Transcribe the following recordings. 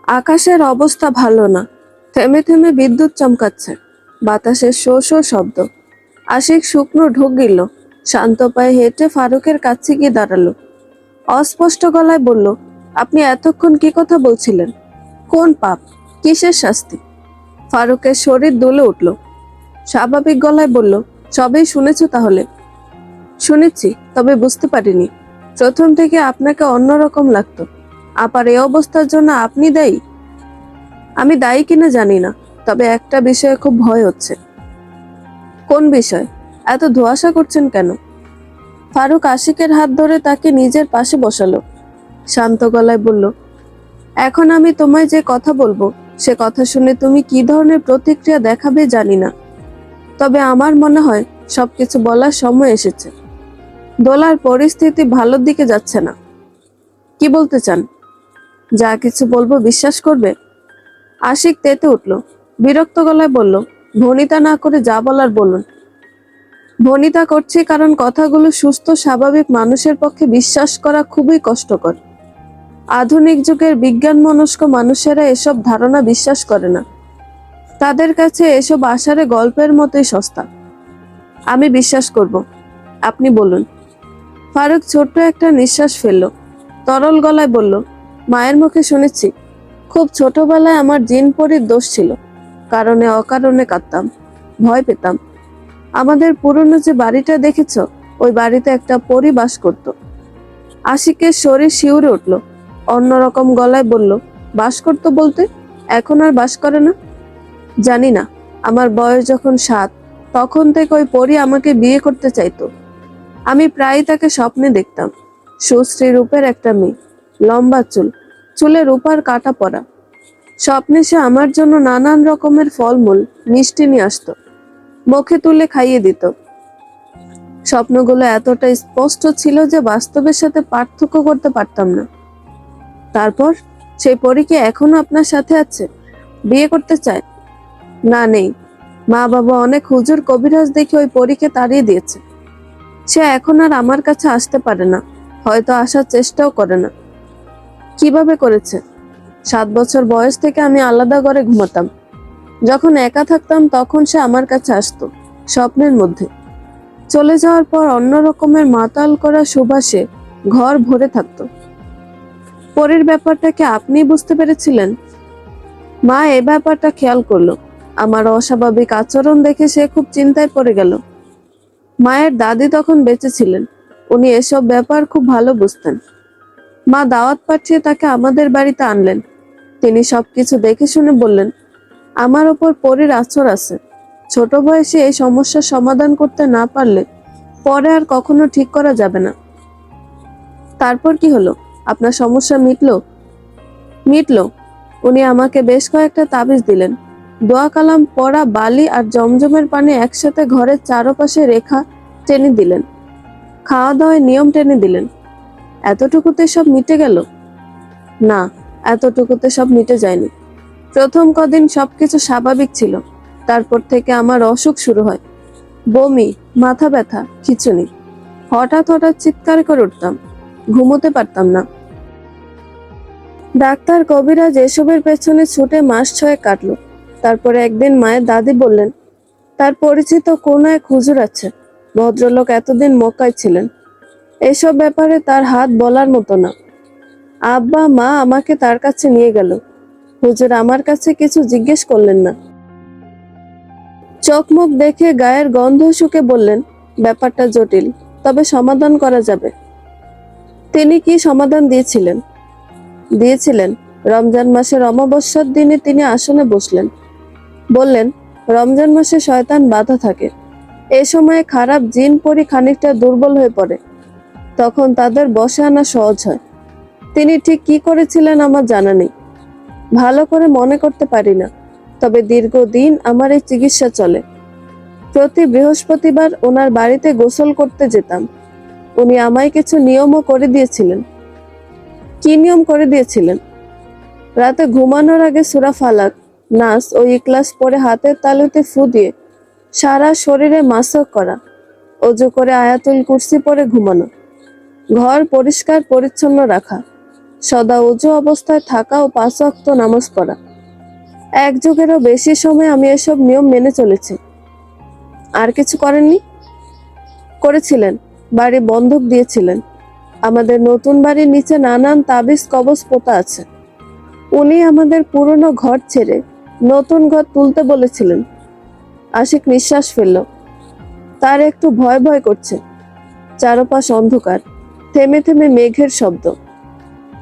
আকাশের অবস্থা ভালো না। থেমে থেমে বিদ্যুৎ চমকাচ্ছে, বাতাসের শো শো শব্দ। আশিক শুকনো ঢোক গিল, শান্ত পায়ে হেঁটে ফারুকের কাছে গিয়ে দাঁড়ালো। অস্পষ্ট গলায় বলল, আপনি এতক্ষণ কি কথা বলছিলেন? কোন পাপ, কিসের শাস্তি? ফারুকের শরীর দুলে উঠল। স্বাভাবিক গলায় বলল, সবই শুনেছ তাহলে? শুনেছি, তবে বুঝতে পারিনি। প্রথম থেকে আপনাকে অন্যরকম লাগতো। আপার এই অবস্থার জন্য আপনি দায়ী? আমি দায়ী কিনা জানি না, তবে একটা বিষয়ে খুব ভয় হচ্ছে। কোন বিষয়? এত ধোঁয়াশা করছেন কেন? ফারুক আশিকের হাত ধরে তাকে নিজের পাশে বসালো। শান্ত গলায় বলল, এখন আমি তোমায় যে কথা বলবো, সে কথা শুনে তুমি কি ধরনের প্রতিক্রিয়া দেখাবে জানি না, তবে আমার মনে হয় সবকিছু বলার সময় এসেছে। দোলার পরিস্থিতি ভালোর দিকে যাচ্ছে না। কি বলতে চান? যা কিছু বলবো বিশ্বাস করবে? আশিক তেতে উঠল, বিরক্ত গলায় বলল, ভনিতা না করে যা বলার বলুন। ভনিতা করছি কারণ কথাগুলো সুস্থ স্বাভাবিক মানুষের পক্ষে বিশ্বাস করা খুবই কষ্টকর। আধুনিক যুগের বিজ্ঞান মনস্ক মানুষেরা এসব ধারণা বিশ্বাস করে না। তাদের কাছে এসব আষাঢ়ে গল্পের মতোই সস্তা। আমি বিশ্বাস করব, আপনি বলুন। ফারুক ছোট্ট একটা নিঃশ্বাস ফেলল, তরল গলায় বলল, মায়ের মুখে শুনেছি খুব ছোটবেলায় আমার জিন পরীর দোষ ছিল, কারণে অকারণে কাঁদতাম, ভয় পেতাম। আমাদের পুরনো যে বাড়িটা দেখেছ, ওই বাড়িতে একটা পরী বাস করত। আশিকের শরীর শিউরে উঠল, অন্যরকম গলায় বলল, বাস করত বলতে? এখন আর বাস করে না? জানি না, আমার বয়স যখন 7, তখন থেকে ওই পরী আমাকে বিয়ে করতে চাইতো। আমি প্রায়ই তাকে স্বপ্নে দেখতাম। সুশ্রী রূপের একটা মেয়ে, লম্বা চুল, চুলে রূপার কাটা পড়া। স্বপ্নে সে আমার জন্য নানান রকমের ফলমূল, মিষ্টি নিয়ে আসতো, মুখে তুলে খাইয়ে দিত। স্বপ্নগুলো এতটা স্পষ্ট ছিল যে বাস্তবের সাথে পার্থক্য করতে পারতাম না। তারপর সেই পরী কি এখনো আপনার সাথে আছে? বিয়ে করতে চায়? না, নেই। মা বাবা অনেক হুজুর কবিরাজ দেখে ওই পরীকে তাড়িয়ে দিয়েছে। সে এখন আর আমার কাছে আসতে পারে না, হয়তো আসার চেষ্টাও করে না। কিভাবে করেছে? 7 বছর বয়স থেকে আমি আলাদা ঘরে ঘুমাতাম। যখন একা থাকতাম তখন সে আমার কাছে আসতো, স্বপ্নের মধ্যে। চলে যাওয়ার পর অন্য রকমের মাতাল করা সুবাসে ঘর ভরে থাকতো। পরের ব্যাপারটা কি আপনি বুঝতে পেরেছিলেন? মা এ ব্যাপারটা খেয়াল করলো। আমার অস্বাভাবিক আচরণ দেখে সে খুব চিন্তায় পড়ে গেল। মায়ের দাদি তখন বেঁচে ছিলেন, উনি এসব ব্যাপার খুব ভালো বুঝতেন। মা দাওয়াত পাঠিয়ে তাকে আমাদের বাড়িতে আনলেন। তিনি সবকিছু দেখে শুনে বললেন, আমার ওপর পরীর আছর আছে। ছোট বয়সে এই সমস্যার সমাধান করতে না পারলে পরে আর কখনো ঠিক করা যাবে না। তারপর কি হলো? আপনার সমস্যা মিটলো? মিটলো। উনি আমাকে বেশ কয়েকটা তাবিজ দিলেন। দোয়া কালাম পড়া বালি আর জমজমের পানি একসাথে ঘরের চারপাশে রেখা টেনে দিলেন। খাওয়া দাওয়ায় নিয়ম টেনে দিলেন। এতটুকুতে সব মিটে গেল? না, এতটুকুতে সব মিটে যায়নি। প্রথম কদিন সবকিছু স্বাভাবিক ছিল। তারপর থেকে আমার অসুখ শুরু হয়। বমি, মাথা ব্যথা, খিঁচুনি। হঠাৎ হঠাৎ চিৎকার করে উঠতাম, ঘুমোতে পারতাম না। ডাক্তার কবিরাজ এসবের পেছনে ছুটে মাস 6 কাটলো। তারপরে একদিন মায়ের দাদি বললেন, তার পরিচিত কোন এক হুজুর আছে। ভদ্রলোক এতদিন মক্কায় ছিলেন। এসব ব্যাপারে তার হাত বলার মতো না। আব্বা মা আমাকে তার কাছে নিয়ে গেল। হুজুর আমার কাছে কিছু জিজ্ঞেস করলেন না। চোখ মুখ দেখে গায়ের গন্ধ শুকে বললেন, ব্যাপারটা জটিল, তবে সমাধান করা যাবে। তিনি কি সমাধান দিয়েছিলেন? রমজান মাসের অমাবস্যার দিনে তিনি আসনে বসলেন। বললেন, রমজান মাসে শয়তান বাধা থাকে। এ সময় খারাপ জিন পরি খানিকটা দুর্বল হয়ে পড়ে। তখন তাদের বশে আনা সহজ হয়। তিনি ঠিক কি করেছিলেন আমার জানা নেই, ভালো করে মনে করতে পারি না। তবে দীর্ঘদিন আমার এই চিকিৎসা চলে। প্রতি বৃহস্পতিবার ওনার বাড়িতে গোসল করতে যেতাম। উনি আমায় কিছু নিয়মও করে দিয়েছিলেন। কি নিয়ম করে দিয়েছিলেন? রাতে ঘুমানোর আগে সূরা ফালাক, নাস ও ইখলাস পড়ে হাতের তালুতে ফু দিয়ে সারা শরীরে মাসাজ করা, ওযু করে আয়াতুল কুরসি পড়ে ঘুমানো, ঘর পরিষ্কার পরিচ্ছন্ন রাখা। সদা ওযু অবস্থায় থাকা ও 5 ওয়াক্ত নামাজ পড়া। এক যুগেরও বেশি সময় আমি এসব নিয়ম মেনে চলেছি। আর কিছু করেননি? করেছিলেন, বাড়ি বন্ধক দিয়েছিলেন। আমাদের নতুন বাড়ির নিচে নানান তাবিজ কবজ পোতা আছে। উনি আমাদের পুরনো ঘর ছেড়ে নতুন ঘর তুলতে বলেছিলেন। আশিক নিঃশ্বাস ফেলল। তার একটু ভয় ভয় করছে। চারপাশ অন্ধকার, থেমে থেমে মেঘের শব্দ।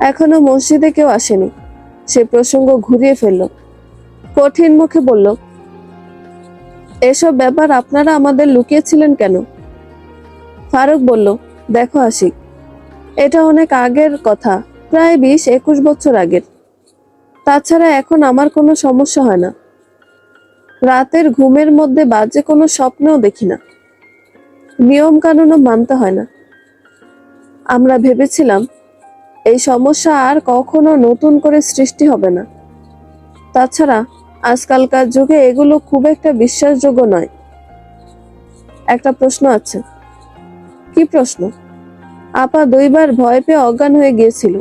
এখনো মসজিদে কেউ আসেনি। সে প্রসঙ্গ ঘুরিয়ে ফেলল। কঠিন মুখে বলল, এসব ব্যাপার আপনারা আমাদের লুকিয়েছিলেন কেন? ফারুক বলল, দেখো আশিক, এটা অনেক আগের কথা, প্রায় 20-21 বছর আগের। তাছাড়া এখন আমার কোনো সমস্যা হয় না। রাতের ঘুমের মধ্যে বাজে কোনো স্বপ্নও দেখি না। নিয়ম কানুনও মানতে হয় না। আমরা ভেবেছিলাম এই সমস্যা আর কখনো নতুন করে সৃষ্টি হবে না। তাছাড়া আজকালকার যুগে এগুলো খুব একটা বিশ্বাসযোগ্য নয়। একটা প্রশ্ন আছে। কি প্রশ্ন? আপা 2বার ভয় পেয়ে অজ্ঞান হয়ে গিয়েছিল।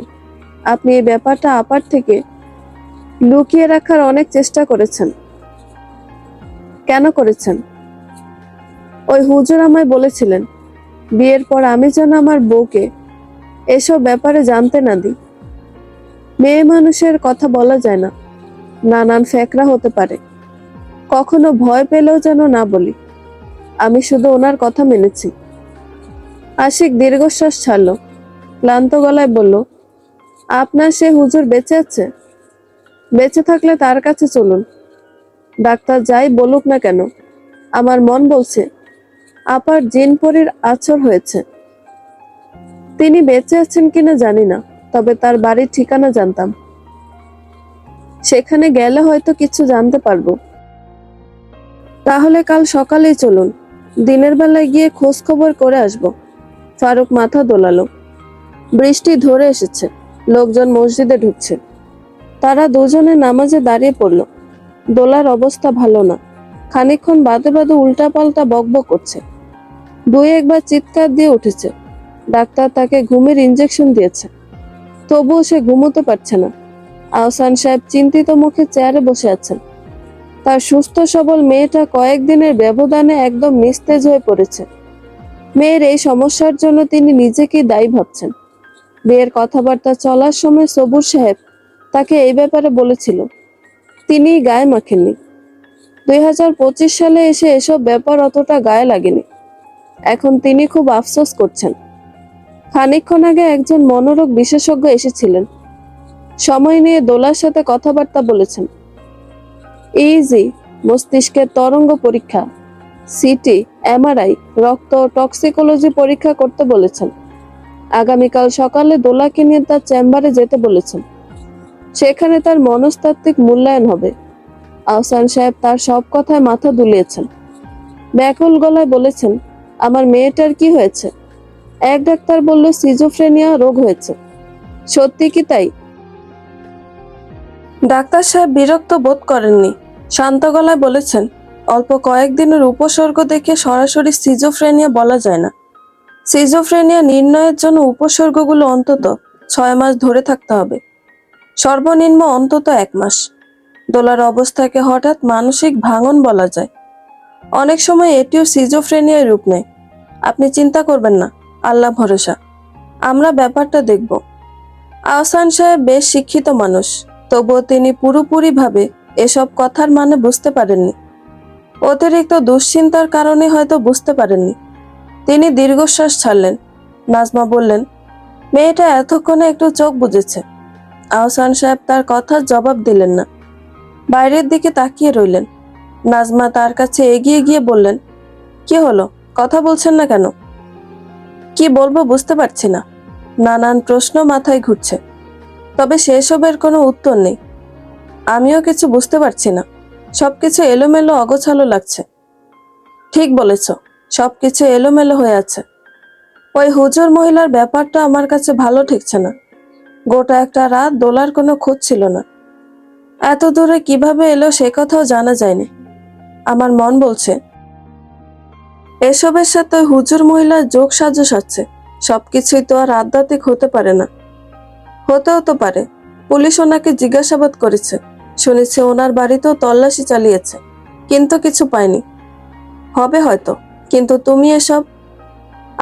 আপনি এই ব্যাপারটা আপার থেকে লুকিয়ে রাখার অনেক চেষ্টা করেছেন। কেন করেছেন? ওই হুজুর আমায় বলেছিলেন, বিয়ের পর আমি যেন আমার বউকে এসব ব্যাপারে জানতে না দিই। মেয়ে মানুষের কথা বলা যায় না, নানান ফ্যাকরা হতে পারে। কখনো ভয় পেলেও যেন না বলি। আমি শুধু ওনার কথা মেনেছি। আশিক দীর্ঘশ্বাস ছাড়ল। ক্লান্ত গলায় বলল, আপনার সে হুজুর বেঁচে আছে? বেঁচে থাকলে তার কাছে চলুন। ডাক্তার যাই বলুক না কেন, আমার মন বলছে আপার জিন পরীর আছর হয়েছে। তিনি বেঁচে আছেন কিনা জানি না, তবে তার বাড়ির ঠিকানা জানতাম। সেখানে গেলে হয়তো কিছু জানতে পারবো। তাহলে কাল সকালেই চলুন। দিনের বেলায় গিয়ে খোঁজ খবর করে আসব। ফারুক মাথা দোলালো। বৃষ্টি ধরে এসেছে, লোকজন মসজিদে ঢুকছে। তারা দুজনে নামাজে দাঁড়িয়ে পড়ল। দোলার অবস্থা ভালো না। খানিকক্ষণ বাদে বাদে উল্টাপাল্টা বকবক করছে। 2-1 বার চিৎকার দিয়ে উঠেছে। ডাক্তার তাকে ঘুমের ইঞ্জেকশন দিয়েছে, তবুও সে ঘুমোতে পারছে না। আহসান সাহেব চিন্তিত মুখে চেয়ারে বসে আছেন। তার সুস্থ সবল মেয়েটা কয়েকদিনের ব্যবধানে একদম নিস্তেজ হয়ে পড়েছে। মেয়ের এই সমস্যার জন্য তিনি নিজেকেই দায়ী ভাবছেন। বিয়ের কথাবার্তা চলার সময় সবুর সাহেব তাকে এই ব্যাপারে বলেছিল, তিনি গায়ে মাখেননি। 2025 সালে এসে এসব ব্যাপার অতটা গায়ে লাগেনি। এখন তিনি খুব আফসোস করছেন। খানিকক্ষণ আগে একজন মনোরোগ বিশেষজ্ঞ এসেছিলেন। সময় নিয়ে দোলার সাথে কথাবার্তা বলেছেন। ইজি মস্তিষ্কের তরঙ্গ পরীক্ষা, সিটি, এমআরআই, রক্ত, টক্সিকোলজি পরীক্ষা করতে বলেছেন। আগামীকাল সকালে দোলাকে নিয়ে তার চেম্বারে যেতে বলেছেন। সেখানে তার মনস্তাত্ত্বিক মূল্যায়ন হবে। আহসান সাহেব তার সব কথায় মাথা দুলিয়েছেন। ব্যাকুল গলায় বলেছেন, আমার মেয়েটার কি হয়েছে? এক ডাক্তার বলল সিজোফ্রেনিয়া রোগ হয়েছে। সত্যি কি তাই? ডাক্তার সাহেব বিরক্ত বোধ করেননি। শান্ত গলায় বলেছেন, অল্প কয়েকদিনের উপসর্গ দেখে সরাসরি সিজোফ্রেনিয়া বলা যায় না। সিজোফ্রেনিয়া নির্ণয়ের জন্য উপসর্গগুলো অন্তত 6 মাস ধরে থাকতে হবে, সর্বনিম্ন অন্তত 1 মাস। দোলার অবস্থাকে হঠাৎ মানসিক ভাঙন বলা যায়। অনেক সময় এটিও সিজোফ্রেনিয়ার রূপ নেয়। আপনি চিন্তা করবেন না, আল্লাহ ভরসা, আমরা ব্যাপারটা দেখব। আহসান সাহেব বেশ শিক্ষিত মানুষ, তবুও তিনি পুরোপুরিভাবে এসব কথার মানে বুঝতে পারেননি। অতিরিক্ত দুশ্চিন্তার কারণে হয়তো বুঝতে পারেননি। তিনি দীর্ঘশ্বাস ছাড়লেন। নাজমা বললেন, মেয়েটা এতক্ষণে একটু চোখ বুজেছে। আহসান সাহেব তার কথার জবাব দিলেন না, বাইরের দিকে তাকিয়ে রইলেন। নাজমা তার কাছে এগিয়ে গিয়ে বললেন, কি হলো, কথা বলছেন না কেন? কি বলবো বুঝতে পারছি না। নানান প্রশ্ন মাথায় ঘুরছে, তবে সেসবের কোনো উত্তর নেই। আমিও কিছু বুঝতে পারছি না। সবকিছু এলোমেলো অগোছালো লাগছে। ঠিক বলেছ, সবকিছু এলোমেলো হয়ে আছে। ওই হুজুর মহিলার ব্যাপারটা আমার কাছে ভালো ঠেকছে না। গোটা একটা রাত দোলার কোনো খোঁজ ছিল না। এত দূরে কিভাবে এলো সে কথাও জানা যায়নি। আমার মন বলছে এসবের সাথে ওই হুজুর মহিলার যোগ সাজস আছে। সবকিছুই তো আর আধ্যাত্মিক হতে পারে না। হতেও তো পারে। পুলিশ ওনাকে জিজ্ঞাসাবাদ করেছে, শুনেছি ওনার বাড়িতেও তল্লাশি চালিয়েছে, কিন্তু কিছু পায়নি। হবে হয়তো, কিন্তু তুমি এসব।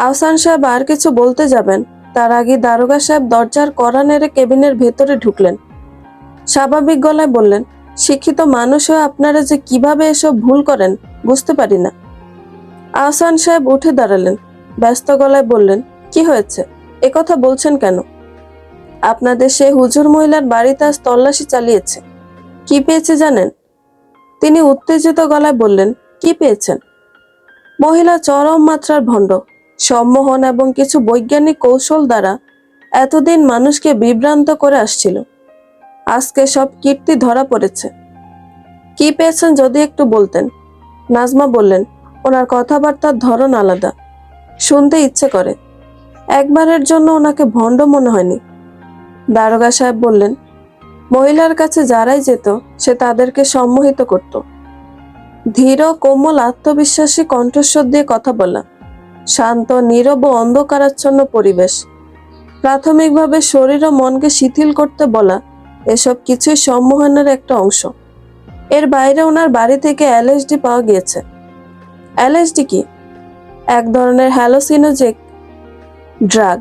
আহসান সাহেব আর কিছু বলতে যাবেন, তার আগে দারোগা সাহেব দরজার কড়া নেড়ে কেবিনের ভেতরে ঢুকলেন। স্বাভাবিক গলায় বললেন, শিক্ষিত মানুষ হয়ে আপনারা যে কিভাবে এসব ভুল করেন বুঝতে পারি না। আহসান সাহেব উঠে দাঁড়ালেন, ব্যস্ত গলায় বললেন, কি হয়েছে, একথা বলছেন কেন? আপনাদের সেই হুজুর মহিলার বাড়িতে আজ তল্লাশি চালিয়েছে। কি পেয়েছে জানেন? তিনি উত্তেজিত গলায় বললেন, কি পেয়েছেন? মহিলা চরম মাত্রার ভণ্ড। সম্মোহন এবং কিছু বৈজ্ঞানিক কৌশল দ্বারা এতদিন মানুষকে বিভ্রান্ত করে আসছিল। আজকে সব কীর্তি ধরা পড়েছে। কি পেয়েছেন যদি একটু বলতেন। নাজমা বললেন, ওনার কথাবার্তার ধরন আলাদা, শুনতে ইচ্ছে করে। একবারের জন্য ওনাকে ভণ্ড মনে হয়নি। দারোগা সাহেব বললেন, মহিলার কাছে যারাই যেত সে তাদেরকে সম্মোহিত করত। ধীর কোমল আত্মবিশ্বাসী কণ্ঠস্বর দিয়ে কথা বলা, শান্ত নীরব ও অন্ধকারাচ্ছন্ন পরিবেশ, প্রাথমিকভাবে শরীর ও মনকে শিথিল করতে বলা, এসব কিছুই সম্মোহনের একটা অংশ। এর বাইরে ওনার বাড়ি থেকে এলএসডি পাওয়া গিয়েছে। এলএসডি কি? এক ধরনের হ্যালোসিনোজেনিক ড্রাগ।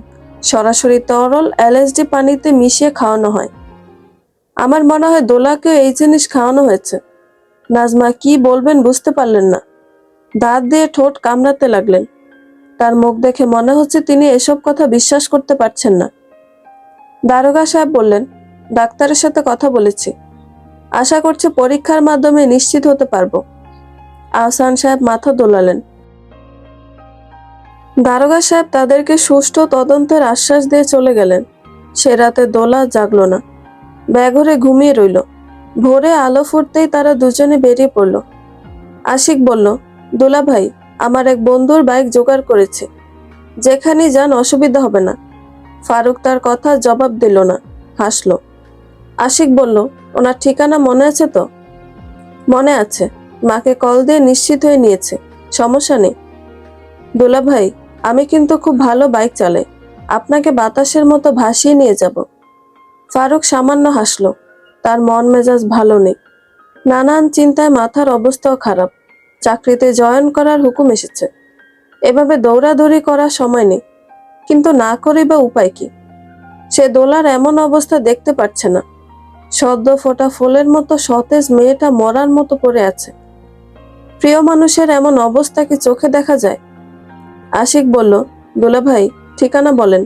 সরাসরি তরল এলএসডি পানিতে মিশিয়ে খাওয়ানো হয়। আমার মনে হয় দোলাকেও এই জিনিস খাওয়ানো হয়েছে। নাজমা কি বলবেন বুঝতে পারলেন না। দাঁত দিয়ে ঠোঁট কামড়াতে লাগলেন। তার মুখ দেখে মনে হচ্ছে তিনি এসব কথা বিশ্বাস করতে পারছেন না। দারোগা সাহেব বললেন, ডাক্তারের সাথে কথা বলেছি, আশা করছি পরীক্ষার মাধ্যমে নিশ্চিত হতে পারবো। আহসান সাহেব মাথা দোলালেন। দারোগা সাহেব তাদেরকে সুষ্ঠু তদন্তের আশ্বাস দিয়ে চলে গেলেন। সে রাতে দোলা জাগলো না, বেঘরে ঘুমিয়ে রইল। ভোরে আলো ফুটতেই তারা দুজনে বেরিয়ে পড়ল। আশিক বলল, দোলা ভাই, আমার এক বন্ধুর বাইক জোগাড় করেছে, যেখানেই যান অসুবিধা হবে না। ফারুক তার কথা জবাব দিল না, হাসলো। আশিক বলল, ওনার ঠিকানা মনে আছে তো? মনে আছে, মাকে কল দিয়ে নিশ্চিত হয়ে নিয়েছে, সমস্যা নেই। দোলা ভাই, আমি কিন্তু খুব ভালো বাইক চালাই, আপনাকে বাতাসের মতো ভাসিয়ে নিয়ে যাব। ফারুক সামান্য হাসলো। তার মন মেজাজ ভালো নেই। নানান চিন্তায় মাথার অবস্থাও খারাপ। চাকরিতে জয়েন করার হুকুম এসেছে, এভাবে দৌড়াদৌড়ি করার সময় নেই, কিন্তু না করে বা উপায় কি? সে দোলার এমন অবস্থা দেখতে পারছে না। সদ্য ফোটা ফুলের মতো সতেজ মেয়েটা মরার মতো পড়ে আছে। প্রিয় মানুষের এমন অবস্থা কি চোখে দেখা যায়? আশিক বলল, দোলা ভাই, ঠিকানা বলেন,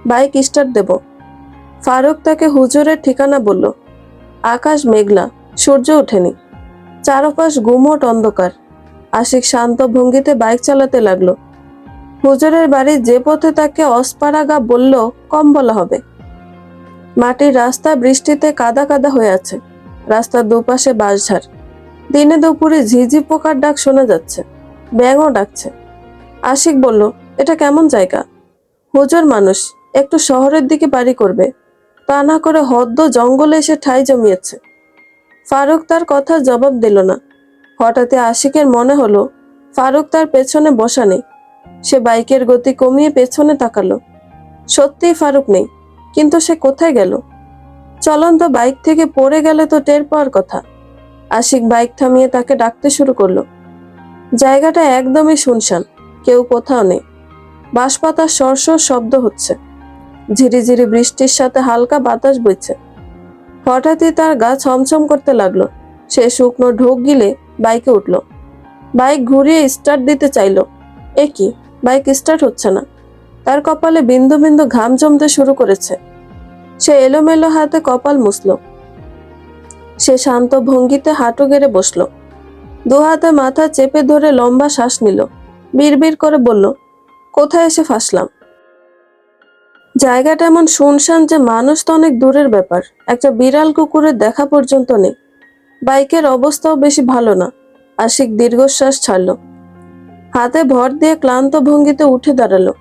বাইক স্টার্ট দেব। ফারুক তাকে হুজুরের ঠিকানা বলল। আকাশ মেঘলা, সূর্য ওঠেনি, চারপাশ গুমোট অন্ধকার। আশিক শান্ত ভঙ্গিতে বাইক চালাতে লাগলো। হুজুরের বাড়ির যে পথে তাকে অস্পারাগা বলল কম বলা হবে। মাটির রাস্তা বৃষ্টিতে কাদা কাদা হয়ে আছে। রাস্তার দুপাশে বাঁশঝাড়। দিনে দুপুরে ঝিঝি পোকার ডাক শোনা যাচ্ছে, ব্যাঙও ডাকছে। আশিক বলল, এটা কেমন জায়গা? হুজুর মানুষ, একটু শহরের দিকে বাড়ি করবে, তা না করে হদ্দ জঙ্গলে এসে ঠাঁই জমিয়েছে। ফারুক তার কথা জবাব দিল না। হঠাৎই আশিকের মনে হলো ফারুক তার পেছনে বসা নেই। সে বাইকের গতি কমিয়ে পেছনে তাকালো। সত্যিই ফারুক নেই, কিন্তু সে কোথায় গেল? চলন্ত বাইক থেকে পড়ে গেলে তো টের পাওয়ার কথা। আশিক বাইক থামিয়ে তাকে ডাকতে শুরু করলো। জায়গাটা একদমই শুনশান, কেউ কোথাও নেই। বাঁশপাতার সরসর শব্দ হচ্ছে, ঝিরিঝিরি বৃষ্টির সাথে হালকা বাতাস বইছে। হঠাৎই তার গা ছমছম করতে লাগলো। সে শুকনো ঢোক গিলে বাইকে উঠল। বাইক ঘুরিয়ে স্টার্ট দিতে চাইলো। কি, বাইক স্টার্ট হচ্ছে না। তার কপালে বিন্দু বিন্দু ঘাম জমতে শুরু করেছে। সে এলোমেলো হাতে কপাল মুছল। সে শান্ত ভঙ্গিতে হাঁটু গেড়ে বসলো। দু হাতে মাথা চেপে ধরে লম্বা শ্বাস নিল। বিড়বিড় করে বলল, কোথায় এসে ফাঁসলাম? জায়গাটা এমন শুনশান যে মানুষ তো অনেক দূরের ব্যাপার, একটা বিড়াল কুকুরের দেখা পর্যন্ত নেই। বাইকের অবস্থাও বেশি ভালো না। আশিক দীর্ঘশ্বাস ছাড়ল। হাতে ভর দিয়ে ক্লান্ত ভঙ্গিতে উঠে দাঁড়ালো।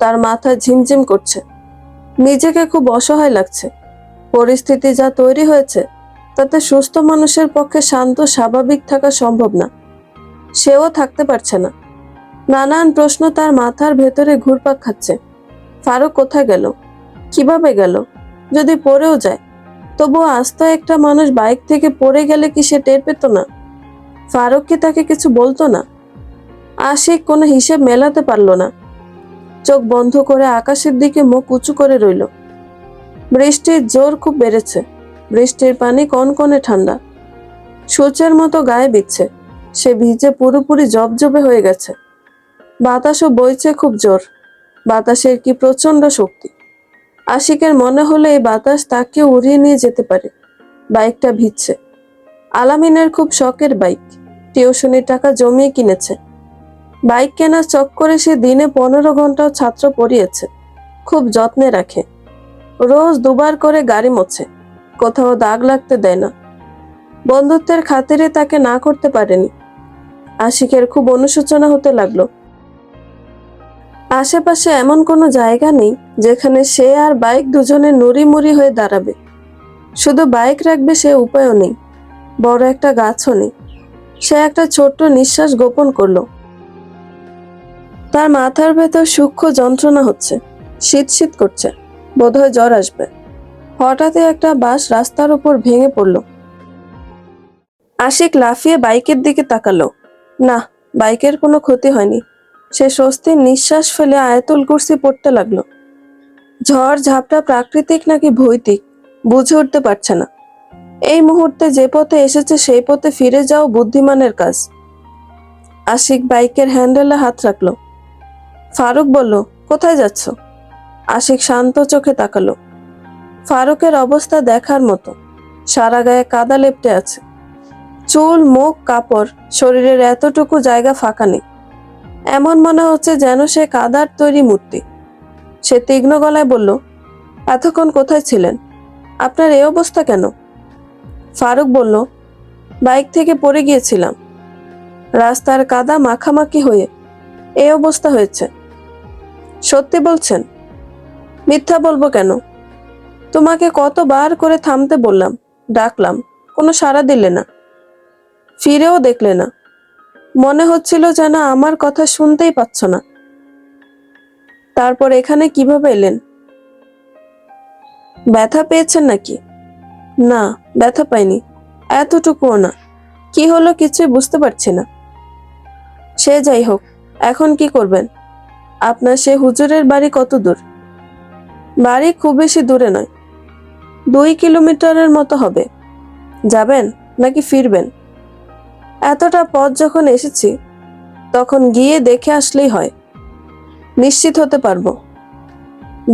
তার মাথা ঝিমঝিম করছে। নিজেকে খুব অসহায় লাগছে। পরিস্থিতি যা তৈরি হয়েছে তাতে সুস্থ মানুষের পক্ষে শান্ত স্বাভাবিক থাকা সম্ভব না। সেও থাকতে পারছে না। নানান প্রশ্ন তার মাথার ভেতরে ঘুরপাক খাচ্ছে। ফারুক কোথায় গেল? কিভাবে গেল? যদি পড়েও যায়, তবুও আস্ত একটা মানুষ বাইক থেকে পড়ে গেলে কি সে টের পেত না? ফারুক কি তাকে কিছু বলতো না? আশিক কোনো হিসেব মেলাতে পারলো না। চোখ বন্ধ করে আকাশের দিকে মুখ উঁচু করে রইল। বৃষ্টির জোর খুব বেড়েছে। বৃষ্টির পানি কনকনে ঠান্ডা, সূর্যের মতো গায়ে বিচ্ছে। সে ভিজে পুরোপুরি জবজবে হয়ে গেছে। বাতাসও বইছে খুব জোর। বাতাসের কি প্রচন্ড শক্তি। আশিকের মনে হলো এই বাতাস তাকে উড়িয়ে নিয়ে যেতে পারে। বাইকটা ভিজছে। আলামিনের খুব শখের বাইক, টিউশনির টাকা জমিয়ে কিনেছে। বাইক কেনার চক্করে সে দিনে 15 ঘন্টাও ছাত্র পড়িয়েছে। খুব যত্নে রাখে। রোজ দুবার করে গাড়ি মোছে, কোথাও দাগ লাগতে দেয় না। বন্ধুত্বের খাতিরে তাকে না করতে পারেনি। আশিকের খুব অনুশোচনা হতে লাগলো। আশেপাশে এমন কোনো জায়গা নেই যেখানে সে আর বাইক দুজনে নুড়িমুড়ি হয়ে দাঁড়াবে। শুধু বাইক রাখবে সে উপায়ও নেই। বড় একটা গাছও নেই। সে একটা ছোট্ট নিঃশ্বাস গোপন করলো। তার মাথার ভেতর সূক্ষ্ম যন্ত্রণা হচ্ছে। শীত শীত করছে, বোধহয় জ্বর আসবে। হঠাৎই একটা বাস রাস্তার উপর ভেঙে পড়ল। আশিক লাফিয়ে বাইকের দিকে তাকালো। না, বাইকের কোনো ক্ষতি হয়নি। সে স্বস্তির নিঃশ্বাস ফেলে আয়াতুল কুরসি পড়তে লাগলো। ঝড় ঝাপটা প্রাকৃতিক নাকি ভৌতিক বুঝে উঠতে পারছে না। এই মুহূর্তে যে পথে এসেছে সেই পথে ফিরে যাও বুদ্ধিমানের কাজ। আশিক বাইকের হ্যান্ডেলে হাত রাখলো। ফারুক বলল, কোথায় যাচ্ছ? আশিক শান্ত চোখে তাকালো। ফারুকের অবস্থা দেখার মতো। সারা গায়ে কাদা লেপ্টে আছে। চুল, মুখ, কাপড়, শরীরের এতটুকু জায়গা ফাঁকা নেই। এমন মনে হচ্ছে যেন সে কাদার তৈরি মূর্তি। সে তীক্ষ্ণ গলায় বলল, এতক্ষণ কোথায় ছিলেন? আপনার এই অবস্থা কেন? ফারুক বলল, বাইক থেকে পড়ে গিয়েছিলাম। রাস্তার কাদা মাখামাখি হয়ে এই অবস্থা হয়েছে। সত্যি বলছেন? মিথ্যা বলবো কেন? তোমাকে কতবার করে থামতে বললাম, ডাকলাম, কোনো সাড়া দিলে না, ফিরেও দেখলে না। মনে হচ্ছিল যেন আমার কথা শুনতেই পাচ্ছ না। তারপর এখানে কিভাবে এলেন? ব্যথা পেয়েছেন নাকি? না, ব্যথা পাইনি, এতটুকুও না। কি হলো কিছুই বুঝতে পারছি না। সে যাই হোক, এখন কি করবেন? আপনার সে হুজুরের বাড়ি কত দূর? বাড়ি খুব বেশি দূরে নয়, 2 কিলোমিটারের মতো হবে। যাবেন নাকি ফিরবেন? এতটা পথ যখন এসেছি, তখন গিয়ে দেখে আসলেই হয়। নিশ্চিত হতে পারবো।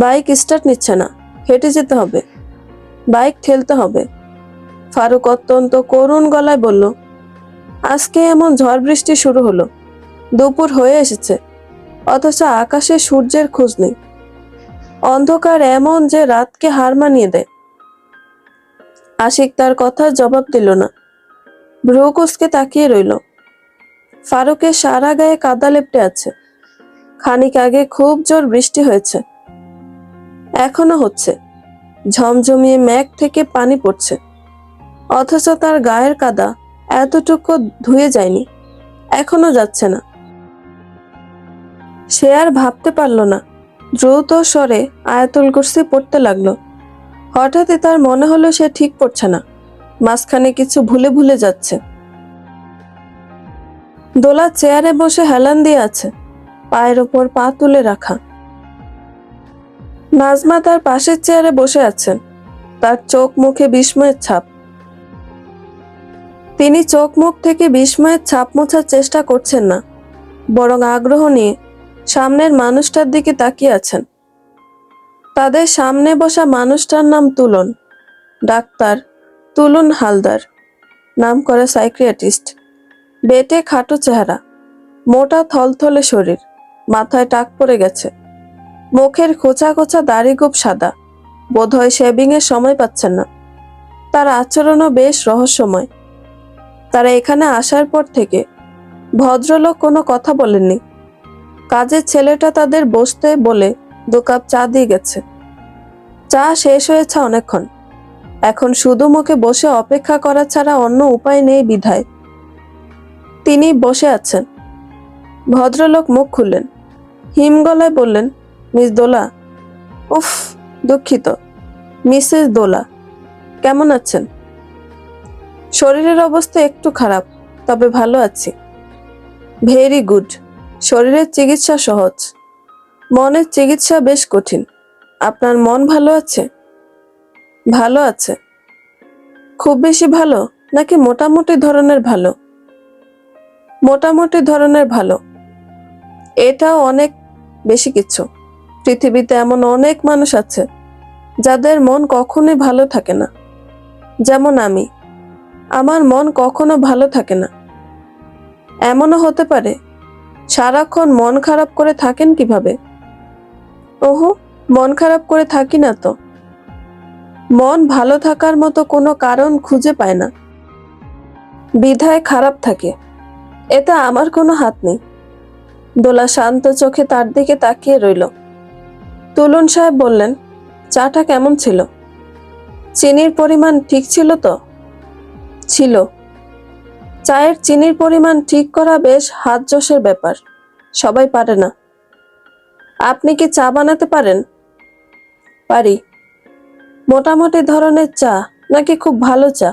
বাইক স্টার্ট নিচ্ছে না, হেঁটে যেতে হবে। বাইক ঠেলতে হবে। ফারুক অত্যন্ত করুণ গলায় বলল, আজকে এমন ঝড় বৃষ্টি শুরু হলো। দুপুর হয়ে এসেছে, অথচ আকাশে সূর্যের খোঁজ নেই। অন্ধকার এমন যে রাতকে হার মানিয়ে দেয়। আশিক তার কথার জবাব দিল না। ভ্রু কুঁচকে তাকিয়ে রইল। ফারুকের সারা গায়ে কাদা লেপ্টে আছে। খানিক আগে খুব জোর বৃষ্টি হয়েছে। এখনো হচ্ছে। ঝমঝমিয়ে মেঘ থেকে পানি পড়ছে। অথচ তার গায়ের কাদা এতটুকু ধুয়ে যায়নি, এখনো যাচ্ছে না। সে আর ভাবতে পারল না। দ্রুত স্বরে আয়াতুল কুরসি পড়তে লাগলো। হঠাৎই তার মনে হলো সে ঠিক পড়ছে না, মাঝখানে কিছু ভুলে ভুলে যাচ্ছে। দোলা চেয়ারে বসে হেলান দিয়ে আছে, পায়ের ওপর পা তুলে রাখা। নাজমা তার পাশের চেয়ারে বসে আছেন। তার চোখ মুখে বিস্ময়ের ছাপ। তিনি চোখ মুখ থেকে বিস্ময়ের ছাপ মোছার চেষ্টা করছেন না, বরং আগ্রহ নিয়ে সামনের মানুষটার দিকে তাকিয়ে আছেন। তাদের সামনে বসা মানুষটার নাম তুলন, ডাক্তার তুলন হালদার, নামকরা সাইকিয়াট্রিস্ট। বেটে খাটো চেহারা, মোটা থলথলে শরীর, মাথায় টাক পড়ে গেছে। মুখের খোঁচা খোঁচা দাড়ি খুব সাদা, বোধহয় শেভিং এর সময় পাচ্ছেন না। তার আচরণও বেশ রহস্যময়। তারা এখানে আসার পর থেকে ভদ্রলোক কোনো কথা বলেননি। কাজের ছেলেটা তাদের বসতে বলে 2 কাপ চা দিয়ে গেছে। চা শেষ হয়েছে অনেকক্ষণ। এখন শুধু মুখে বসে অপেক্ষা করা ছাড়া অন্য উপায় নেই বিধায় তিনি বসে আছেন। ভদ্রলোক মুখ খুললেন, হিম গলায় বললেন, মিস দোলা। উফ, দুঃখিত, মিসেস দোলা, কেমন আছেন? শরীরের অবস্থা একটু খারাপ, তবে ভালো আছি। Very good. শরীরের চিকিৎসা সহজ, মনের চিকিৎসা বেশ কঠিন। আপনার মন ভালো আছে? ভালো আছে। খুব বেশি ভালো নাকি মোটামুটি ধরনের ভালো? মোটামুটি ধরনের ভালো। এটাও অনেক বেশি কিছু। পৃথিবীতে এমন অনেক মানুষ আছে যাদের মন কখনোই ভালো থাকে না। যেমন আমি, আমার মন কখনো ভালো থাকে না। এমনও হতে পারে সারাক্ষণ মন খারাপ করে থাকেন কিভাবে? ওহো, মন খারাপ করে থাকি না তো। মন ভালো থাকার মতো কোনো কারণ খুঁজে পায় না, বিধায় খারাপ থাকে। এতে আমার কোনো হাত নেই। দোলা শান্ত চোখে তার দিকে তাকিয়ে রইল। তুলন সাহেব বললেন, চাটা কেমন ছিল? চিনির পরিমাণ ঠিক ছিল তো? ছিল। চায়ের চিনির পরিমাণ ঠিক করা বেশ হাত যশের ব্যাপার, সবাই পারে না। আপনি কি চা বানাতে পারেন? পারি। মোটামুটি ধরনের চা নাকি খুব ভালো চা?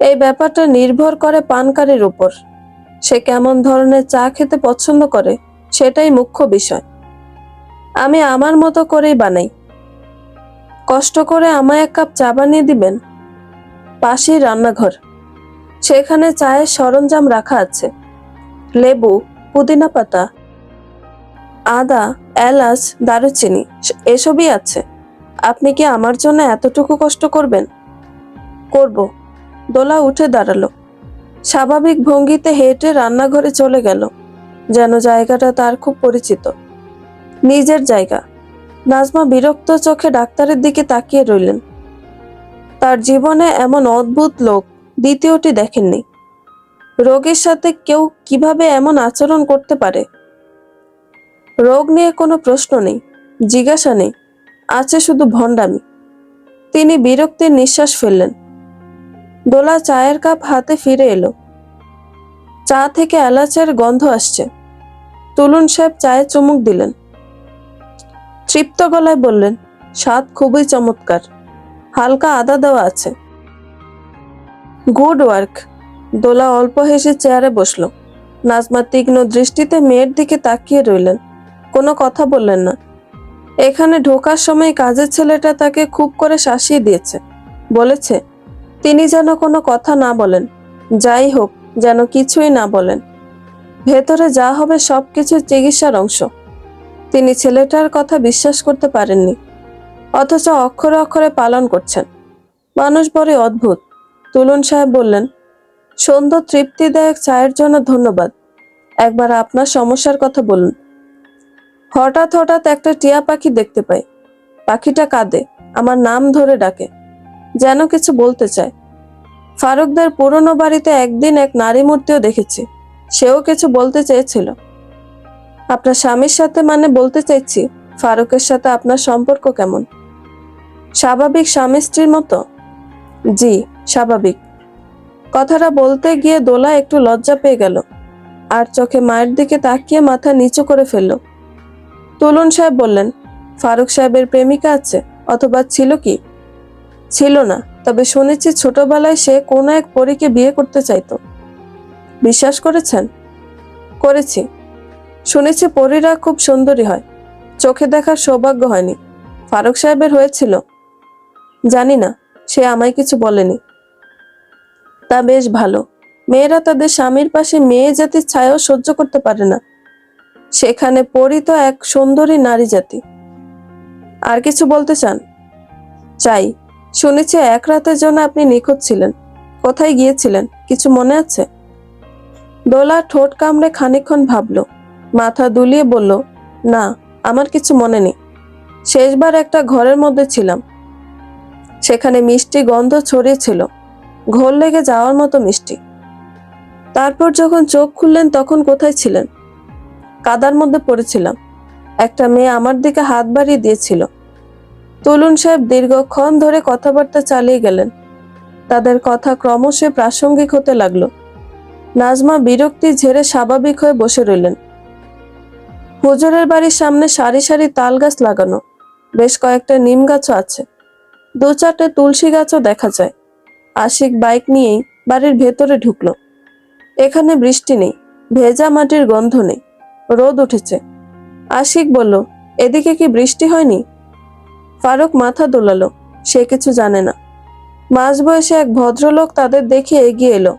এই ব্যাপারটা নির্ভর করে পানকারীর উপর। সে কেমন ধরনের চা খেতে পছন্দ করে সেটাই মুখ্য বিষয়। আমি আমার মতো করেই বানাই। কষ্ট করে আমায় এক কাপ চা বানিয়ে দিবেন? পাশেই রান্নাঘর, সেখানে চায়ের সরঞ্জাম রাখা আছে। লেবু, পুদিনা পাতা, আদা, এলাচ, দারুচিনি এসবই আছে। আপনি কি আমার জন্য এতটুকু কষ্ট করবেন? করব। দোলা উঠে দাঁড়ালো। স্বাভাবিক ভঙ্গিতে হেঁটে রান্নাঘরে চলে গেল, যেন জায়গাটা তার খুব পরিচিত, নিজের জায়গা। নাজমা বিরক্ত চোখে ডাক্তারের দিকে তাকিয়ে রইলেন। তার জীবনে এমন অদ্ভুত লোক দ্বিতীয়টি দেখেননি। রোগীর সাথে কেউ কিভাবে এমন আচরণ করতে পারে? রোগ নিয়ে কোনো প্রশ্ন নেই, জিজ্ঞাসা নেই, আছে শুধু ভণ্ডামি। তিনি বিরক্তির নিঃশ্বাস ফেললেন। দোলা চায়ের কাপ হাতে ফিরে এলো। চা থেকে এলাচের গন্ধ আসছে। তুলন সাহেব চায়ে চুমুক দিলেন। তৃপ্ত গলায় বললেন, স্বাদ খুবই চমৎকার, হালকা আদা দেওয়া আছে। Good work. দোলা অল্প হেসে চেয়ারে বসল। নাজমা তীক্ষ্ণ দৃষ্টিতে মেয়ের দিকে তাকিয়ে রইলেন, কোনো কথা বললেন না। এখানে ঢোকার সময় কাজের ছেলেটা তাকে খুব করে শাসিয়ে দিয়েছে, বলেছে তিনি যেন কোনো কথা না বলেন, যাই হোক যেন কিছুই না বলেন। ভেতরে যা হবে সবকিছু চিকিৎসার অংশ। তিনি ছেলেটার কথা বিশ্বাস করতে পারেননি, অথচ অক্ষরে অক্ষরে পালন করছেন। মানুষ বড় অদ্ভুত। তুলন সাহেব বললেন, সুন্দর তৃপ্তিদায়ক চায়ের জন্য ধন্যবাদ। একবার আপনার সমস্যার কথা বলুন। হঠাৎ হঠাৎ একটা টিয়া পাখি দেখতে পাই। পাখিটা কাঁদে, আমার নাম ধরে ডাকে, যেন কিছু বলতে চায়। ফারুকদের পুরনো বাড়িতে একদিন এক নারী মূর্তিও দেখেছি, সেও কিছু বলতে চেয়েছিল। আপনার স্বামীর সাথে মানে বলতে চাইছি, ফারুকের সাথে আপনার সম্পর্ক কেমন? স্বাভাবিক স্বামী স্ত্রীর মতো? জি, স্বাভাবিক। কথাটা বলতে গিয়ে দোলা একটু লজ্জা পেয়ে গেল, আর চোখে মায়ের দিকে তাকিয়ে মাথা নিচু করে ফেলল। তুলন সাহেব বললেন, ফারুক সাহেবের প্রেমিকা আছে, অথবা ছিল কি? ছিল না, তবে শুনেছি ছোটবেলায় সে কোনো এক পরীকে বিয়ে করতে চাইতো। বিশ্বাস করেছেন? করেছি। শুনেছি পরীরা খুব সুন্দরী হয়, চোখে দেখার সৌভাগ্য হয়নি। ফারুক সাহেবের হয়েছিল? জানি না, সে আমায় কিছু বলেনি। তা বেশ ভালো। মেয়েরা তাদের স্বামীর পাশে মেয়ে জাতির ছায়াও সহ্য করতে পারে না, সেখানে পরী তো এক সুন্দরী নারী জাতি। আর কিছু বলতে চান? চাই। শুনেছি এক রাতের জন্য আপনি নিখোঁজ ছিলেন। কোথায় গিয়েছিলেন, কিছু মনে আছে? দোলা ঠোঁট কামড়ে খানিকক্ষণ ভাবল, মাথা দুলিয়ে বলল, না, আমার কিছু মনে নেই। শেষবার একটা ঘরের মধ্যে ছিলাম, সেখানে মিষ্টি গন্ধ ছড়িয়েছিল, ঘোর লেগে যাওয়ার মতো মিষ্টি। তারপর যখন চোখ খুললেন তখন কোথায় ছিলেন? কাদার মধ্যে পড়েছিলাম, একটা মেয়ে আমার দিকে হাত বাড়িয়ে দিয়েছিল। তুলন সাহেব দীর্ঘক্ষণ ধরে কথাবার্তা চালিয়ে গেলেন। তাদের কথা ক্রমশ প্রাসঙ্গিক হতে লাগলো। নাজমা বিরক্তি ঝেড়ে স্বাভাবিক হয়ে বসে রইলেন। হুজুরের বাড়ির সামনে সারি সারি তাল গাছ লাগানো, বেশ কয়েকটা নিম গাছও আছে। দু-চারটে তুলসী গাছও দেখা যায়। আশিক বাইক নিয়েই বাড়ির ভেতরে ঢুকলো। এখানে বৃষ্টি নেই, ভেজা মাটির গন্ধ নেই, রোদ উঠেছে। আশিক বলল, এদিকে কি বৃষ্টি হয়নি? ফারুক মাথা দোলালো, সে কিছু জানে না। মাঝবয়সে এক ভদ্রলোক তাদের দেখে এগিয়ে এলো,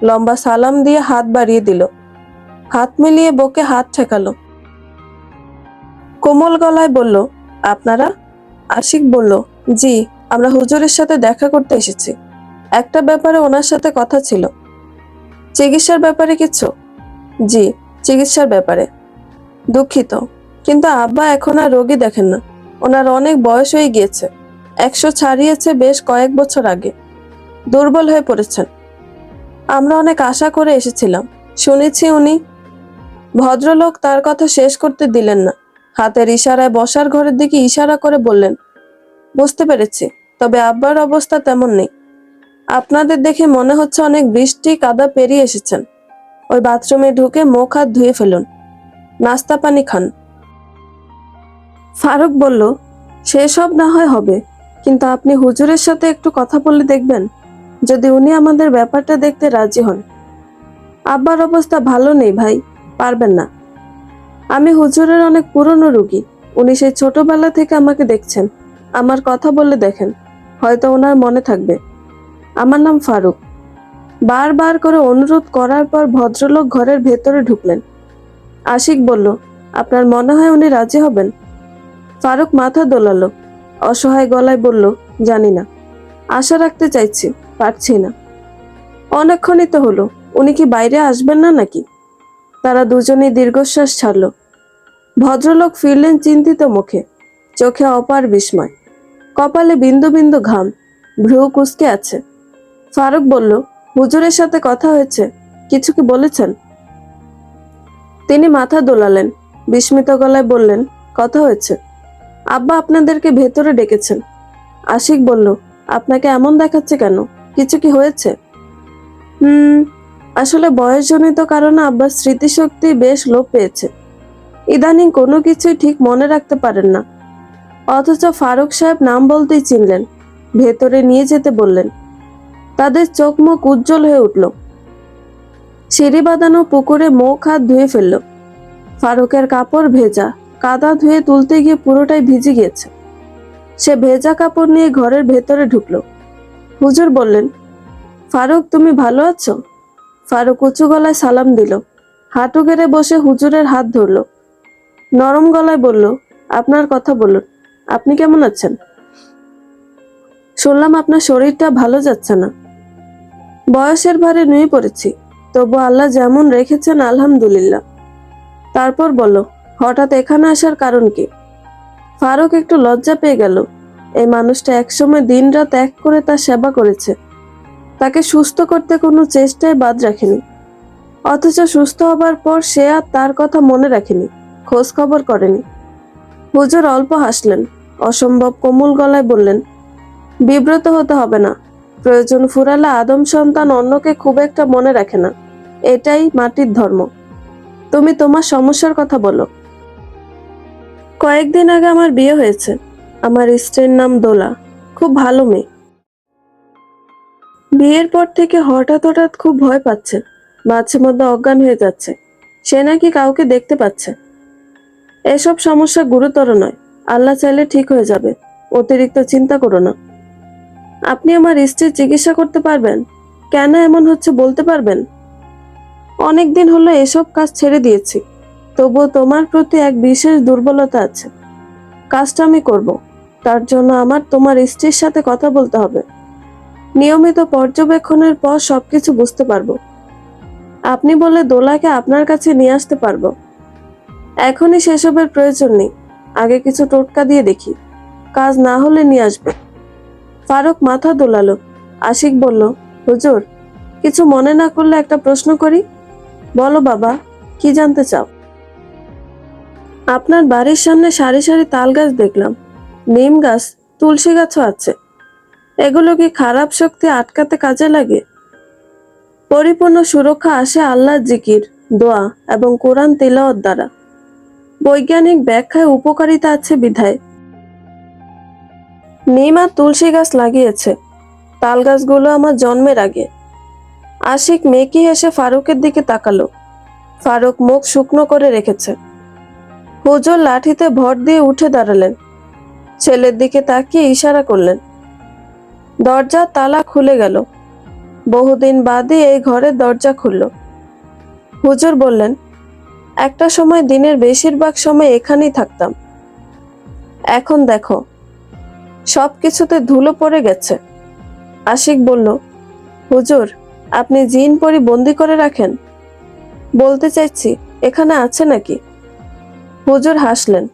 লম্বা সালাম দিয়ে হাত বাড়িয়ে দিল। হাত মিলিয়ে বুকে হাত ঠেকালো। কোমল গলায় বলল, আপনারা? আশিক বলল, জি, আমরা হুজুরের সাথে দেখা করতে এসেছি। একটা ব্যাপারে ওনার সাথে কথা ছিল। চিকিৎসার ব্যাপারে কিছু? জি, চিকিৎসার ব্যাপারে। দুঃখিত, কিন্তু আব্বা এখন আর রোগী দেখেন না। ওনার অনেক বয়স হয়ে গিয়েছে, 100 ছাড়িয়েছে বেশ কয়েক বছর আগে। দুর্বল হয়ে পড়েছেন। আমরা অনেক আশা করে এসেছিলাম, শুনেছি উনি। ভদ্রলোক তার কথা শেষ করতে দিলেন না, হাতের ইশারায় বসার ঘরের দিকে ইশারা করে বললেন, বুঝতে পেরেছি, তবে আব্বার অবস্থা তেমন নেই। আপনাদের দেখে মনে হচ্ছে অনেক বৃষ্টি কাদা পেরিয়ে এসেছেন। ওই বাথরুমে ঢুকে মুখ হাত ধুয়ে ফেলুন, নাস্তা পানি খান। ফারুক বলল, সেসব না হয় হবে, কিন্তু আপনি হুজুরের সাথে একটু কথা বলে দেখবেন, যদি উনি আমাদের ব্যাপারটা দেখতে রাজি হন। আব্বার অবস্থা ভালো নেই ভাই, পারবেন না। আমি হুজুরের অনেক পুরনো রোগী, উনি সেই ছোটবেলা থেকে আমাকে দেখছেন। আমার কথা বলে দেখেন, হয়তো ওনার মনে থাকবে। আমার নাম ফারুক। বারবার করে অনুরোধ করার পর ভদ্রলোক ঘরের ভেতরে ঢুকলেন। আশিক বলল, আপনার মনে হয় উনি রাজি হবেন? ফারুক মাথা দোলালো, অসহায় গলায় বলল, জানি না, আশা রাখতে চাইছি, পারছি না। অনেকক্ষণই তো হলো, উনি কি বাইরে আসবেন না নাকি? তারা দুজনেই দীর্ঘশ্বাস ছাড়ল। ভদ্রলোক ফিরলেন চিন্তিত মুখে, চোখে অপার বিস্ময়, কপালে বিন্দু বিন্দু ঘাম, ভ্রু কুঁচকে আছে। ফারুক বলল, হুজুরের সাথে কথা হয়েছে, কিছু কি বলেছেন? তিনি মাথা দোলালেন, বিস্মিত গলায় বললেন, কথা হয়েছে। আব্বা আপনাদেরকে ভেতরে ডেকেছেন। আশিক বলল, আপনাকে এমন দেখাচ্ছে কেন, কিছু কি হয়েছে? হুম, আসলে বয়সজনিত কারণে আব্বার স্মৃতিশক্তি বেশ লোপ পেয়েছে। ইদানিং কোনো কিছুই ঠিক মনে রাখতে পারেন না। অথচ ফারুক সাহেব নাম বলতেই চিনলেন, ভেতরে নিয়ে যেতে বললেন। তাদের চোখ মুখ উজ্জ্বল হয়ে উঠল। সিঁড়ি বাঁধানো পুকুরে মুখ হাত ধুয়ে ফেলল। ফারুকের কাপড় ভেজা, কাদা ধুয়ে তুলতে গিয়ে পুরোটাই ভিজে গিয়েছে। সে ভেজা কাপড় নিয়ে ঘরের ভেতরে ঢুকলো। হুজুর বললেন, ফারুক তুমি ভালো আছো? ফারুক উঁচু গলায় সালাম দিল, হাঁটু গেড়ে বসে হুজুরের হাত ধরল। নরম গলায় বলল, আপনার কথা বলুন, আপনি কেমন আছেন? শুনলাম আপনার শরীরটা ভালো যাচ্ছে না। বয়সের ভারে নুয়ে পড়েছি, তবু আল্লাহ যেমন রেখেছেন আলহামদুলিল্লাহ। তারপর বলো, হঠাৎ এখানে আসার কারণ কি? ফারুক একটু লজ্জা পেয়ে গেল। এই মানুষটা একসময় দিনরাত এক করে তার সেবা করেছে, তাকে সুস্থ করতে কোনো চেষ্টায় বাদ রাখেনি। অথচ সুস্থ হবার পর সে আর তার কথা মনে রাখেনি, খোঁজ খবর করেনি। হুজুর অল্প হাসলেন, অসম্ভব কোমল গলায় বললেন, বিব্রত হতে হবে না। প্রয়োজন ফুরালে আদম সন্তান অন্যকে খুব একটা মনে রাখে না, এটাই মাটির ধর্ম। তুমি তোমার সমস্যার কথা বলো। কয়েকদিন আগে আমার বিয়ে হয়েছে। আমার স্ত্রীর নাম দোলা, খুব ভালো মেয়ে। বিয়ের পর থেকে হঠাৎ হঠাৎ খুব ভয় পাচ্ছে, মাঝে মধ্যে অজ্ঞান হয়ে যাচ্ছে। সে নাকি কাউকে দেখতে পাচ্ছে। এসব সমস্যা গুরুতর নয়, আল্লাহ চাইলে ঠিক হয়ে যাবে, অতিরিক্ত চিন্তা করো না। আপনি আমার স্ত্রীর চিকিৎসা করতে পারবেন? কেন এমন হচ্ছে বলতে পারবেন? অনেকদিন হলো এসব কাজ ছেড়ে দিয়েছি, তবুও তোমার প্রতি এক বিশেষ দুর্বলতা আছে। কাজটা আমি করব, তার জন্য আমার তোমার স্ত্রীর সাথে কথা বলতে হবে। নিয়মিত পর্যবেক্ষণের পর সবকিছু বুঝতে পারবো। আপনি বলে দোলাকে আপনার কাছে নিয়ে আসতে পারবো। এখনই সেসবের প্রয়োজন নেই, আগে কিছু টোটকা দিয়ে দেখি, কাজ না হলে নিয়ে আসবে। ফারুক মাথা দোলালো। আশিক বলল, হুজুর, কিছু মনে না করলে একটা প্রশ্ন করি? বলো বাবা, কি জানতে চাও? আপনার বাড়ির সামনে সারি সারি তাল গাছ দেখলাম, নিম গাছ, তুলসী গাছও আছে। এগুলো কি খারাপ শক্তি আটকাতে কাজে লাগে? পরিপূর্ণ সুরক্ষা আসে আল্লাহর জিকির, দোয়া এবং কোরআন তিলাওয়াত দ্বারা। বৈজ্ঞানিক ব্যাখ্যায় উপকারিতা আছে বিধায়। নিম আর তুলসী গাছ লাগিয়েছে, তাল গাছগুলো আমার জন্মের আগে। আশিক মেকি হেসে ফারুকের দিকে তাকালো। ফারুক মুখ শুকনো করে রেখেছে। হুজুর লাঠিতে ভর দিয়ে উঠে দাঁড়ালেন, ছেলের দিকে তাকিয়ে ইশারা করলেন। দরজার তালা খুলে গেল। বহুদিন বাদে এই ঘরের দরজা খুলল। হুজুর বললেন, একটা সময় দিনের বেশিরভাগ সময় এখানেই থাকতাম। এখন দেখো, সবকিছুতে ধুলো পড়ে গেছে। আশিক বলল, হুজুর, আপনি জিন পরি বন্দি করে রাখেন? বলতে চাইছি, এখানে আছে নাকি? হুজুর হাসলেন,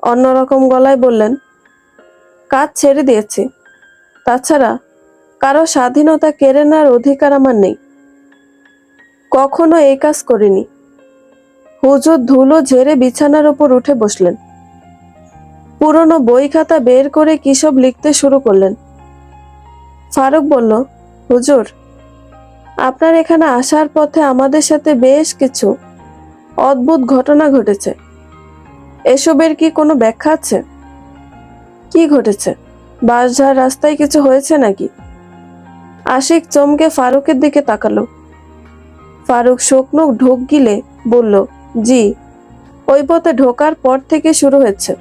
অন্যরকম গলায় বললেন, কাজ ছেড়ে দিয়েছি। তাছাড়া কারো স্বাধীনতা কেড়ে নেওয়ার অধিকার আমার নেই। কখনো এই কাজ করিনি। হুজুর ধুলো ঝেড়ে বিছানার উপর উঠে বসলেন। পুরনো বই খাতা বের করে কিসব লিখতে শুরু করলেন। ফারুক বলল, হুজুর, আপনার এখানে আসার পথে আমাদের সাথে বেশ কিছু অদ্ভুত ঘটনা ঘটেছে। এসবের কি কোনো ব্যাখ্যা আছে? কি ঘটেছে? বাসঝাড় রাস্তায় কিছু হয়েছে নাকি? আশিক চমকে ফারুকের দিকে তাকালো। ফারুক শুকনো ঢোক গিলে বলল, জি, ওই পথে ঢোকার পর থেকে শুরু হয়েছে।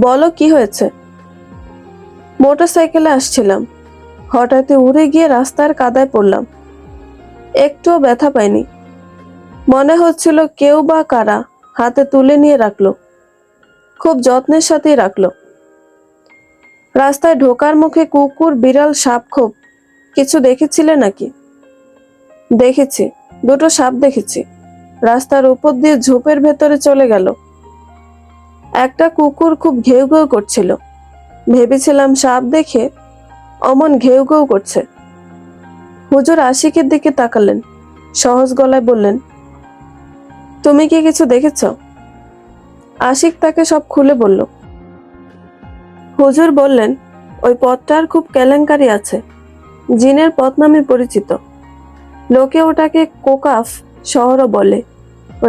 বলো, কি হয়েছে? মোটরসাইকেলে আসছিলাম, হঠাৎই উড়ে গিয়ে রাস্তার কাদায় পড়লাম। একটুও ব্যথা পাইনি। মনে হচ্ছিল কেউ বা কারা হাতে তুলে নিয়ে রাখলো, খুব যত্নের সাথেই রাখলো। রাস্তায় ঢোকার মুখে কুকুর, বিড়াল, সাপ খোপ কিছু দেখেছিলে নাকি? দেখেছি, দুটো সাপ দেখেছি। রাস্তার উপর দিয়ে ঝোপের ভেতরে চলে গেল। একটা কুকুর খুব ঘেউ ঘেউ করছিল, ভেবেছিলাম সাপ দেখে অমন ঘেউ ঘেউ করছে। হুজুর আশিকের দিকে তাকালেন, সহজ গলায় বললেন, তুমি কি কিছু দেখেছ? আশিক তাকে সব খুলে বলল। হুজুর বললেন, ওই পথটার খুব কেলেঙ্কারি আছে, জিনের পথ নামে পরিচিত। লোকে ওটাকে কোকাফ শহরও বলে।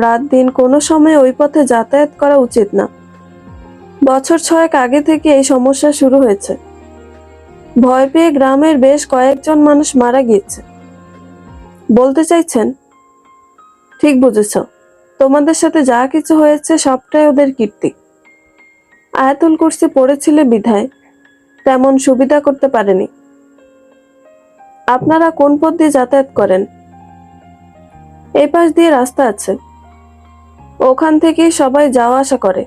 রাত দিন কোনো সময় ওই পথে যাতায়াত করা উচিত না। বছর 6 আগে থেকে এই সমস্যা শুরু হয়েছে। ভয় পেয়ে গ্রামের বেশ কয়েকজন মানুষ মারা গিয়েছে। বলতে চাইছেন? ঠিক বুঝেছ, তোমাদের সাথে যা কিছু হয়েছে সবটাই ওদের কীর্তি। আয়াতুল কুরসি পড়েছিলে বিধায় তেমন সুবিধা করতে পারেনি। আপনারা কোন পথ দিয়ে যাতায়াত করেন? এই পাশ দিয়ে রাস্তা আছে, ওখান থেকেই সবাই যাওয়া আসা করে।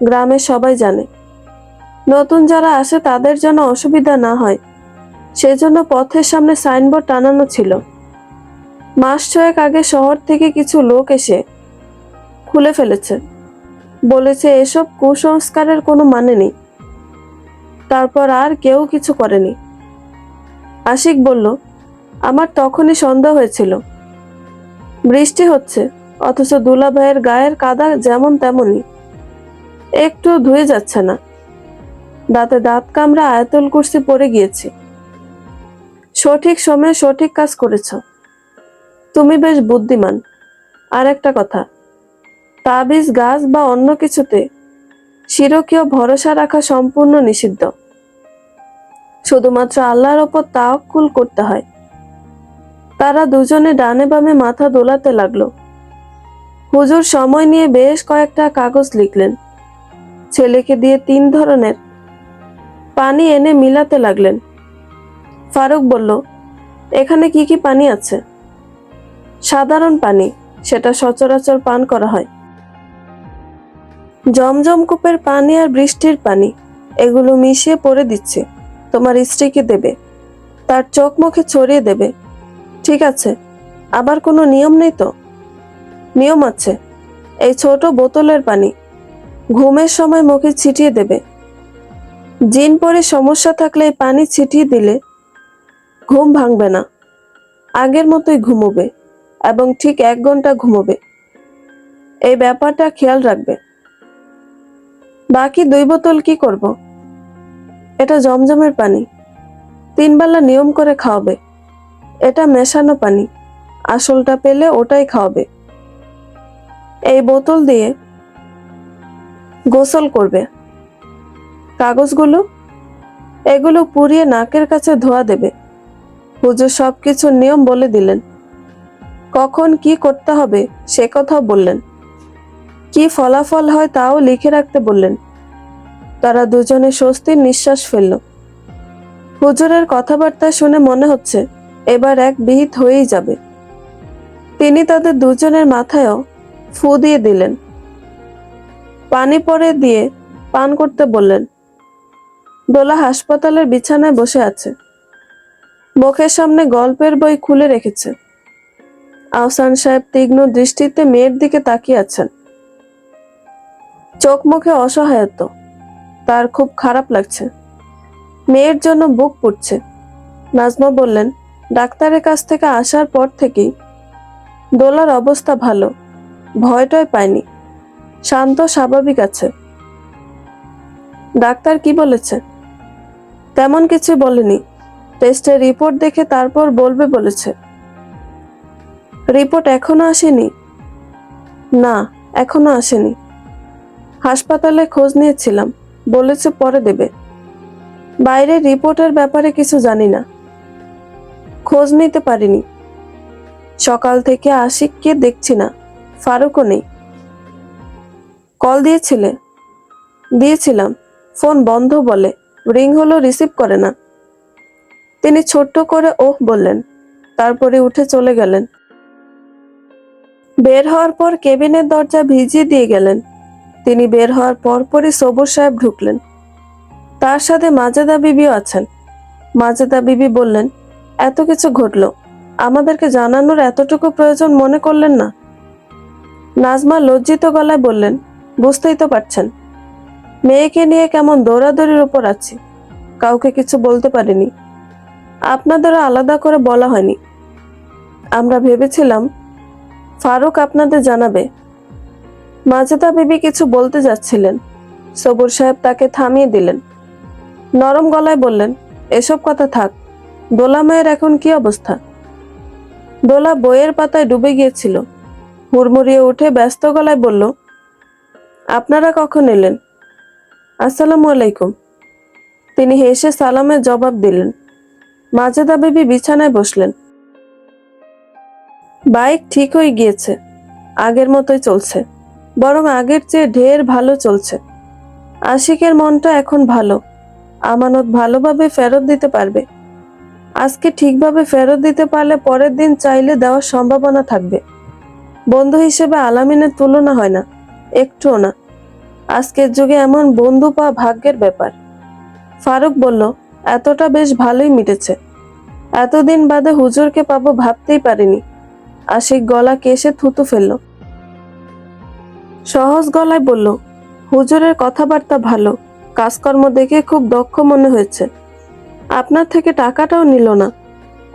গ্রামের সবাই জানে। নতুন যারা আসে তাদের জন্য অসুবিধা না হয় সেজন্য পথের সামনে সাইনবোর্ড টানানো ছিল। মাস 6 আগে শহর থেকে কিছু লোক এসে খুলে ফেলেছে, বলেছে এসব কুসংস্কারের কোনো মানে নেই। তারপর আর কেউ কিছু করেনি। আশিক বলল, আমার তখনই সন্দেহ হয়েছিল। বৃষ্টি হচ্ছে, অথচ দুলা ভাইয়ের গায়ের কাদা যেমন তেমনই, একটু ধুয়ে যাচ্ছে না। দাঁতে দাঁত কামড়ে আয়াতুল কুরসি পড়ে গিয়েছি। সঠিক সময়ে সঠিক কাজ করেছ। তুমি বেশ বুদ্ধিমান। আর একটা কথা, তাবিজ, গাছ বা অন্য কিছুতে শিরকীয় ভরসা রাখা সম্পূর্ণ নিষিদ্ধ। শুধুমাত্র আল্লাহর ওপর তাওয়াক্কুল করতে হয়। তারা দুজনে ডানে বামে মাথা দোলাতে লাগলো। হুজুর সময় নিয়ে বেশ কয়েকটা কাগজ লিখলেন। ছেলেকে দিয়ে 3 ধরনের পানি এনে মিলাতে লাগলেন। ফারুক বলল, এখানে কি কি পানি আছে? সাধারণ পানি, সেটা সচরাচর পান করা হয়। জমজম কূপের পানি আর বৃষ্টির পানি, এগুলো মিশিয়ে পরে দিচ্ছে। তোমার স্ত্রীকে দেবে, তার চোখ মুখে ছড়িয়ে দেবে। ঠিক আছে? আবার কোনো নিয়ম নেই তো? নিয়ম আছে। এই ছোট বোতলের পানি ঘুমের সময় মুখে ছিটিয়ে দেবে। জিন পরে সমস্যা থাকলে এই পানি ছিটিয়ে দিলে ঘুম ভাঙবে না, আগের মতোই ঘুমোবে এবং ঠিক 1 ঘন্টা ঘুমোবে। এই ব্যাপারটা খেয়াল রাখবে। বাকি 2 বোতল কি করব? এটা জমজমের পানি, 3 বেলা নিয়ম করে খাওয়াবে। এটা মেশানো পানি, আসলটা পেলে ওটাই খাওয়াবে। এই বোতল দিয়ে গোসল করবে। কাগজগুলো? এগুলো পুড়িয়ে নাকের কাছে ধোয়া দেবে। হুজুর সবকিছুর নিয়ম বলে দিলেন। কখন কি করতে হবে সে কথাও বললেন। কি ফলাফল হয় তাও লিখে রাখতে বললেন। তারা দুজনে স্বস্তির নিঃশ্বাস ফেলল। হুজুরের কথাবার্তা শুনে মনে হচ্ছে এবার এক বিহিত হয়েই যাবে। তিনি তাদের দুজনের মাথায়ও ফু দিয়ে দিলেন। পানি পরে দিয়ে পান করতে বললেন। দোলা হাসপাতালের বিছানায় বসে আছে। মুখের সামনে গল্পের বই খুলে রেখেছে। আহসান সাহেব তীক্ষ্ণ দৃষ্টিতে মেয়ের দিকে তাকিয়ে আছেন। চোখ মুখে অসহায়ত্ব। তার খুব খারাপ লাগছে। মেয়ের জন্য বুক পুড়ছে। নাজমা বললেন, ডাক্তারের কাছ থেকে আসার পর থেকেই দোলার অবস্থা ভালো, ভয়টয় পায়নি, শান্ত স্বাভাবিক আছে। ডাক্তার কি বলেছে? তেমন কিছু বলেনি, টেস্টের রিপোর্ট দেখে তারপর বলবে বলেছে। রিপোর্ট এখনো আসেনি? না, এখনো আসেনি। হাসপাতালে খোঁজ নিয়েছিলাম, বলেছে পরে দেবে। বাইরের রিপোর্টের ব্যাপারে কিছু জানি না, খোঁজ নিতে পারিনি। সকাল থেকে আশিককে দেখছি না, ফারুকও নেই। কল দিয়েছিলে? দিয়েছিলাম, ফোন বন্ধ বলে, রিং হলো রিসিভ করে না। তিনি ছোট্ট করে ওহ বললেন, তারপরে উঠে চলে গেলেন। বের হওয়ার পর কেবিনের দরজা ভিজিয়ে দিয়ে গেলেন। তিনি বের হওয়ার পরপরই সবুর সাহেব ঢুকলেন। তার সাথে মাজেদা বিবিও আছেন। মাজেদা বিবি বললেন, এত কিছু ঘটলো, আমাদেরকে জানানোর এতটুকু প্রয়োজন মনে করলেন না? নাজমা লজ্জিত গলায় বললেন, বুঝতেই তো পারছেন, মেয়েকে নিয়ে কেমন দৌড়াদৌড়ির উপর আছি, কাউকে কিছু বলতে পারিনি। আপনাদেরও আলাদা করে বলা হয়নি। আমরা ভেবেছিলাম ফারুক আপনাদের জানাবে। মাজেদা বিবি কিছু বলতে যাচ্ছিলেন, সবুর সাহেব তাকে থামিয়ে দিলেন। নরম গলায় বললেন, এসব কথা থাক, দোলা মায়ের এখন কি অবস্থা? দোলা বইয়ের পাতায় ডুবে গিয়েছিল। হুড়মুড়িয়ে উঠে ব্যস্ত গলায় বলল, আপনারা কখন এলেন? আসসালামু আলাইকুম। তিনি হেসে সালামের জবাব দিলেন। মাজেদা বিবি বিছানায় বসলেন। বাইক ঠিক হয়ে গিয়েছে, আগের মতোই চলছে, বরং আগের চেয়ে ঢের ভালো চলছে। আশিকের মনটা এখন ভালো, আমানত ভালোভাবে ফেরত দিতে পারবে। আজকে ঠিকভাবে ফেরত দিতে পারলে পরের দিন চাইলে দেওয়ার সম্ভাবনা থাকবে। বন্ধু হিসেবে আলামিনের তুলনা হয় না, একটুও না। আজকের যুগে এমন বন্ধু পাওয়া ভাগ্যের ব্যাপার। ফারুক বলল, এতটা বেশ ভালোই মিটেছে। এতদিন বাদে হুজুরকে পাবো ভাবতেই পারিনি। আশিক গলা কেশে থুতু ফেলল। সহজ গলায় বলল, হুজুরের কথাবার্তা ভালো, কাজকর্ম দেখে খুব দক্ষ মনে হয়েছে। আপনার থেকে টাকাটাও নিল না।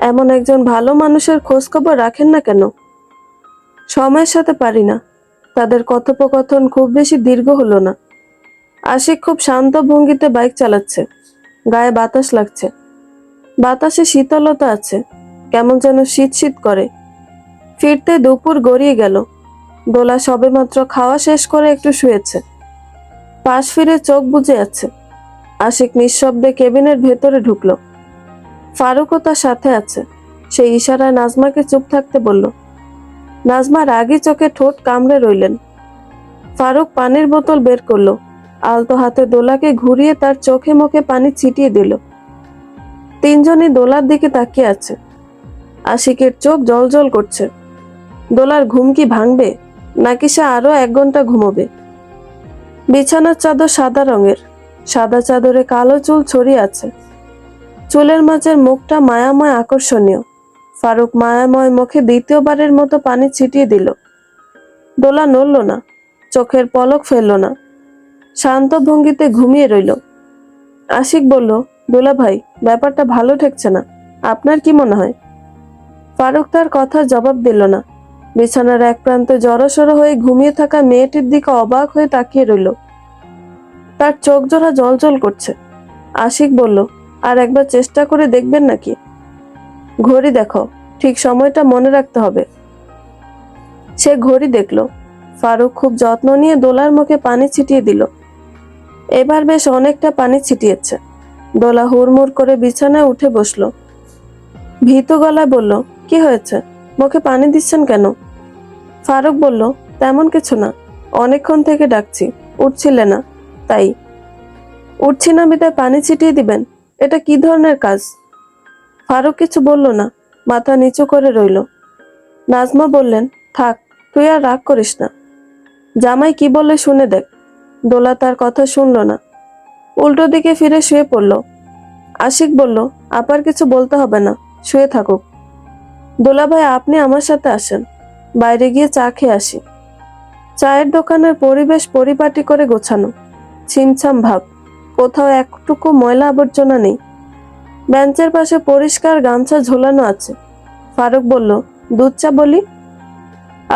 এমন একজন ভালো মানুষের খোঁজ খবর রাখেন না কেন? সময়ের সাথে পারি না। তাদের কথোপকথন খুব বেশি দীর্ঘ হলো না। আশিক খুব শান্ত ভঙ্গিতে বাইক চালাচ্ছে। গায়ে বাতাস লাগছে। বাতাসে শীতলতা আছে, কেমন যেন শীত শীত করে। ফিরতে দুপুর গড়িয়ে গেল। দোলা সবেমাত্র খাওয়া শেষ করে একটু শুয়েছে। পাশ ফিরে চোখ বুজে আছে। আশিক নিঃশব্দে কেবিনের ভেতরে ঢুকলো। ফারুকও তার সাথে আছে। সেই ইশারায় নাজমাকে চুপ থাকতে বলল। নাজমা রাগী চোখে ঠোঁট কামড়ে রইলেন। ফারুক পানির বোতল বের করলো। আলতো হাতে দোলাকে ঘুরিয়ে তার চোখে মুখে পানি ছিটিয়ে দিল। তিনজনই দোলার দিকে তাকিয়ে আছে। আশিকের চোখ জলজল করছে। দোলার ঘুম কি ভাঙবে, নাকি সে আরো 1 ঘন্টা ঘুমোবে? বিছানার চাদর সাদা রঙের, সাদা চাদরে কালো চুল ছড়িয়ে আছে। চুলের মাঝের মুখটা মায়াময় আকর্ষণীয়। ফারুক মায়াময় মুখে দ্বিতীয়বারের মতো পানি ছিটিয়ে দিল। দোলা নড়ল না, চোখের পলক ফেলল না, শান্ত ভঙ্গিতে ঘুমিয়ে রইল। আশিক বলল, দোলা ভাই, ব্যাপারটা ভালো ঠেকছে না, আপনার কি মনে হয়? ফারুক তার কথার জবাব দিল না। বিছানার এক প্রান্তে জড়সড় হয়ে ঘুমিয়ে থাকা মেয়েটির দিকে অবাক হয়ে তাকিয়ে রইল। তার চোখ জোড়া জলজল করছে। আশিক বলল, আর একবার চেষ্টা করে দেখবেন নাকি? ঘড়ি দেখো, ঠিক সময়টা মনে রাখতে হবে। সে ঘড়ি দেখল। ফারুক খুব যত্ন নিয়ে দোলার মুখে পানি ছিটিয়ে দিল। এবার বেশ অনেকটা পানি ছিটিয়েছে। দোলা হুড়মুড় করে বিছানায় উঠে বসলো। ভীতু গলায় বলল, কি হয়েছে? মুখে পানি দিচ্ছেন কেন? ফারুক বলল, তেমন কিছু না, অনেকক্ষণ থেকে ডাকছি, উঠছিলে না, তাই। উঠছি না বিদায় পানি ছিটিয়ে দিবেন? এটা কি ধরনের কাজ? ফারুক কিছু বলল না, মাথা নিচু করে রইল। নাজমা বললেন, থাক, তুই আর রাগ করিস না, জামাই কি বলে শুনে দেখ। দোলা তার কথা শুনল না, উল্টো দিকে ফিরে শুয়ে পড়ল। আশিক বলল, আপার কিছু বলতে হবে না, শুয়ে থাকুক। দোলা ভাই, আপনি আমার সাথে আসেন, বাইরে গিয়ে চা খেয়ে আসি। চায়ের দোকানের পরিবেশ পরিপাটি করে গোছানো, ছিমছাম ভাব, কোথাও একটুকু ময়লা আবর্জনা নেই। বেঞ্চের পাশে পরিষ্কার গামছা ঝোলানো আছে। ফারুক বলল, দুধ চা বলি?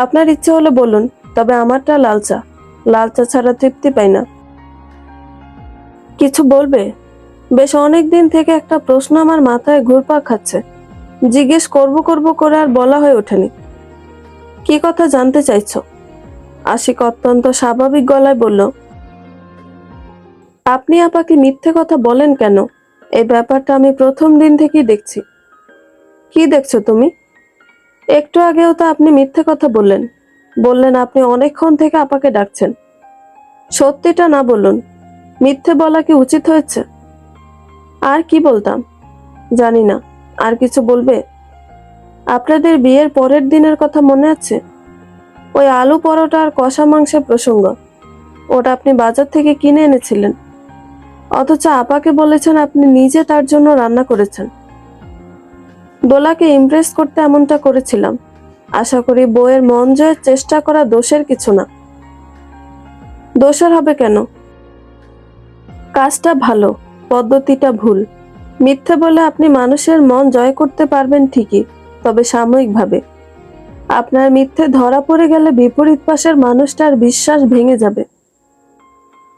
আপনার ইচ্ছে হলে বলুন, তবে আমারটা লাল চা, লাল চা ছাড়া তৃপ্তি পাই না। কিছু বলবে? বেশ অনেক দিন থেকে একটা প্রশ্ন আমার মাথায় ঘুরপাক খাচ্ছে, জিজ্ঞেস করব করে আর বলা হয়ে ওঠেনি। কি কথা জানতে চাইছো? আশিক অত্যন্ত স্বাভাবিক গলায় বলল, আপনি আপাকে মিথ্যে কথা বলেন কেন? এই ব্যাপারটা আমি প্রথম দিন থেকেই দেখছি। কি দেখছো তুমি? একটু আগেও তো আপনি মিথ্যে কথা বললেন, বললেন আপনি অনেকক্ষণ থেকে আপাকে ডাকছেন। সত্যিটা না বলুন, মিথ্যে বলা কি উচিত হয়েছে? আর কি বলতাম জানি না। আর কিছু বলবে? আপনাদের বিয়ের পরের দিনের কথা মনে আছে? ওই আলু পরোটা আর কষা মাংসের প্রসঙ্গ, ওটা আপনি বাজার থেকে কিনে এনেছিলেন, অথচ আপাকে বলেছেন আপনি নিজে তার জন্য রান্না করেছেন। দোলাকে ইমপ্রেস করতে এমনটা করেছিলাম। আশা করি বউয়ের মন জয়ের চেষ্টা করা দোষের কিছু না। দোষের হবে কেন? কাজটা ভালো, পদ্ধতিটা ভুল। মিথ্যে বলে আপনি মানুষের মন জয় করতে পারবেন ঠিকই, তবে সাময়িকভাবে। আপনার মিথ্যে ধরা পড়ে গেলে বিপরীত পাশের মানুষটার বিশ্বাস ভেঙে যাবে।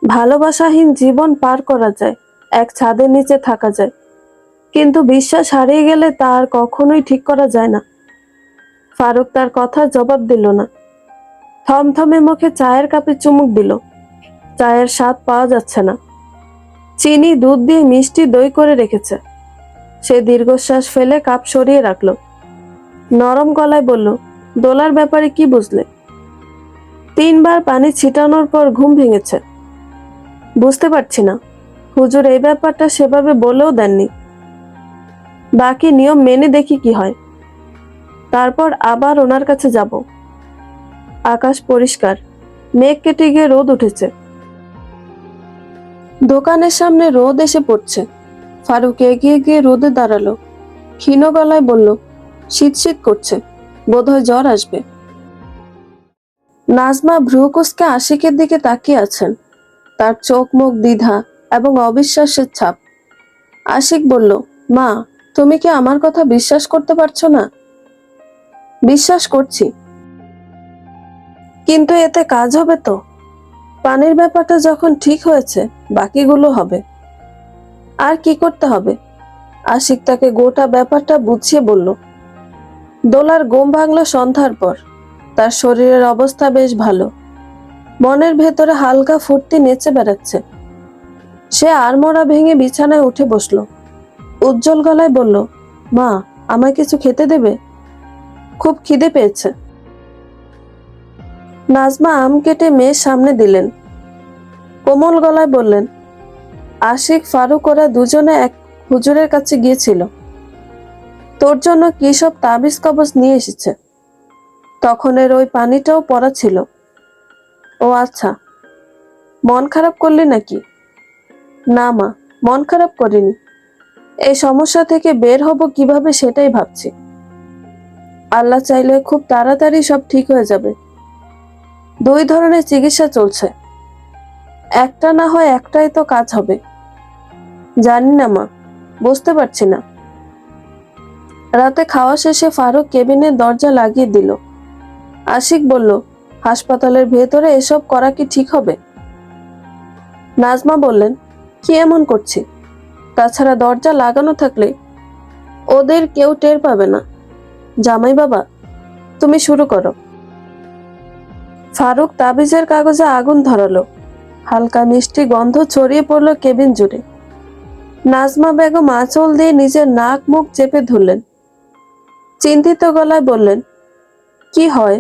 ভালোবাসাহীন জীবন পার করা যায়, এক ছাদের নিচে থাকা যায়, কিন্তু বিশ্বাস হারিয়ে গেলে তা আর কখনোই ঠিক করা যায় না। ফারুক তার কথা জবাব দিল না, থমথমে মুখে চায়ের কাপে চুমুক দিল। চায়ের স্বাদ পাওয়া যাচ্ছে না। চিনি দুধ দিয়ে মিষ্টি দই করে রেখেছে। সে দীর্ঘশ্বাস ফেলে কাপ সরিয়ে রাখলো। নরম গলায় বলল, দোলার ব্যাপারে কি বুঝলে? 3 বার পানি ছিটানোর পর ঘুম ভেঙেছে। বুঝতে পারছি না, হুজুর এই ব্যাপারটা সেভাবে বলেও দেননি। বাকি নিয়ম মেনে দেখি কি হয়, তারপর আবার ওনার কাছে যাব। আকাশ পরিষ্কার, মেঘ কেটে গিয়ে রোদ উঠেছে। দোকানের সামনে রোদ এসে পড়ছে। ফারুক এগিয়ে গিয়ে রোদে দাঁড়ালো। ক্ষীণ গলায় বলল, শীত শীত করছে, বোধহয় জ্বর আসবে। নাজমা ভ্রু কুঁচকে আশিকের দিকে তাকিয়ে আছেন, তার চোখ মুখ দ্বিধা এবং অবিশ্বাসের ছাপ। আশিক বলল, মা, তুমি কি আমার কথা বিশ্বাস করতে পারছো না? বিশ্বাস করছি, কিন্তু এতে কাজ হবে তো? পানির ব্যাপারটা যখন ঠিক হয়েছে, বাকিগুলো হবে। আর কি করতে হবে? আশিক তাকে গোটা ব্যাপারটা বুঝিয়ে বলল। দোলার ঘুম ভাঙল সন্ধ্যার পর। তার শরীরের অবস্থা বেশ ভালো, মনের ভেতরে হালকা ফুর্তি নেচে বেড়াচ্ছে। সে আড়মোড়া ভেঙে বিছানায় উঠে বসলো। উজ্জ্বল গলায় বলল, মা, আমায় কিছু খেতে দেবে? খুব খিদে পেয়েছে। নাজমা আম কেটে মেয়ের সামনে দিলেন। কোমল গলায় বললেন, আশিক ফারুক ওরা দুজনে এক হুজুরের কাছে গিয়েছিল, তোর জন্য কি সব তাবিজ কবজ নিয়ে এসেছে। তখন এর ওই পানিটাও পড়া ছিল। ও আচ্ছা, মন খারাপ করলি নাকি? না মা, মন খারাপ করিনি। এই সমস্যা থেকে বের হব কিভাবে সেটাই ভাবছি। আল্লাহ চাইলে খুব তাড়াতাড়ি সব ঠিক হয়ে যাবে। 2 ধরনের চিকিৎসা চলছে, একটা না হয় একটাই তো কাজ হবে। জানি না মা, বুঝতে পারছি না। রাতে খাওয়া শেষে ফারুক কেবিনের দরজা লাগিয়ে দিল। আশিক বলল, হাসপাতালের ভেতরে এসব করা কি ঠিক হবে? নাজমা বললেন, কি এমন করছি? তাছাড়া দরজা লাগানো থাকলে ওদের কেউ টের পাবে না। জামাই বাবা, তুমি শুরু করো। ফারুক তাবিজের কাগজে আগুন ধরালো, হালকা মিষ্টি গন্ধ ছড়িয়ে পড়লো কেবিন জুড়ে। নাজমা বেগম আঁচল দিয়ে নিজের নাক মুখ চেপে ধরলেন। চিন্তিত গলায় বললেন, কি হয়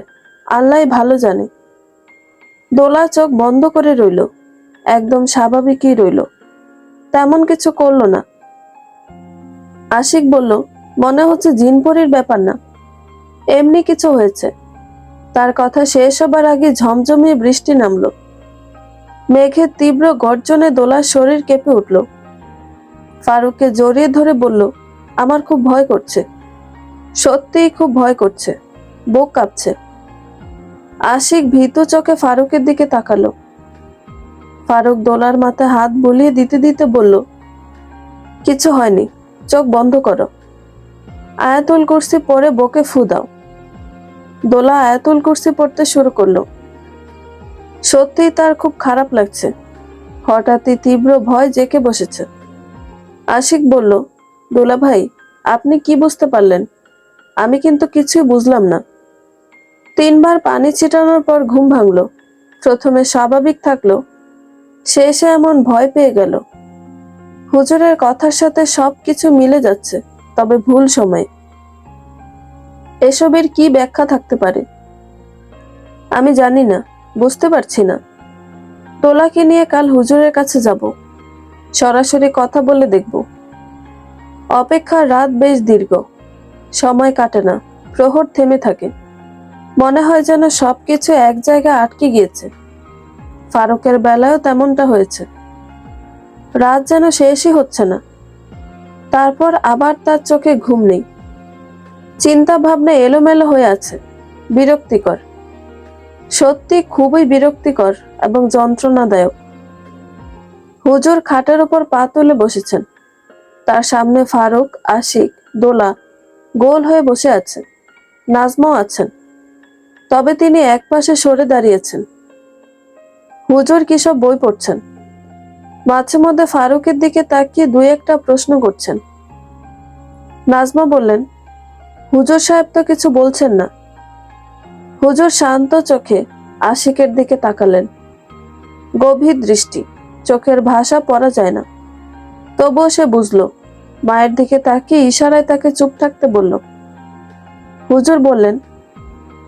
আল্লাহ ভালো জানে। দোলা চোখ বন্ধ করে রইল, একদম স্বাভাবিকই রইল, তেমন কিছু করলো না। আশিক বলল, মনে হচ্ছে জিনপরির ব্যাপার না, এমনি কিছু হয়েছে। তার কথা শেষ হবার আগে ঝমঝমিয়ে বৃষ্টি নামলো। মেঘের তীব্র গর্জনে দোলার শরীর কেঁপে উঠল। ফারুককে জড়িয়ে ধরে বলল, আমার খুব ভয় করছে, সত্যিই খুব ভয় করছে, বুক কাঁপছে। আশিক ভীতু চোখে ফারুকের দিকে তাকালো। ফারুক দোলার মাথায় হাত বুলিয়ে দিতে দিতে বলল, কিছু হয়নি, চোখ বন্ধ করো, আয়াতুল কুরসি পড়ে বকে ফু দাও। দোলা আয়াতুল কুরসি পড়তে শুরু করলো। সত্যিই তার খুব খারাপ লাগছে, হঠাৎই তীব্র ভয় জেঁকে বসেছে। আশিক বলল, দোলা ভাই, আপনি কি বুঝতে পারলেন? আমি কিন্তু কিছুই বুঝলাম না। 3বার পানি ছিটানোর পর ঘুম ভাঙলো। প্রথমে স্বাভাবিক থাকলো, শেষে এমন ভয় পেয়ে গেল। হুজুরের কথার সাথে সবকিছু মিলে যাচ্ছে, তবে ভুল সময়ে। এসবের কি ব্যাখ্যা থাকতে পারে? আমি জানি না, বুঝতে পারছি না। তোলাকে নিয়ে কাল হুজুরের কাছে যাব, সরাসরি কথা বলে দেখব। অপেক্ষার রাত বেশ দীর্ঘ, সময় কাটে না, প্রহর থেমে থাকে। মনে হয় যেন সবকিছু এক জায়গায় আটকে গিয়েছে। ফারুকের বেলায়ও তেমনটা হয়েছে। রাত যেন শেষই হচ্ছে না। তারপর আবার তার চোখে ঘুম নেই, চিন্তা ভাবনা এলোমেলো হয়ে আছে। বিরক্তিকর, সত্যি খুবই বিরক্তিকর এবং যন্ত্রণাদায়ক। হুজুর খাটের উপর পা তুলে বসেছেন। তার সামনে ফারুক, আশিক, দোলা গোল হয়ে বসে আছে। নাজমাও আছেন, তবে তিনি একপাশে সরে দাঁড়িয়েছেন। হুজুর কিসব বই পড়ছেন। মাঝে মধ্যে ফারুকের দিকে তাকিয়ে 2-1টা প্রশ্ন করছেন। নাজমা বললেন, হুজুর সাহেব তো কিছু বলছেন না। হুজুর শান্ত চোখে আশিকের দিকে তাকালেন। গভীর দৃষ্টি, চোখের ভাষা পড়া যায় না, তবুও সে বুঝলো। মায়ের দিকে তাকিয়ে ইশারায় তাকে চুপ থাকতে বলল। হুজুর বললেন,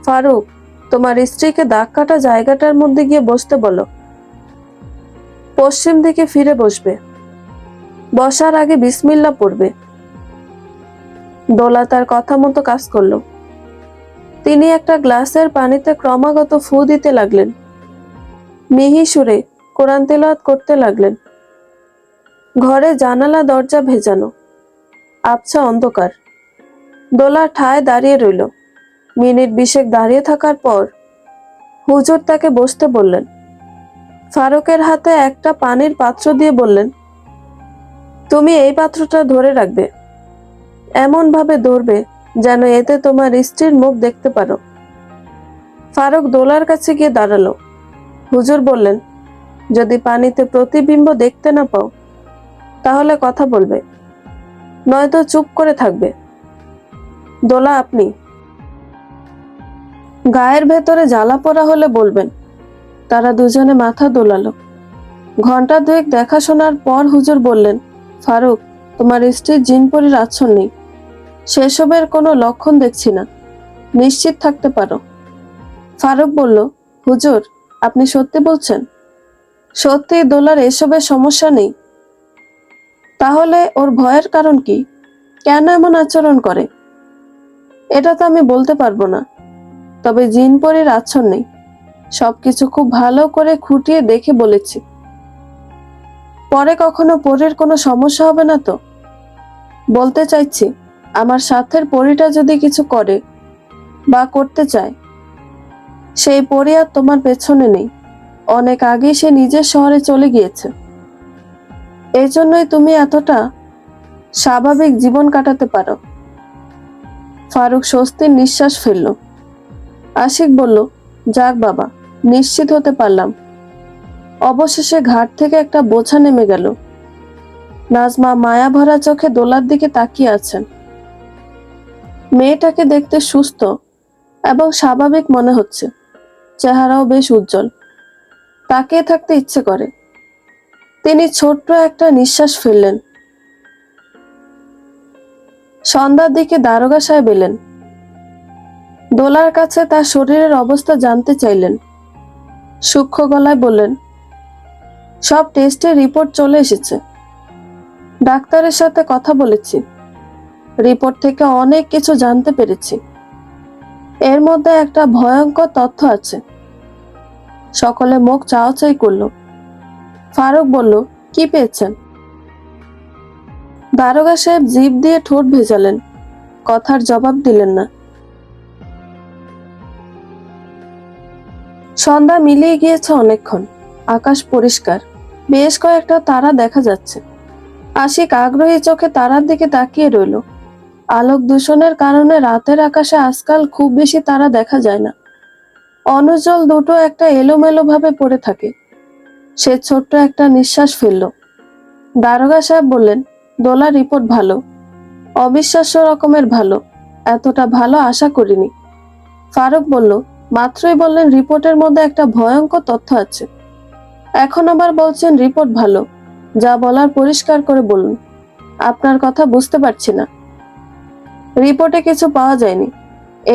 ফারুক, তোমার স্ত্রীকে দাগ কাটা জায়গাটার মধ্যে গিয়ে বসতে বলো। পশ্চিম দিকে ফিরে বসবে, বসার আগে বিসমিল্লাহ পড়বে। দোলা তার কথা মতো কাজ করলো। তিনি একটা গ্লাসের পানিতে ক্রমাগত ফু দিতে লাগলেন। মিহি সুরে কোরআন তেলাওয়াত করতে লাগলেন। ঘরে জানালা দরজা ভেজানো, আবছা অন্ধকার। দোলা ঠায় দাঁড়িয়ে রইল। মিনিট 20 দাঁড়িয়ে থাকার পর হুজুর তাকে বসতে বললেন। ফারুকের হাতে একটা পানির পাত্র দিয়ে বললেন, তুমি এই পাত্রটা ধরে রাখবে, এমন ভাবে ধরবে যেন এতে তোমার স্ত্রীর মুখ দেখতে পারো। ফারুক দোলার কাছে গিয়ে দাঁড়ালো। হুজুর বললেন, যদি পানিতে প্রতিবিম্ব দেখতে না পাও তাহলে কথা বলবে, নয়তো চুপ করে থাকবে। দোলা, আপনি গায়ের ভেতরে জ্বালা পোড়া হলে বলবেন। তারা দুজনে মাথা দোলালো। ঘন্টা 2 দেখাশোনার পর হুজুর বললেন, ফারুক, তোমার স্ত্রীর জিনপরির আচ্ছন্ন নেই, সেসবের কোনো লক্ষণ দেখছি না, নিশ্চিত থাকতে পারো। ফারুক বলল, হুজুর, আপনি সত্যি বলছেন? সত্যি দোলার এসবের সমস্যা নেই? তাহলে ওর ভয়ের কারণ কি? কেন এমন আচরণ করে? এটা তো আমি বলতে পারবো না, তবে জিনপরির আচ্ছন্ন নেই, সবকিছু খুব ভালো করে খুঁটিয়ে দেখে বলেছি। পরে কখনো পরীর কোনো সমস্যা হবে না তো? বলতে চাইছি, আমার সাথের পরীটা যদি কিছু করে বা করতে চায়, সেই পরী আর তোমার পেছনে নেই, অনেক আগেই সে নিজের শহরে চলে গিয়েছে। এই জন্যই তুমি এতটা স্বাভাবিক জীবন কাটাতে পারো। ফারুক স্বস্তির নিঃশ্বাস ফেলল। আশিক বলল, যাক বাবা, নিশ্চিত হতে পারলাম। অবশেষে ঘাট থেকে একটা বোঝা নেমে গেল। নাজমা মায়া ভরা চোখে দোলার দিকে তাকিয়ে আছেন। মেয়েটাকে দেখতে সুস্থ এবং স্বাভাবিক মনে হচ্ছে, চেহারাও বেশ উজ্জ্বল। তাকিয়ে থাকতে ইচ্ছে করে। তিনি ছোট্ট একটা নিঃশ্বাস ফেললেন। সন্ধ্যার দিকে দারোগা সাহেব এলেন। দোলার কাছে তার শরীরের অবস্থা জানতে চাইলেন। সূক্ষ্ম গলায় বললেন, সব টেস্টের রিপোর্ট চলে এসেছে। ডাক্তারের সাথে কথা বলেছি, রিপোর্ট থেকে অনেক কিছু জানতে পেরেছি। এর মধ্যে একটা ভয়ঙ্কর তথ্য আছে। সকলে মুখ চাওয়াচাই করলো। ফারুক বলল, কি পেয়েছেন? দারোগা সাহেব জিভ দিয়ে ঠোঁট ভেজালেন, কথার জবাব দিলেন না। সন্ধ্যা মিলিয়ে গিয়েছে অনেকক্ষণ। আকাশ পরিষ্কার, বেশ কয়েকটা তারা দেখা যাচ্ছে। আশিক আগ্রহী চোখে তারার দিকে তাকিয়ে রইল। আলোক দূষণের কারণে রাতের আকাশে আজকাল খুব বেশি তারা দেখা যায় না। অনুজ্জ্বল দুটো একটা এলোমেলো ভাবে পড়ে থাকে। সে ছোট্ট একটা নিঃশ্বাস ফেলল। দারোগা সাহেব বললেন, দোলার রিপোর্ট ভালো, অবিশ্বাস্য রকমের ভালো। এতটা ভালো আশা করিনি। ফারুক বলল, মাত্রই বললেন রিপোর্টের মধ্যে একটা ভয়ঙ্কর তথ্য আছে, এখন আবার বলছেন রিপোর্ট ভালো। যা বলার পরিষ্কার করে বলুন। আপনার কথা বুঝতে পারছি না। রিপোর্টে কিছু পাওয়া যায়নি,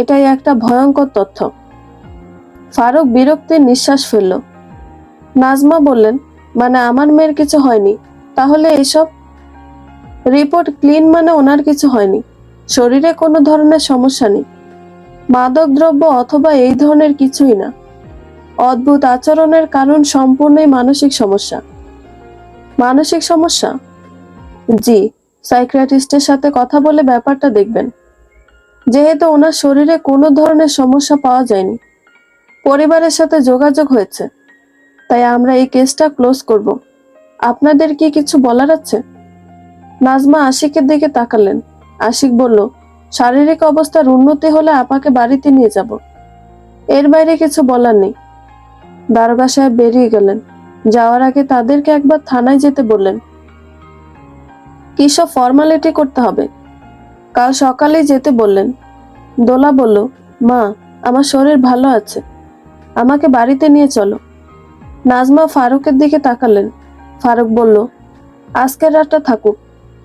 এটাই একটা ভয়ঙ্কর তথ্য। ফারুক বিরক্তির নিঃশ্বাস ফেলল। নাজমা বললেন, মানে আমার মেয়ের কিছু হয়নি? তাহলে এসব? রিপোর্ট ক্লিন মানে ওনার কিছু হয়নি, শরীরে কোনো ধরনের সমস্যা নেই, মাদকদ্রব্য অথবা এই ধরনের কিছুই না। অদ্ভুত আচরণের কারণ সম্পূর্ণই মানসিক সমস্যা। মানসিক সমস্যা? জি, সাইকিয়াট্রিস্টের সাথে কথা বলে ব্যাপারটা দেখবেন। যেহেতু ওনার শরীরে কোনো ধরনের সমস্যা পাওয়া যায়নি, পরিবারের সাথে যোগাযোগ হয়েছে, তাই আমরা এই কেসটা ক্লোজ করব। আপনাদের কি কিছু বলার আছে? নাজমা আশিকের দিকে তাকালেন। আশিক বলল, শারীরিক অবস্থার উন্নতি হলে আপাকে বাড়িতে নিয়ে যাব, এর বাইরে কিছু বলার নেই। দারোগা সাহেব বেরিয়ে গেলেন। যাওয়ার আগে তাদেরকে একবার থানায় যেতে বললেন। কি সব ফর্মালিটি করতে হবে? কাল সকালেই যেতে বললেন। দোলা বলল, মা, আমার শরীর ভালো আছে, আমাকে বাড়িতে নিয়ে চলো। নাজমা ফারুকের দিকে তাকালেন। ফারুক বলল, আজকের রাতটা থাকুক,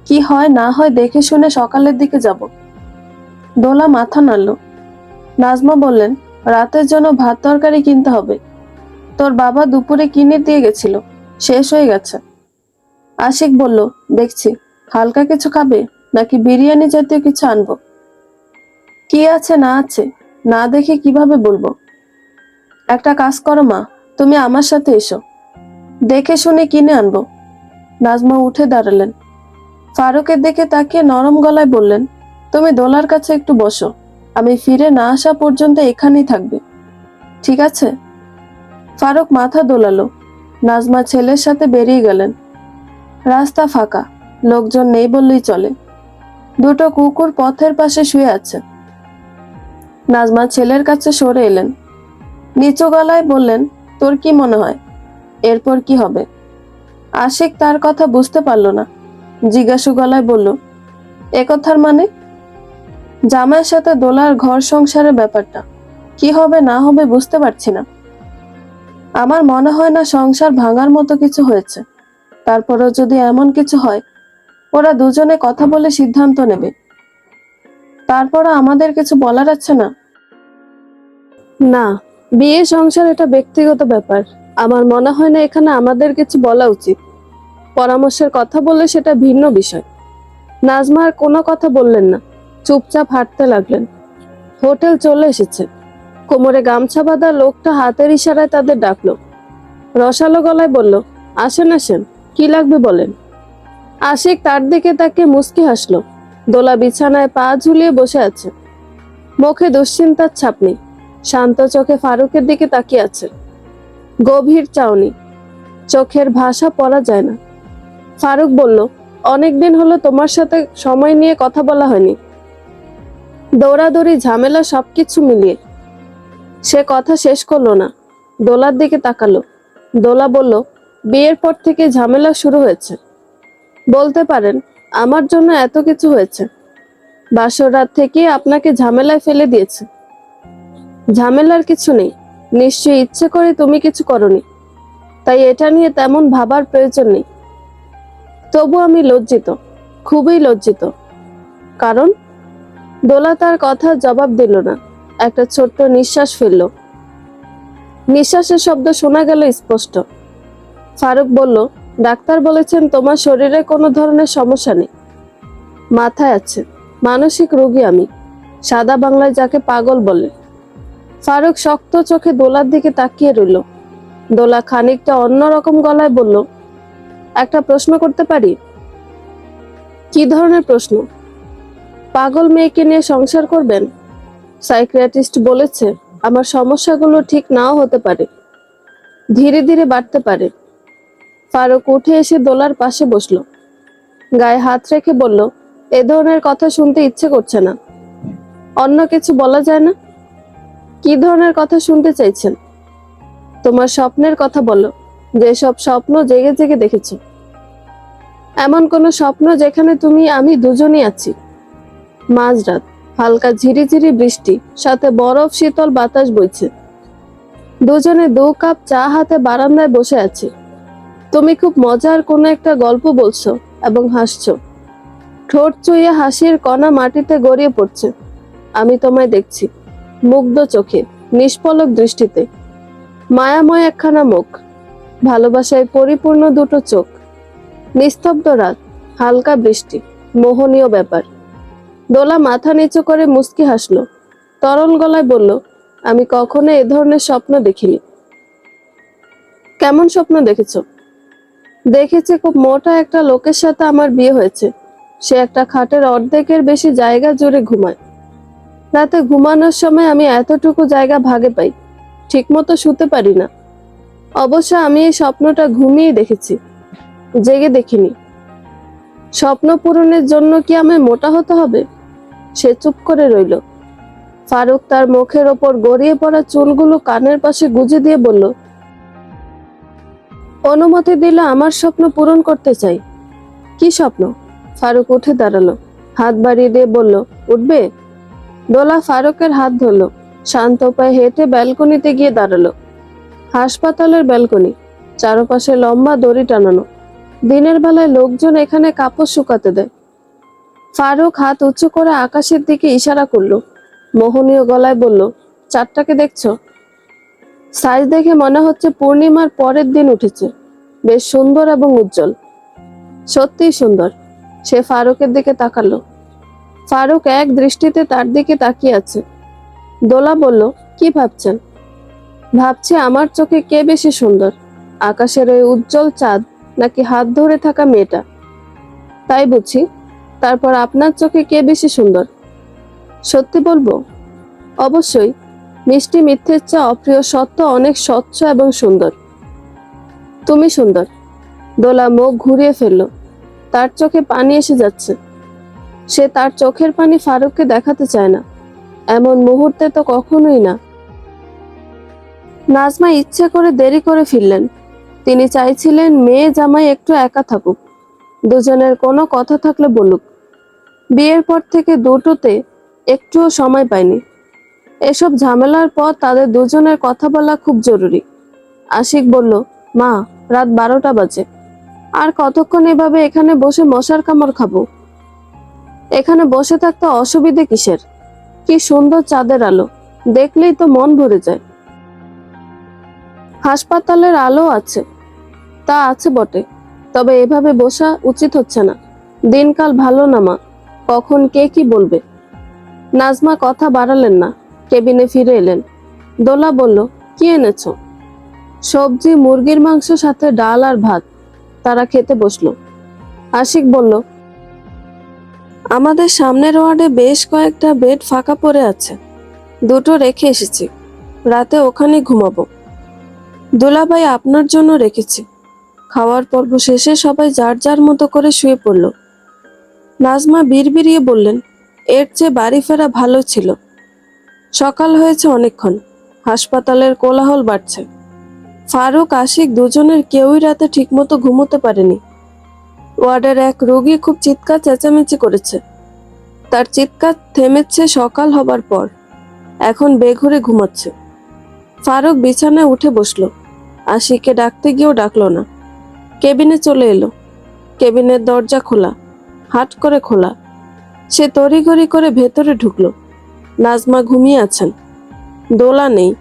কি হয় না হয় দেখে শুনে সকালের দিকে যাব। দোলা মাথা নাড়ল। নাজমা বললেন, রাতের জন্য ভাত তরকারি কিনতে হবে, তোর বাবা দুপুরে কিনে দিয়ে গেছিল, শেষ হয়ে গেছে। আশিক বলল, দেখছি, হালকা কিছু খাবে নাকি বিরিয়ানি জাতীয় কিছু আনবো? কি আছে না আছে না দেখে কিভাবে বলবো? একটা কাজ করো মা, তুমি আমার সাথে এসো, দেখে শুনে কিনে আনবো। নাজমা উঠে দাঁড়ালেন। ফারুকের দিকে তাকিয়ে নরম গলায় বললেন, তুমি দোলার কাছে একটু বসো, আমি ফিরে না আসা পর্যন্ত এখানেই থাকবে, ঠিক আছে? ফারুক মাথা দোলালো। নাজমা ছেলের সাথে বেরিয়ে গেলেন। রাস্তা ফাঁকা, লোকজন নেই বললেই চলে। দুটো কুকুর পথের পাশে শুয়ে আছে। নাজমা ছেলের কাছে সরে এলেন। নিচু গলায় বললেন, তোর কি মনে হয় এরপর কি হবে? আশিক তার কথা বুঝতে পারল না। জিজ্ঞাসু গলায় বলল, একথার মানে? জামাইয়ের সাথে দোলার ঘর সংসারের ব্যাপারটা কি হবে না হবে বুঝতে পারছি না। আমার মনে হয় না সংসার ভাঙার মতো কিছু হয়েছে। তারপরেও যদি এমন কিছু হয়, ওরা দুজনে কথা বলে সিদ্ধান্ত নেবে। তারপরও আমাদের কিছু বলার আছে না? না, বিয়ে সংসার এটা ব্যক্তিগত ব্যাপার। আমার মনে হয় না এখানে আমাদের কিছু বলা উচিত। পরামর্শের কথা বললে সেটা ভিন্ন বিষয়। নাজমা আর কোনো কথা বললেন না, চুপচাপ হাঁটতে লাগলেন। হোটেল চলে এসেছে। কোমরে গামছা বাঁধা লোকটা হাতের ইশারায় তাদের ডাকলো। রসালো গলায় বলল, আসেন আসেন, কি লাগবে বলেন। আশিক তার দিকে তাকিয়ে মুচকি হাসলো। দোলা বিছানায় পা ঝুলিয়ে বসে আছে, মুখে দুশ্চিন্তার ছাপ নেই। শান্ত চোখে ফারুকের দিকে তাকিয়ে আছে। গভীর চাউনি, চোখের ভাষা পড়া যায় না। ফারুক বলল, অনেকদিন হলো তোমার সাথে সময় নিয়ে কথা বলা হয়নি। দৌড়াদৌড়ি, ঝামেলা, সবকিছু মিলিয়ে। সে কথা শেষ করলো না, দোলার দিকে তাকালো। দোলা বলল, বিয়ের পর থেকে ঝামেলা শুরু হয়েছে। বলতে পারেন আমার জন্য এত কিছু হয়েছে। বাসর রাত থেকে আপনাকে ঝামেলায় ফেলে দিয়েছে। ঝামেলার কিছু নেই, নিশ্চয়ই ইচ্ছে করে তুমি কিছু করনি। তাই এটা নিয়ে তেমন ভাবার প্রয়োজন নেই। তবু আমি লজ্জিত, খুবই লজ্জিত। কারণ? দোলা তার কথার জবাব দিল না, একটা ছোট্ট নিঃশ্বাস ফেলল। নিঃশ্বাসের শব্দ শোনা গেল স্পষ্ট। ফারুক বলল, ডাক্তার বলেছেন তোমার শরীরে কোনো ধরনের সমস্যা নেই। মাথায় আছে, মানসিক রোগী আমি, সাদা বাংলায় যাকে পাগল বলে। ফারুক শক্ত চোখে দোলার দিকে তাকিয়ে রইল। দোলা খানিকটা অন্যরকম গলায় বলল, একটা প্রশ্ন করতে পারি? কি ধরনের প্রশ্ন? পাগল মেয়েকে নিয়ে সংসার করবেন? সাইকিয়াট্রিস্ট বলেছে আমার সমস্যাগুলো ঠিক নাও হতে পারে, ধীরে ধীরে বাড়তে পারে। ফারুক উঠে এসে দোলার পাশে বসলো, গায়ে হাত রেখে বলল, এ ধরনের কথা শুনতে ইচ্ছে করছে না। অন্য কিছু বলা যায় না? কি ধরনের কথা শুনতে চাইছেন? তোমার স্বপ্নের কথা বলো, যেসব স্বপ্ন জেগে জেগে দেখেছো। এমন কোন স্বপ্ন যেখানে তুমি আমি দুজনই আছি। মাঝরাত, হালকা ঝিরিঝিরি বৃষ্টি, সাথে বরফ শীতল বাতাস বইছে। দুজনে 2 কাপ চা হাতে বারান্দায় বসে আছি। তুমি খুব মজার কোনো একটা গল্প বলছো এবং হাসছো। ঠোঁট চুইয়ে হাসির কণা মাটিতে গড়িয়ে পড়ছে। আমি তোমায় দেখছি, মুগ্ধ চোখে, নিষ্পলক দৃষ্টিতে। মায়াময় একখানা মুখ, ভালোবাসায় পরিপূর্ণ দুটো চোখ। নিস্তব্ধ রাত, হালকা বৃষ্টি, মোহনীয় ব্যাপার। দোলা মাথা নিচু করে মুচকি হাসলো, তরল গলায় বলল, আমি কখনো এ ধরনের স্বপ্ন দেখিনি। কেমন স্বপ্ন দেখেছো? দেখেছি খুব মোটা একটা লোকের সাথে আমার বিয়ে হয়েছে। সে একটা খাটের অর্ধেকের বেশি জায়গা জুড়ে ঘুমায়। রাতে ঘুমানোর সময় আমি এতটুকু জায়গা ভাগে পাই, ঠিকমতো শুতে পারি না। অবশ্য আমি এই স্বপ্নটা ঘুমিয়ে দেখেছি, জেগে দেখিনি। স্বপ্ন পূরণের জন্য কি আমায় মোটা হতে হবে? সে চুপ করে রইল। ফারুক তার মুখের ওপর গড়িয়ে পড়া চুলগুলো কানের পাশে গুজে দিয়ে বলল, অনুমতি দিলে আমার স্বপ্ন পূরণ করতে চাই। কি স্বপ্ন? ফারুক উঠে দাঁড়ালো, হাত বাড়িয়ে দিয়ে বলল, উঠবে? দোলা ফারুকের হাত ধরলো, শান্ত পায়ে হেঁটে ব্যালকনিতে গিয়ে দাঁড়ালো। হাসপাতালের ব্যালকনি, চারপাশে লম্বা দড়ি টানানো। দিনের বেলায় লোকজন এখানে কাপড় শুকাতে দেয়। ফারুক হাত উঁচু করে আকাশের দিকে ইশারা করলো, মোহনীয় গলায় বলল, চাঁদটাকে দেখছো? সাইজ দেখে মনে হচ্ছে পূর্ণিমার পরের দিন উঠেছে, বেশ সুন্দর এবং উজ্জ্বল। সত্যিই সুন্দর। সে ফারুকের দিকে তাকালো। ফারুক এক দৃষ্টিতে তার দিকে তাকিয়ে আছে। দোলা বলল, কি ভাবছেন? ভাবছি আমার চোখে কে বেশি সুন্দর, আকাশের ওই উজ্জ্বল চাঁদ নাকি হাত ধরে থাকা মেয়েটা। তাই বুঝি? তারপর আপনার চোখে কে বেশি সুন্দর? সত্যি বলবো? অবশ্যই। মিষ্টি মিথ্যের চেয়ে অপ্রিয় সত্য অনেক স্বচ্ছ এবং সুন্দর। তুমি সুন্দর। দোলা মুখ ঘুরিয়ে ফেলল, তার চোখে পানি এসে যাচ্ছে। সে তার চোখের পানি ফারুককে দেখাতে চায় না, এমন মুহূর্তে তো কখনোই না। নাজমা ইচ্ছে করে দেরি করে ফিরলেন। তিনি চাইছিলেন মেয়ে জামাই একটু একা থাকুক, দুজনের কোনো কথা থাকলে বলুক। বিয়ের পর থেকে দুটোতে একটুও সময় পায়নি। এসব ঝামেলার পর তাদের দুজনের কথা বলা খুব জরুরি। আশিক বলল, মা, রাত 12টা বাজে, আর কতক্ষণ এভাবে এখানে বসে মশার কামড় খাবো? এখানে বসে থাকতে অসুবিধে কিসের? কি সুন্দর চাঁদের আলো, দেখলেই তো মন ভরে যায়। হাসপাতালের আলো আছে, তা আছে বটে, তবে এভাবে বসা উচিত হচ্ছে না। দিনকাল ভালো না মা, কখন কে কি বলবে। নাজমা কথা বাড়ালেন না, কেবিনে ফিরে এলেন। দোলা বলল, কি এনেছো? সবজি, মুরগির মাংস, সাথে ডাল আর ভাত। তারা খেতে বসলো। আশিক বলল, আমাদের সামনের ওয়ার্ডে বেশ কয়েকটা বেড ফাঁকা পড়ে আছে, দুটো রেখে এসেছি, রাতে ওখানে ঘুমাবো। দুলাভাই আপনার জন্য রেখেছি। খাওয়ার পর্ব শেষে সবাই যার যার মতো করে শুয়ে পড়ল। নাজমা বিড়বিড়িয়ে বললেন, এর চেয়ে বাড়ি ফেরা ভালো ছিল। সকাল হয়েছে অনেকক্ষণ, হাসপাতালের কোলাহল বাড়ছে। ফারুক, আশিক দুজনের কেউই রাতে ঠিকমতো ঘুমোতে পারেনি। ওয়ার্ডের এক রোগী খুব চিৎকার চেঁচামেচি করেছে। তার চিৎকার থেমেছে সকাল হবার পর, এখন বেঘরে ঘুমাচ্ছে। ফারুক বিছানায় উঠে বসলো। আশিককে ডাকতে গিয়েও ডাকলো না। কেবিনে চলে এলো। কেবিনের দরজা খোলা, হাট করে খোলা। সে তড়িঘড়ি করে ভেতরে ঢুকলো। নাজমা ঘুমিয়ে আছেন। দোলা নেই।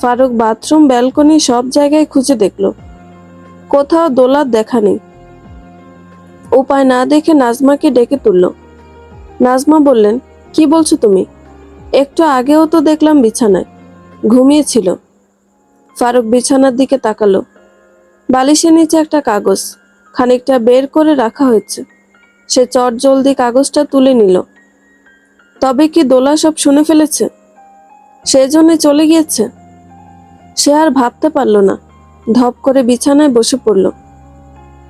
ফারুক বাথরুম, ব্যালকনি সব জায়গায় খুঁজে দেখলো, কোথাও দোলার দেখা নেই। উপায় না দেখে নাজমাকে ডেকে তুলল। নাজমা বললেন, কি বলছো তুমি? একটু আগেও তো দেখলাম বিছানায় ঘুমিয়েছিল। ফারুক বিছানার দিকে তাকালো। বালিশের নিচে একটা কাগজ, খানিকটা বের করে রাখা হয়েছে। সে চটজলদি কাগজটা তুলে নিল। তবে কি দোলা সব শুনে ফেলেছে? সেজন্য চলে গিয়েছে? সে আর ভাবতে পারল না। ধপ করে বিছানায় বসে পড়ল।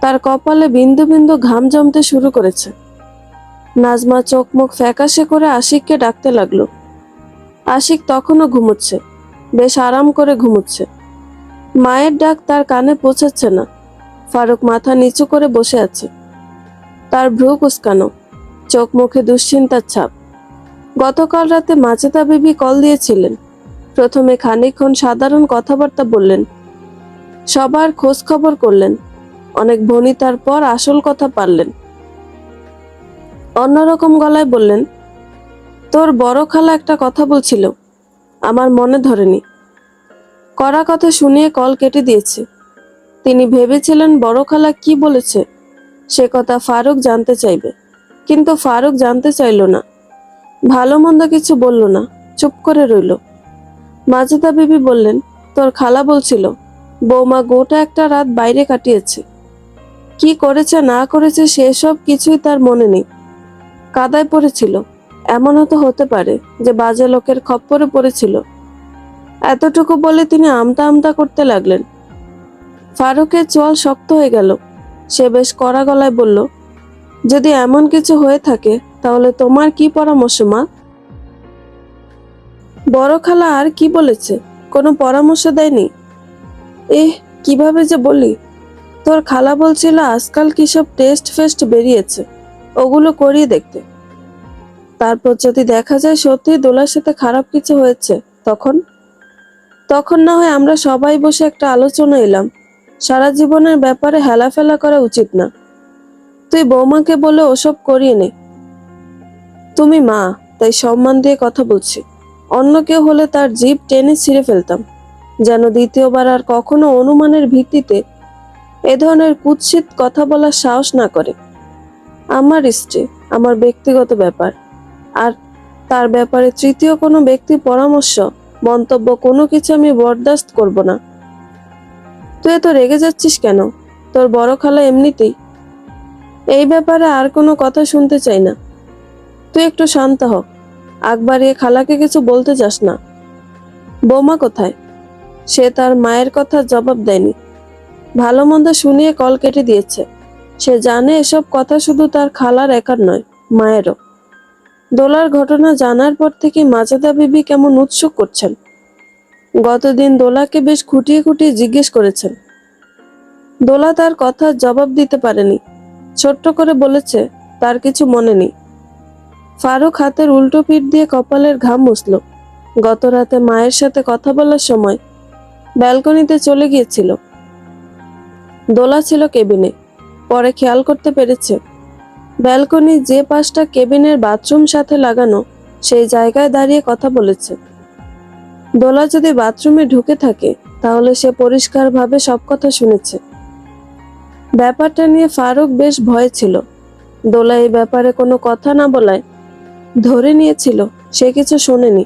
তার কপালে বিন্দু বিন্দু ঘাম জমতে শুরু করেছে। নাজমা চোখ মুখ ফ্যাকাশে করে আশিককে ডাকতে লাগলো। আশিক তখনও ঘুমোচ্ছে, বেশ আরাম করে ঘুমোচ্ছে। মায়ের ডাক তার কানে পৌঁছাচ্ছে না। ফারুক মাথা নিচু করে বসে আছে। তার ভ্রু কুঁচকানো, চোখ মুখে দুশ্চিন্তার ছাপ। গতকাল রাতে মাজেদা বিবি কল দিয়েছিলেন। প্রথমে খানিকক্ষণ সাধারণ কথাবার্তা বললেন, সবার খোঁজ খবর করলেন। অনেক ভনিতার পর আসল কথা পারলেন। অন্যরকম গলায় বললেন, তোর বড় খালা একটা কথা বলছিল, আমার মনে ধরেনি। কড়া কথা শুনিয়ে কল কেটে দিয়েছে। তিনি ভেবেছিলেন বড় খালা কি বলেছে সে কথা ফারুক জানতে চাইবে, কিন্তু ফারুক জানতে চাইল না। ভালো মন্দ কিছু বলল না, চুপ করে রইল। মাজেদা বিবি বললেন, তোর খালা বলছিল বৌমা গোটা একটা রাত বাইরে কাটিয়েছে। কি করেছে না করেছে সেসব কিছুই তার মনে নেই। কাদায় পড়েছিল, এমনও তো হতে পারে যে বাজে লোকের খপ্পরে পড়েছিল। এতটুকু বলে তিনি আমতা আমতা করতে লাগলেন। ফারুকের চোয়াল শক্ত হয়ে গেল। সে বেশ কড়া গলায় বলল, যদি এমন কিছু হয়ে থাকে তাহলে তোমার কি পরামর্শ মা? বড় খালা আর কি বলেছে? কোনো পরামর্শ দেয়নি? কিভাবে যে বলি, তোর খালা বলছিল আজকাল কি সব টেস্ট ফেস্ট বেরিয়েছে, ওগুলো করিয়ে দেখতে। তারপর যদি দেখা যায় সত্যি দোলার সাথে খারাপ কিছু হয়েছে, তখন তখন না হয় আমরা সবাই বসে একটা আলোচনা এলাম। সারা জীবনের ব্যাপারে হেলাফেলা করা উচিত না। তুই বৌমাকে বলে ওসব করিয়ে নে। তুমি মা, তাই সম্মান দিয়ে কথা বলছি। অন্য কেউ হলে তার জিভ টেনে ছিঁড়ে ফেলতাম, যেন দ্বিতীয়বার আর কখনো অনুমানের ভিত্তিতে এ ধরনের কুৎসিত কথা বলার সাহস না করে। আমার স্ত্রী, আমার ব্যক্তিগত ব্যাপার। আর তার ব্যাপারে তৃতীয় কোনো ব্যক্তির পরামর্শ, মন্তব্য কোনো কিছু আমি বরদাস্ত করব না। তুই এত রেগে যাচ্ছিস কেন? তোর বড় খালা এমনিতেই। এই ব্যাপারে আর কোনো কথা শুনতে চাই না। তুই একটু শান্ত হ। আগ বাড়িয়ে খালাকে কিছু বলতে যাস না। বৌমা কোথায়? সে তার মায়ের কথা জবাব দেয়নি। ভালো মন্দ শুনিয়ে কল কেটে দিয়েছে। সে জানে এসব কথা শুধু তার খালার একার নয়, মায়েরও। দোলার ঘটনা জানার পর থেকে মাজেদা বিবি কেমন উৎসুক করছেন। গতদিন দোলাকে বেশ খুঁটিয়ে খুঁটিয়ে জিজ্ঞেস করেছেন। দোলা তার কথার জবাব দিতে পারেনি। ছোট্ট করে বলেছে তার কিছু মনে নেই। ফারুক হাতের উল্টো পিঠ দিয়ে কপালের ঘাম মুছল। গত রাতে মায়ের সাথে কথা বলার সময় ব্যালকনিতে চলে গিয়েছিল। দোলা ছিল কেবিনে। পরে খেয়াল করতে পেরেছে ব্যালকনির যে পাশটা কেবিনের বাথরুম সাথে লাগানো, সেই জায়গায় দাঁড়িয়ে কথা বলেছে। দোলা যদি বাথরুমে ঢুকে থাকে তাহলে সে পরিষ্কারভাবে সব কথা শুনেছে। ব্যাপারটা নিয়ে ফারুক বেশ ভয়ে ছিল। দোলা এই ব্যাপারে কোনো কথা না বলায় ধরে নিয়েছিল সে কিছু শোনেনি।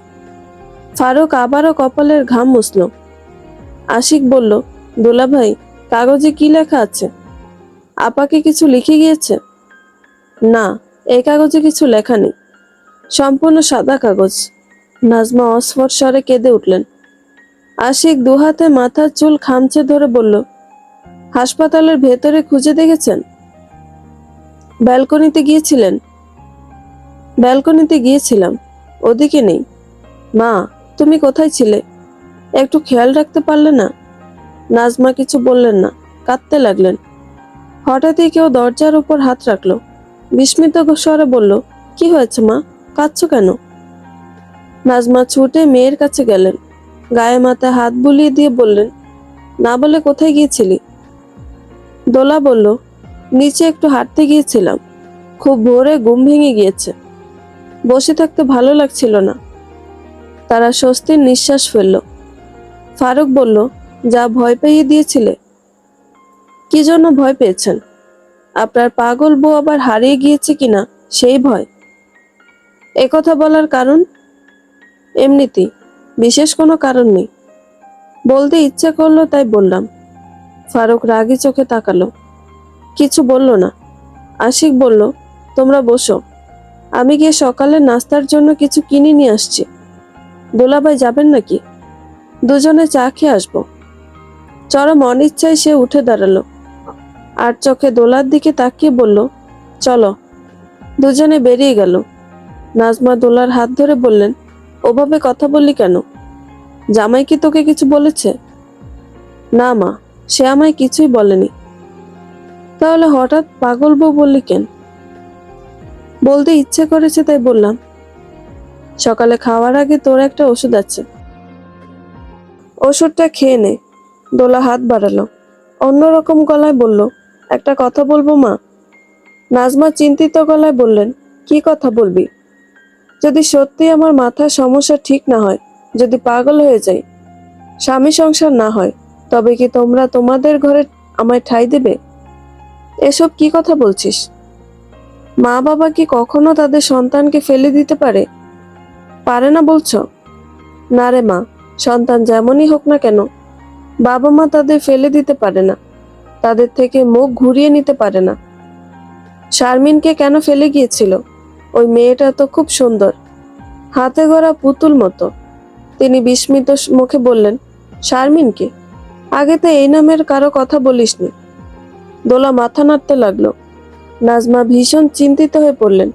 ফারুক আবারও কপালের ঘাম মুছল। আশিক বলল, দোলা ভাই, কাগজে কি লেখা আছে? আপাকে কিছু লিখে গিয়েছে? না, এই কাগজে কিছু লেখা নেই, সম্পূর্ণ সাদা কাগজ। নাজমা অস্ফুট স্বরে কেঁদে উঠলেন। আশিক দুহাতে মাথার চুল খামচে ধরে বলল, হাসপাতালের ভেতরে খুঁজে দেখেছেন? ব্যালকনিতে গিয়েছিলেন? ব্যালকনিতে গিয়েছিলাম, ওদিকে নেই। মা, তুমি কোথায় ছিলে? একটু খেয়াল রাখতে পারলে না? নাজমা কিছু বললেন না, কাঁদতে লাগলেন। হঠাৎই কেউ দরজার উপর হাত রাখলো। বিস্মিত স্বরে বলল, কি হয়েছে মা, কাঁদছো কেন? নাজমা ছুটে মেয়ের কাছে গেলেন। গায়ে মাথায় হাত বুলিয়ে দিয়ে বললেন, না বলে কোথায় গিয়েছিলি? দোলা বলল, নিচে একটু হাঁটতে গিয়েছিলাম। খুব ভোরে ঘুম ভেঙে গিয়েছে, বসে থাকতে ভালো লাগছিল না। তারা স্বস্তির নিঃশ্বাস ফেলল। ফারুক বলল, যা ভয় পাইয়ে দিয়েছিলে? কি জন্য ভয় পেয়েছেন? আপনার পাগল বউ আবার হারিয়ে গিয়েছে কিনা সেই ভয়? একথা বলার কারণ? এমনিতেই, বিশেষ কোনো কারণ নেই। বলতে ইচ্ছে করলো তাই বললাম। ফারুক রাগী চোখে তাকালো, কিছু বলল না। আশিক বলল, তোমরা বসো, আমি গিয়ে সকালে নাস্তার জন্য কিছু কিনে নিয়ে আসছি। দোলাভাই যাবেন নাকি? দুজনে চা খেয়ে আসবো। চরম অনিচ্ছায় সে উঠে দাঁড়ালো, আর চোখে দোলার দিকে তাকিয়ে বলল, চলো। দুজনে বেরিয়ে গেল। নাজমা দোলার হাত ধরে বললেন, ওভাবে কথা বললি কেন? জামাই কি তোকে কিছু বলেছে? না মা, সে আমায় কিছুই বলেনি। তাহলে হঠাৎ পাগল বউ বললি কেন? বলতে ইচ্ছে করেছে তাই বললাম। সকালে খাওয়ার আগে তোর একটা ওষুধ আছে, ওষুধটা খেয়ে নে। দোলা হাত বাড়ালো, অন্যরকম গলায় বলল, একটা কথা বলবো মা? নাজমা চিন্তিত গলায় বললেন, কি কথা বলবি? যদি সত্যি আমার মাথার সমস্যা ঠিক না হয়, যদি পাগল হয়ে যাই, স্বামী সংসার না হয়, তবে কি তোমরা তোমাদের ঘরে আমায় ঠাঁই দেবে? এসব কি কথা বলছিস? মা বাবা কি কখনো তাদের সন্তানকে ফেলে দিতে পারে? পারে না বলছো? না রে মা, সন্তান যেমনই হোক না কেন, বাবা মা তাদের ফেলে দিতে পারে না, তাদের থেকে মুখ ঘুরিয়ে নিতে পারে না। শারমিনকে কেন ফেলে গিয়েছিল? ওই মেয়েটা তো খুব সুন্দর, হাতে গড়া পুতুল মতো। তিনি বিস্মিত মুখে বললেন, শারমিনকে? আগে তো এই নামের কারো কথা বলিসনি। দোলা মাথা নাড়তে লাগলো। নাজমা ভীষণ চিন্তিত হয়ে পড়লেন।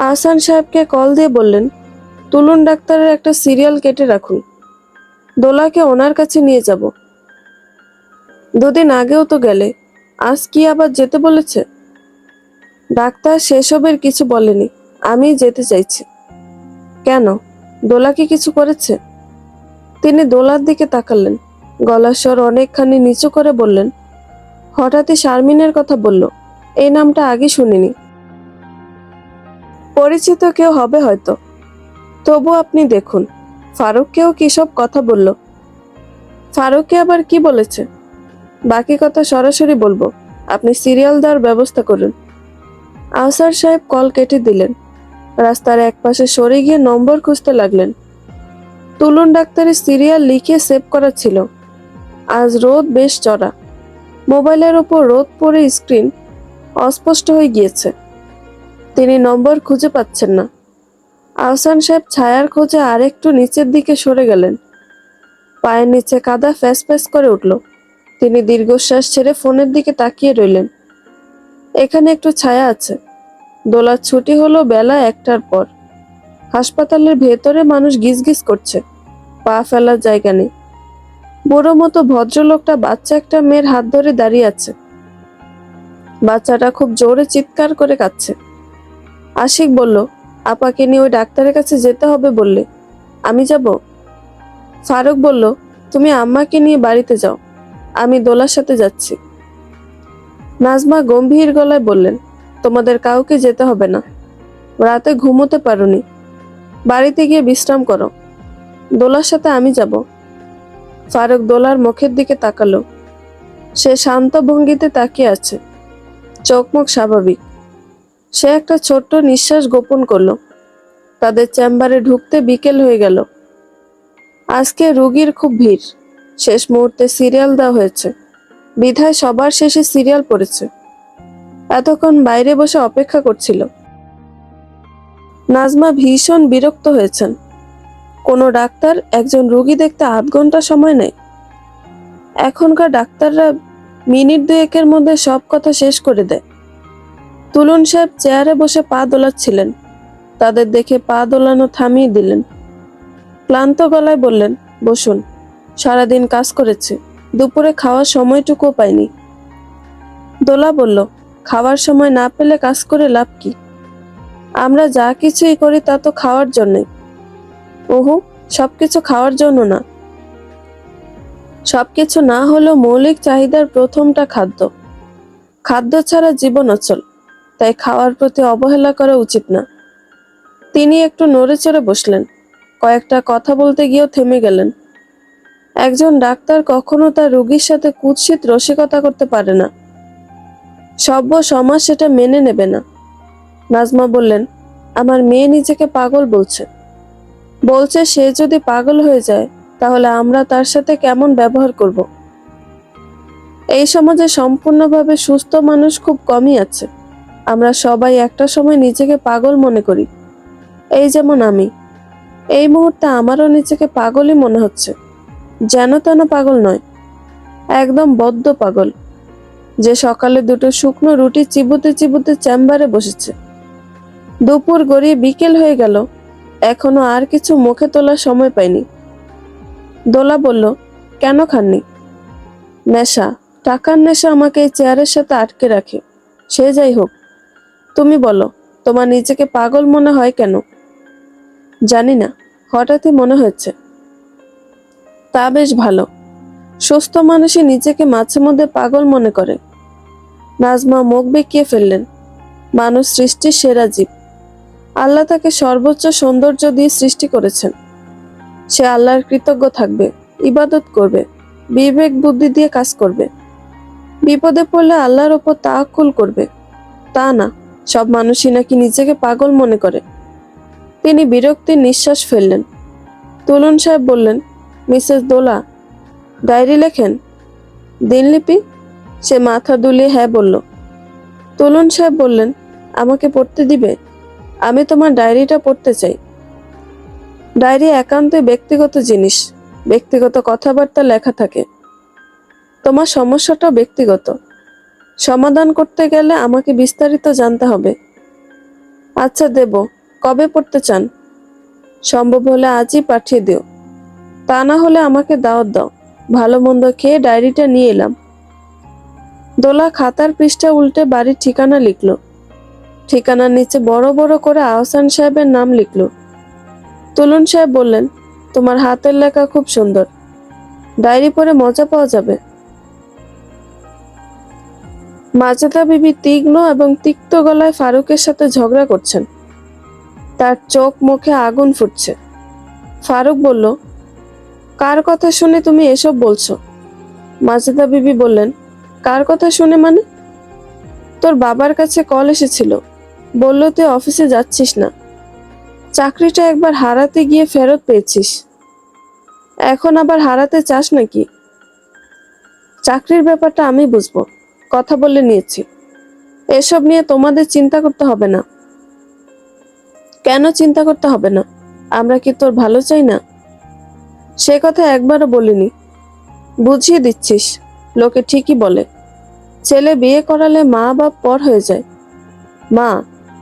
আহসান সাহেবকে কল দিয়ে বললেন, তুলুন ডাক্তারের একটা সিরিয়াল কেটে রাখুন, দোলাকে ওনার কাছে নিয়ে যাব। দুদিন আগেও তো গেলে, আজ কি আবার যেতে বলেছে? ডাক্তার সেসবের কিছু বলেনি, আমি যেতে চাইছি। কেন, দোলা কি কিছু করেছে? তিনি দোলার দিকে তাকালেন, গলার স্বর অনেকখানি নিচু করে বললেন, হঠাৎই শারমিনের কথা বলল, এই নামটা আগে শুনিনি। পরিচিত কেউ হবে হয়তো। তবু আপনি দেখুন, ফারুককেও কি সব কথা বলল? ফারুককে আবার কি বলেছে? বাকি কথা সরাসরি বলবো, আপনি সিরিয়াল দেওয়ার ব্যবস্থা করুন। আহসান সাহেব কল কেটে দিলেন। রাস্তার একপাশে সরে গিয়ে নম্বর খুঁজতে লাগলেন। তুলুন ডাক্তারের সিরিয়াল লিখে সেভ করা ছিল। আজ রোদ বেশ চড়া, মোবাইলের ওপর রোদ পড়ে স্ক্রিন অস্পষ্ট হয়ে গিয়েছে। তিনি নম্বর খুঁজে পাচ্ছেন না। আহসান সাহেব ছায়ার খোঁজে আরেকটু নিচের দিকে সরে গেলেন। পায়ের নিচে কাদা ফ্যাস ফ্যাস করে উঠল। তিনি দীর্ঘশ্বাস ছেড়ে ফোনের দিকে তাকিয়ে রইলেন। এখানে একটু ছায়া আছে। দোলার ছুটি হলো বেলা 1টার পর। হাসপাতালের ভেতরে মানুষ গিজগিজ করছে, পা ফেলার জায়গা নেই। বুড়ো মতো ভদ্রলোকটা বাচ্চা একটা মেয়ের হাত ধরে দাঁড়িয়ে আছে। বাচ্চাটা খুব জোরে চিৎকার করে কাঁদছে। আশিক বলল, আপাকে নিয়ে ওই ডাক্তারের কাছে যেতে হবে বললে, আমি যাব? ফারুক বলল, তুমি আম্মাকে নিয়ে বাড়িতে যাও, আমি দোলার সাথে যাচ্ছি। নাজমা গম্ভীর গলায় বললেন, তোমাদের কাউকে যেতে হবে না, রাতে ঘুমোতে পারোনি, বাড়িতে গিয়ে বিশ্রাম করো, দোলার সাথে আমি যাব। ফারুক দোলার মুখের দিকে তাকালো। সে শান্ত ভঙ্গিতে তাকিয়ে আছে, চোখ মুখ স্বাভাবিক। সে একটা ছোট্ট নিঃশ্বাস গোপন করলো। তাদের চেম্বারে ঢুকতে বিকেল হয়ে গেল। আজকে রোগীর খুব ভিড়। শেষ মুহূর্তে সিরিয়াল দেওয়া হয়েছে, বিধায় সবার শেষে সিরিয়াল পড়েছে। এতক্ষণ বাইরে বসে অপেক্ষা করছিল। নাজমা ভীষণ বিরক্ত হয়েছেন। কোনো ডাক্তার একজন রোগী দেখতে 8 ঘন্টা সময় নেয়। এখনকার ডাক্তাররা মিনিট 2-1-এর মধ্যে সব কথা শেষ করে দেয়। তুলুন সাহেব চেয়ারে বসে পা দোলাচ্ছিলেন। তাদের দেখে পা দোলানো থামিয়ে দিলেন। ক্লান্ত গলায় বললেন, বসুন, সারাদিন কাজ করেছে, দুপুরে খাওয়ার সময়টুকুও পাইনি। দোলা বলল, খাওয়ার সময় না পেলে কাজ করে লাভ কি? আমরা যা কিছুই করি তা তো খাওয়ার জন্যে। ওহো, সবকিছু খাওয়ার জন্য না। সবকিছু না হলেও মৌলিক চাহিদার প্রথমটা খাদ্য। খাদ্য ছাড়া জীবন অচল, তাই খাওয়ার প্রতি অবহেলা করা উচিত না। তিনি একটু নড়ে চড়ে বসলেন, কয়েকটা কথা বলতে গিয়েও থেমে গেলেন। একজন ডাক্তার কখনো তার রোগীর সাথে কুৎসিত রসিকতা করতে পারে না। সভ্য সমাজ সেটা মেনে নেবে না। নাজমা বললেন, আমার মেয়ে নিজেকে পাগল বলছে। বলছে সে যদি পাগল হয়ে যায় তাহলে আমরা তার সাথে কেমন ব্যবহার করব। এই সমাজে সম্পূর্ণভাবে সুস্থ মানুষ খুব কমই আছে। আমরা সবাই একটা সময় নিজেকে পাগল মনে করি। এই যেমন আমি, এই মুহূর্তে আমারও নিজেকে পাগলই মনে হচ্ছে। যেন তেন পাগল নয়, একদম বদ্ধ পাগল, যে সকালে দুটো শুকনো রুটি চিবুতে চিবুতে চেম্বারে বসেছে। দুপুর গড়িয়ে বিকেল হয়ে গেল, এখনো আর কিছু মুখে তোলার সময় পাইনি। দোলা বলল, কেন খাননি? নেশা, টাকার নেশা আমাকে এই চেয়ারের সাথে আটকে রাখে। সে যাই হোক, তুমি বলো, তোমার নিজেকে পাগল মনে হয় কেন? জানি না, হঠাৎই মনে হয়েছে। তা বেশ ভালো। সুস্থ মানুষই নিজেকে মাঝে মধ্যে পাগল মনে করে। নাজমা মুখ বেঁকিয়ে ফেললেন। মানুষ সৃষ্টির সেরা জীব। আল্লাহ তাকে সর্বোচ্চ সৌন্দর্য দিয়ে সৃষ্টি করেছেন। সে আল্লাহর কৃতজ্ঞ থাকবে, ইবাদত করবে, বিবেক বুদ্ধি দিয়ে কাজ করবে। বিপদে পড়লে আল্লাহর ওপর তাওয়াক্কুল করবে। তা না, সব মানুষই নাকি নিজেকে পাগল মনে করে। তিনি বিরক্তির নিঃশ্বাস ফেললেন। তুলন সাহেব বললেন, মিসেস দোলা, ডায়েরি লেখেন? দিনলিপি? সে মাথা দুলিয়ে হ্যাঁ বলল। তুলন সাহেব বললেন, আমাকে পড়তে দিবে? আমি তোমার ডায়েরিটা পড়তে চাই। ডায়েরি একান্তই ব্যক্তিগত জিনিস, ব্যক্তিগত কথাবার্তা লেখা থাকে। তোমার সমস্যাটাও ব্যক্তিগত। সমাধান করতে গেলে আমাকে বিস্তারিত জানতে হবে। আচ্ছা দেব, কবে পড়তে চান? সম্ভব হলে আজই পাঠিয়ে দিও। তা না হলে আমাকে দাওয়াত দাও, ভালো মন্দ খেয়ে ডায়েরিটা নিয়ে এলাম। দোলা খাতার পৃষ্ঠা উল্টে বাড়ির ঠিকানা লিখল। ঠিকানার নিচে বড় বড় করে আহসান সাহেবের নাম লিখল। তুলন সাহেব বললেন, তোমার হাতের লেখা খুব সুন্দর, ডায়েরি পড়ে মজা পাওয়া যাবে। মাজেদা বিবি তীক্ষ্ণ এবং তিক্ত গলায় ফারুকের সাথে ঝগড়া করছেন। তার চোখ মুখে আগুন ফুটছে। ফারুক বলল, কার কথা শুনে তুমি এসব বলছো? মাজেদা বিবি বললেন, কার কথা শুনে মানে? তোর বাবার কাছে কল এসেছিল, বলল তুই অফিসে যাচ্ছিস না, চাকরিটা একবার হারাতে গিয়ে ফেরত পেয়েছিস, এখন আবার হারাতে চাস নাকি? চাকরির ব্যাপারটা আমি বুঝবো, কথা বলে নিয়েছি। এসব নিয়ে তোমাদের চিন্তা করতে হবে না। কেন চিন্তা করতে হবে না? আমরা কি তোর ভালো চাই না? সে কথা একবারও বলিনি। বুঝিয়ে দিচ্ছিস, লোকে ঠিকই বলে, ছেলে বিয়ে করালে মা বাপ পর হয়ে যায়। মা,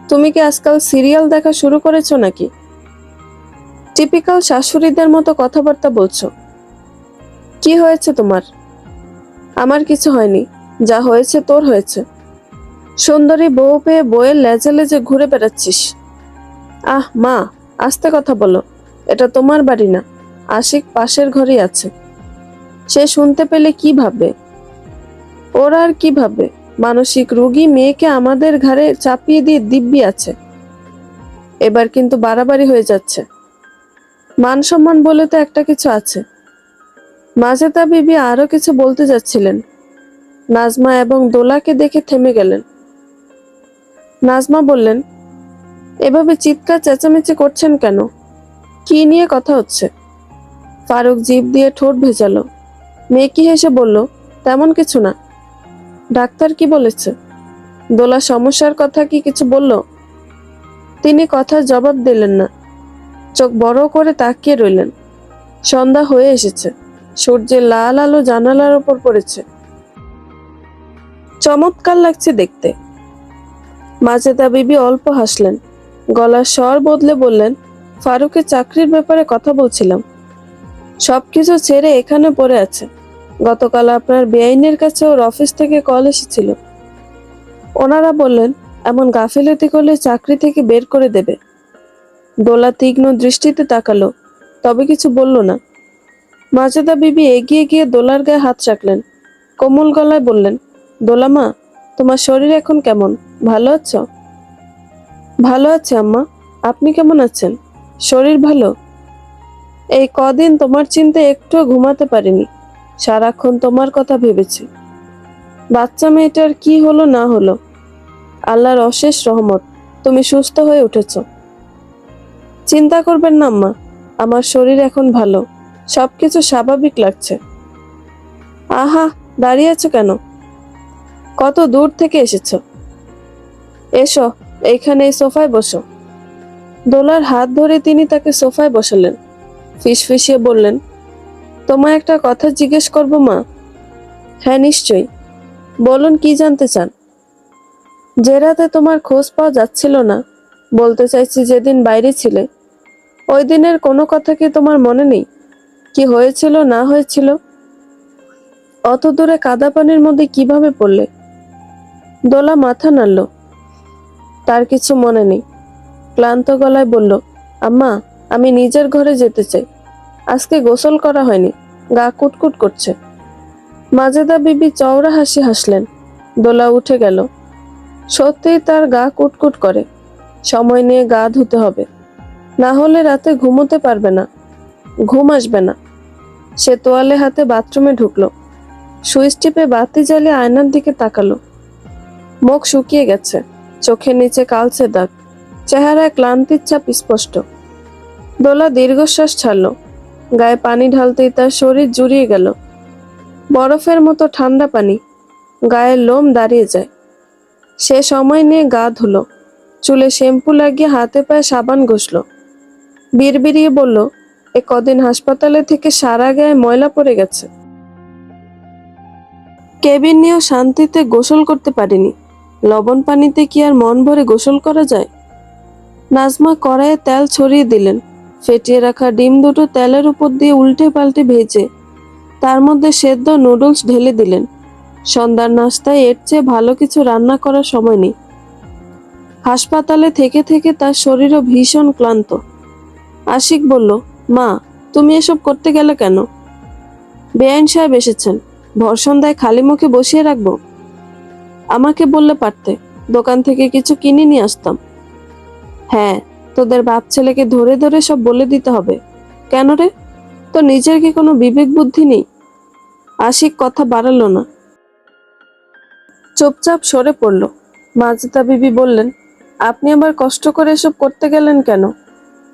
তুমি কি আজকাল সিরিয়াল দেখা শুরু করেছো নাকি? টিপিক্যাল শাশুড়িদের মতো কথাবার্তা বলছো। কি হয়েছে তোমার? আমার কিছু হয়নি, যা হয়েছে তোর হয়েছে। সুন্দরী বউ পেয়ে বউয়ের লেজে লেজে ঘুরে বেড়াচ্ছিস। আহ মা, আস্তে কথা বলো, এটা তোমার বাড়ি না, আশিক পাশের ঘরেই আছে। সে শুনতে পেলে কি ভাববে? ওরা আর কি ভাববে? মানসিক রোগী মেয়েকে আমাদের ঘাড়ে চাপিয়ে দিয়ে দিব্যি আছে। এবার কিন্তু বাড়াবাড়ি হয়ে যাচ্ছে। মান সম্মান বলে তো একটা কিছু আছে। মাজেদা বিবি আরো কিছু বলতে যাচ্ছিলেন। নাজমা এবং দোলাকে দেখে থেমে গেলেন। নাজমা বললেন, এভাবে চিৎকার চেঁচামেচি করছেন কেন? কি নিয়ে কথা হচ্ছে? ফারুক জিভ দিয়ে ঠোঁট ভেজালো। মেকি হেসে বলল, তেমন কিছু না। ডাক্তার কি বলেছে? দোলা সমস্যার কথা কি কিছু বলল? তিনি কথার জবাব দিলেন না, চোখ বড় করে তাকিয়ে রইলেন। সন্ধ্যা হয়ে এসেছে, সূর্যের লাল আলো জানালার ওপর পড়েছে। চমৎকার লাগছে দেখতে। মাজেদা বিবি অল্প হাসলেন, গলার স্বর বদলে বললেন, ফারুকের চাকরির ব্যাপারে কথা বলছিলাম। সবকিছু ছেড়ে এখানে পড়ে আছে। গতকাল আপনার বেআইনের কাছে ওর অফিস থেকে কল এসেছিল। ওনারা বললেন, এমন গাফিলতি করলে চাকরি থেকে বের করে দেবে। দোলা তীক্ষ্ণ দৃষ্টিতে তাকালো, তবে কিছু বলল না। মাজেদা বিবি এগিয়ে গিয়ে দোলার গায়ে হাত রাখলেন, কোমল গলায় বললেন, দোলা মা, তোমার শরীর এখন কেমন? ভালো আছো? ভালো আছে আম্মা। আপনি কেমন আছেন? শরীর ভালো? এই কদিন তোমার চিন্তায় একটুও ঘুমাতে পারিনি। সারাক্ষণ তোমার কথা ভেবেছি। বাচ্চা মেয়েটার কি হলো না হলো, আল্লাহর অশেষ রহমত, তুমি সুস্থ হয়ে উঠেছ। চিন্তা করবেন না আম্মা, আমার শরীর এখন ভালো, সবকিছু স্বাভাবিক লাগছে। আহা, দাঁড়িয়ে আছো কেন? কত দূর থেকে এসেছো? এসো, এইখানে এই সোফায় বসো। দোলার হাত ধরে তিনি তাকে সোফায় বসালেন। ফিসফিসিয়ে বললেন, তোমায় একটা কথা জিজ্ঞেস করবো মা? হ্যাঁ নিশ্চয়ই, বলুন কি জানতে চান? যে রাতে তোমার খোঁজ পাওয়া যাচ্ছিল না, বলতে চাইছি যেদিন বাইরে ছিলে, ওই দিনের কোনো কথা কি তোমার মনে নেই? কি হয়েছিল না হয়েছিল? অত দূরে কাদা পানির মধ্যে কিভাবে পড়লে? দোলা মাথা নাড়ল। তার কিছু মনে নেই। ক্লান্ত গলায় বলল, আম্মা, আমি নিজের ঘরে যেতে চাই। আজকে গোসল করা হয়নি, গা কুটকুট করছে। মাজেদা বিবি চওড়া হাসি হাসলেন। দোলা উঠে গেল। সত্যিই তার গা কুটকুট করে, সময় নিয়ে গা ধুতে হবে, না হলে রাতে ঘুমোতে পারবে না, ঘুম আসবে না। সে তোয়ালে হাতে বাথরুমে ঢুকলো। সুইচ টিপে বাতি জ্বালিয়ে আয়নার দিকে তাকালো। মুখ শুকিয়ে গেছে, চোখের নিচে কালচে দাগ, চেহারায় ক্লান্তির ছাপ স্পষ্ট। দোলা দীর্ঘশ্বাস ছাড়ল। গায়ে পানি ঢালতেই তার শরীর জুড়িয়ে গেল। বরফের মতো ঠান্ডা পানি, গায়ের লোম দাঁড়িয়ে যায়। সে সময় নিয়ে গা ধুলো, চুলে শ্যাম্পু লাগিয়ে হাতে পায়ে সাবান ঘষল। বিড়বিড়িয়ে বলল, এ কদিন হাসপাতালে থেকে সারা গায়ে ময়লা পড়ে গেছে। কেবিন নিয়েও শান্তিতে গোসল করতে পারিনি। লবণ পানিতে কি আর মন ভরে গোসল করা যায়? নাজমা কড়াইয়ে তেল ছড়িয়ে দিলেন। ফেটিয়ে রাখা ডিম দুটো তেলের উপর দিয়ে উল্টে পাল্টে ভেজে তার মধ্যে সেদ্ধ নুডলস ঢেলে দিলেন। সন্ধ্যার নাস্তায় এর চেয়ে ভালো কিছু রান্না করার সময় নেই। হাসপাতালে থেকে থেকে তার শরীরও ভীষণ ক্লান্ত। আশিক বলল, মা, তুমি এসব করতে গেলে কেন? বেআইন সাহেব এসেছেন, ভর সন্ধ্যায় খালি মুখে বসিয়ে রাখবো? আমাকে বললে পারতে, দোকান থেকে কিছু কিনে নিয়ে আসতাম। হ্যাঁ, তোদের বাপ ছেলেকে ধরে ধরে সব বলে দিতে হবে কেন রে? তো নিজের কি কোনো বিবেক বুদ্ধি নেই? আশিক কথা বাড়ালো না, চুপচাপ সরে পড়ল। মাজেদা বিবি বললেন, আপনি আবার কষ্ট করে এসব করতে গেলেন কেন?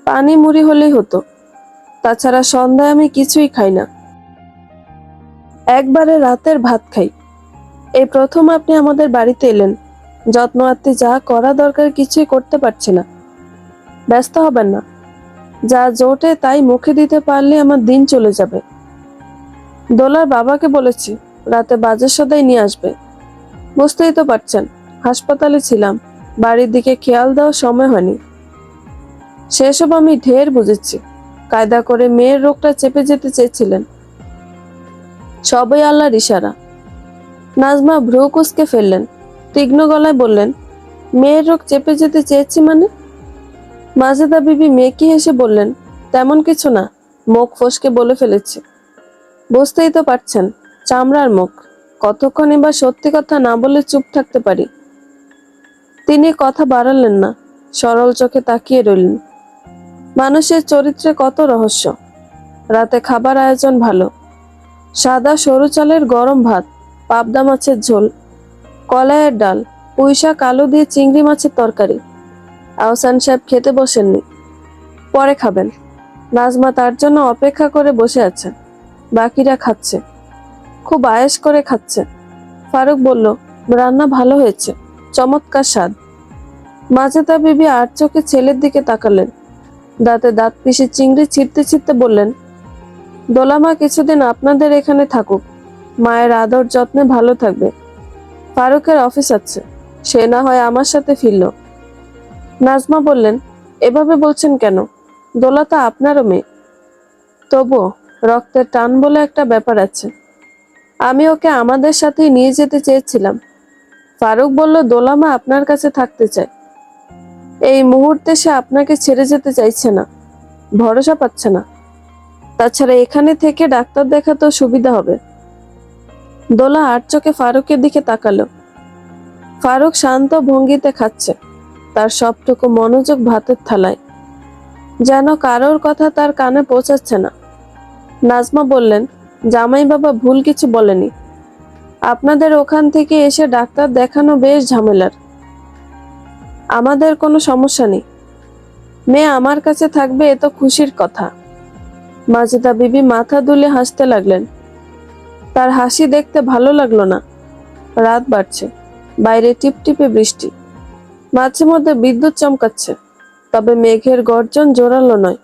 পানি মুড়ি হলেই হতো। তাছাড়া সন্ধ্যায় আমি কিছুই খাই না, একবারে রাতের ভাত খাই। এই প্রথম আপনি আমাদের বাড়িতে এলেন, যত্ন আত্তি যা করা দরকার কিছুই করতে পারছি না। ব্যস্ত হবেন না, যা জোটে তাই মুখে দিতে পারলে আমার দিন চলে যাবে। দোলার বাবাকে বলেছি রাতে বাজার সদাই নিয়ে আসবে। বুঝতেই তো পারছেন, হাসপাতালে ছিলাম, বাড়ির দিকে খেয়াল দেওয়ার সময় হয়নি। সেসব আমি ঢের বুঝেছি। কায়দা করে মেয়ের রোগটা চেপে যেতে চেয়েছিলেন, সবই আল্লাহর ইশারা। নাজমা ভ্রু কুঁচকে ফেললেন, তীক্ষ্ণ গলায় বললেন, মেয়ের রোগ চেপে যেতে চেয়েছি মানে? মাজেদা বিবি মেকি হেসে বললেন, তেমন কিছু না, মুখ ফসকে বলে ফেলেছি। বুঝতেই তো পারছেন, চামড়ার মুখ, কতক্ষণই বা সত্যি কথা না বলে চুপ থাকতে পারি। তিনি কথা বাড়ালেন না, সরল চোখে তাকিয়ে রইলেন। মানুষের চরিত্রে কত রহস্য। রাতে খাবার আয়োজন ভালো। সাদা সরু চালের গরম ভাত, পাবদা মাছের ঝোল, কলাইয়ের ডাল, পুঁইশাক আলু দিয়ে চিংড়ি মাছের তরকারি। আহসান সাহেব খেতে বসেননি, পরে খাবেন। নাজমা তার জন্য অপেক্ষা করে বসে আছে, বাকিরা খাচ্ছে, খুব আয়েশ করে খাচ্ছে। ফারুক বলল, রান্না ভালো হয়েছে, চমৎকার স্বাদ। মাজেদা বিবি আর চোখে ছেলের দিকে তাকালেন, দাঁতে দাঁত পিষে চিংড়ি ছিঁড়তে ছিঁড়তে বললেন, দোলামা কিছুদিন আপনাদের এখানে থাকুক, মায়ের আদর যত্নে ভালো থাকবে। ফারুকের অফিস আছে, সে না হয় আমার সাথে ফিরল। নাজমা বললেন, এভাবে বলছেন কেন? দোলা তো আপনারও মেয়ে। তবুও রক্তের টান বলে একটা ব্যাপার আছে। আমি ওকে আমাদের সাথেই নিয়ে যেতে চেয়েছিলাম। ফারুক বলল, দোলামা আপনার কাছে থাকতে চায়। এই মুহূর্তে সে আপনাকে ছেড়ে যেতে চাইছে না, ভরসা পাচ্ছে না। তাছাড়া এখানে থেকে ডাক্তার দেখাতেও সুবিধা হবে। দোলা আর চোখে ফারুকের দিকে তাকালো। ফারুক শান্ত ভঙ্গিতে খাচ্ছে, তার সবটুকু মনোযোগ ভাতের থালায়, যেন কারোর কথা তার কানে পৌঁছাচ্ছে না। নাজমা বললেন, জামাই বাবা ভুল কিছু বলেনি। আপনাদের ওখান থেকে এসে ডাক্তার দেখানো বেশ ঝামেলার। আমাদের কোনো সমস্যা নেই, মেয়ে আমার কাছে থাকবে, এ তো খুশির কথা। মাজেদা বিবি মাথা দুলে হাসতে লাগলেন। তার হাসি দেখতে ভালো লাগলো না। রাত বাড়ছে, বাইরে টিপটিপে বৃষ্টি, মাঝে মধ্যে বিদ্যুৎ চমকাচ্ছে, তবে মেঘের গর্জন জোরালো নয়।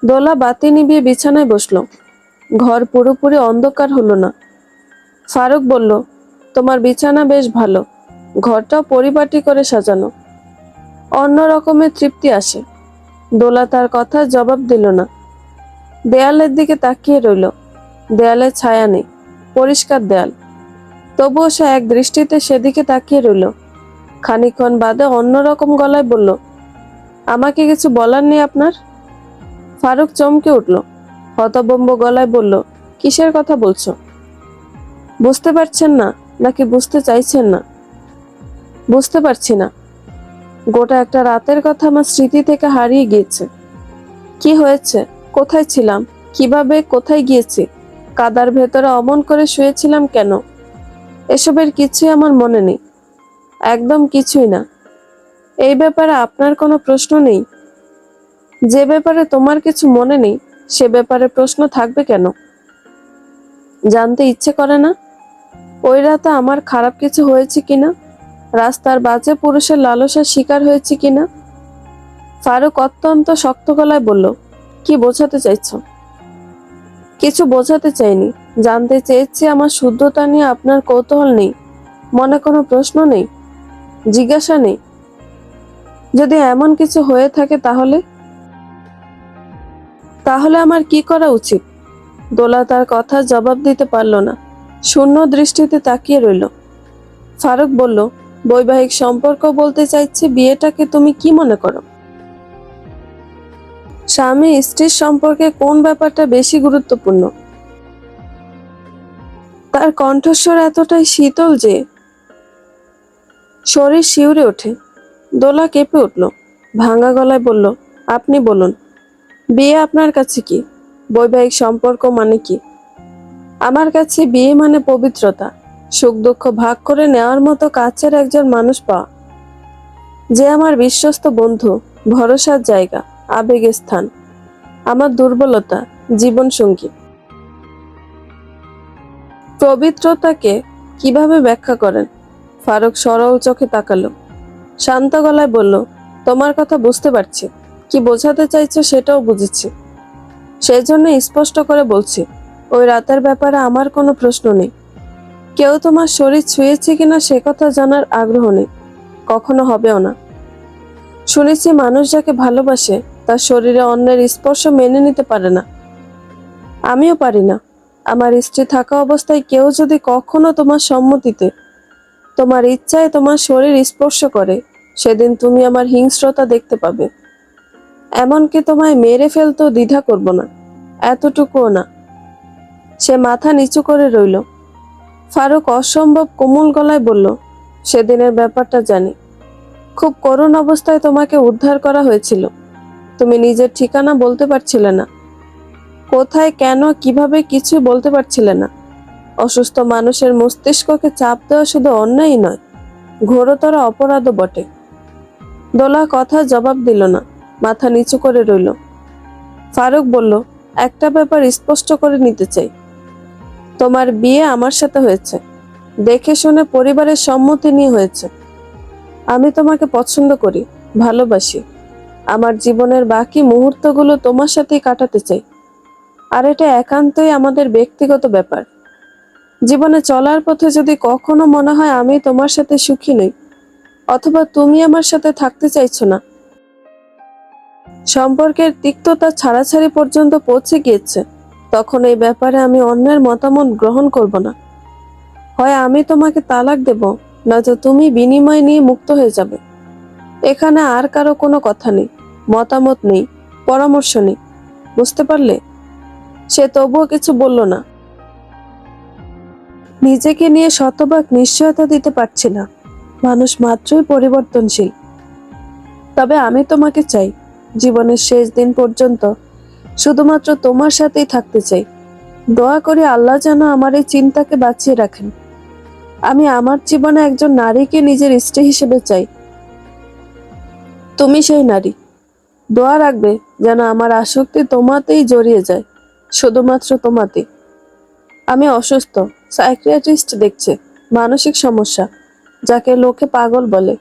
দোলা বাতি নিভিয়ে বিছানায় বসলো। ঘর পুরোপুরি অন্ধকার হলো না। ফারুক বলল, তোমার বিছানা বেশ ভালো, ঘরটাও পরিপাটি করে সাজানো। অন্য রকমের তৃপ্তি আসে। দোলা তার কথা জবাব দিল না। দেয়ালের দিকে তাকিয়ে রইল। দেয়ালে ছায়া নেই, পরিষ্কার দেয়াল, তবুও সে এক দৃষ্টিতে সেদিকে তাকিয়ে রইল। খানিকক্ষণ বাদে অন্যরকম গলায় বলল, আমাকে কিছু বলার নেই আপনার? ফারুক চমকে উঠল, হতভম্ব গলায় বলল, কিসের কথা বলছো? বুঝতে পারছেন না নাকি বুঝতে চাইছেন না? বুঝতে পারছি না। গোটা একটা রাতের কথা আমার স্মৃতি থেকে হারিয়ে গিয়েছে। কি হয়েছে, কোথায় ছিলাম, কিভাবে কোথায় গিয়েছি, কাদার ভেতরে অমন করে শুয়েছিলাম কেন, এসবের কিছুই আমার মনে নেই, একদম কিছুই না। এই ব্যাপারে আপনার কোনো প্রশ্ন নেই? যে ব্যাপারে তোমার কিছু মনে নেই সে ব্যাপারে প্রশ্ন থাকবে কেন? জানতে ইচ্ছে করে না ওই রাতে আমার খারাপ কিছু হয়েছে কিনা, রাস্তার বাজে পুরুষের লালসার শিকার হয়েছে কিনা? ফারুক অত্যন্ত শক্ত গলায় বলল, কি বোঝাতে চাইছো? কিছু বোঝাতে চাইনি, জানতে চেয়েছি আমার শুদ্ধতা নিয়ে আপনার কৌতূহল নেই, মনে কোনো প্রশ্ন নেই, জিজ্ঞাসা নেই? যদি এমন কিছু হয়ে থাকে তাহলে তাহলে আমার কি করা উচিত? দোলা তার কথা জবাব দিতে পারল না, শূন্য দৃষ্টিতে তাকিয়ে রইল। ফারুক বলল, বৈবাহিক সম্পর্ক বলতে চাইছি বিয়েটাকে তুমি কি মনে করো? স্বামী স্ত্রীর সম্পর্কে কোন ব্যাপারটা বেশি গুরুত্বপূর্ণ? তার কণ্ঠস্বর এতটাই শীতল যে শরীর শিউরে ওঠে। দোলা কেঁপে উঠল, ভাঙা গলায় বলল, আপনি বলুন, বিয়ে আপনার কাছে কি? বৈবাহিক সম্পর্ক মানে কি? আমার কাছে বিয়ে মানে পবিত্রতা, সুখ দুঃখ ভাগ করে নেওয়ার মতো কাছের একজন মানুষ পাওয়া, যে আমার বিশ্বস্ত বন্ধু, ভরসার জায়গা, আবেগের স্থান, আমার দুর্বলতা, জীবন সঙ্গী। পবিত্রতাকে কিভাবে ব্যাখ্যা করেন? ফারুক সরল চোখে তাকালো, শান্ত গলায় বলল, তোমার কথা বুঝতে পারছি, কি বোঝাতে চাইছো সেটাও বুঝেছি, সেই জন্য স্পষ্ট করে বলছি, ওই রাতের ব্যাপারে আমার কোনো প্রশ্ন নেই। কেউ তোমার শরীর ছুঁয়েছে কিনা সে কথা জানার আগ্রহ নেই, কখনো হবেও না। শুনেছি মানুষ যাকে ভালোবাসে তার শরীরে অন্যের স্পর্শ মেনে নিতে পারে না। আমিও পারি না। আমার স্ত্রী থাকা অবস্থায় কেউ যদি কখনো তোমার সম্মতিতে, তোমার ইচ্ছায় তোমার শরীর স্পর্শ করে, সেদিন তুমি আমার হিংস্রতা দেখতে পাবে। এমনকি তোমায় মেরে ফেলতেও দ্বিধা করব না, এতটুকুও না। সে মাথা নিচু করে রইল। ফারুক অসম্ভব কোমল গলায় বলল, সেদিনের ব্যাপারটা জানি। খুব করুণ অবস্থায় তোমাকে উদ্ধার করা হয়েছিল। তুমি নিজের ঠিকানা বলতে পারছিলে না, কোথায়, কেন, কিভাবে কিছু বলতে পারছিলে না। অসুস্থ মানুষের মস্তিষ্ককে চাপ দেওয়া শুধু অন্যায় নয়, ঘোরতর অপরাধও বটে। দোলা কথা জবাব দিল না, মাথা নিচু করে রইল। ফারুক বলল, একটা ব্যাপার স্পষ্ট করে নিতে চাই, তোমার বিয়ে আমার সাথে হয়েছে, দেখে শুনে পরিবারের সম্মতি নিয়ে হয়েছে। আমি তোমাকে পছন্দ করি, ভালোবাসি, আমার জীবনের বাকি মুহূর্তগুলো তোমার সাথেই কাটাতে চাই। আর এটা একান্তই আমাদের ব্যক্তিগত ব্যাপার। জীবনে চলার পথে যদি কখনো মনে হয় আমি তোমার সাথে সুখী নই, অথবা তুমি আমার সাথে থাকতে চাইছো না, সম্পর্কের তিক্ততা ছাড়াছাড়ি পর্যন্ত পৌঁছে গিয়েছে, তখন এই ব্যাপারে আমি অন্যের মতামত গ্রহণ করব না। হয় আমি তোমাকে তালাক দেব, নয়তো তুমি বিনিময় নিয়ে মুক্ত হয়ে যাবে। এখানে আর কারো কোনো কথা নেই, মতামত নেই, পরামর্শ নেই, বুঝতে পারলে? সে তবুও কিছু বলল না। নিজেকে নিয়ে শতভাগ নিশ্চয়তা দিতে পারছি না। মানুষ মাত্রই পরিবর্তনশীল। তবে আমি তোমাকে চাই, জীবনের শেষ দিন পর্যন্ত শুধুমাত্র তোমার সাথেই থাকতে চাই। দোয়া করি আল্লাহ যেন আমার এই চিন্তাকে বাঁচিয়ে রাখেন। আমি আমার জীবনে একজন নারীকে নিজের স্ত্রী হিসেবে চাই। তুমি সেই নারী। দোয়া রাখবে যেন আমার আসক্তি তোমাতেই জড়িয়ে যায়, শুধুমাত্র তোমাতে। আমি অসুস্থ, সাইকিয়াট্রিস্ট দেখছে, মানসিক সমস্যা, যাকে লোকে পাগল বলে।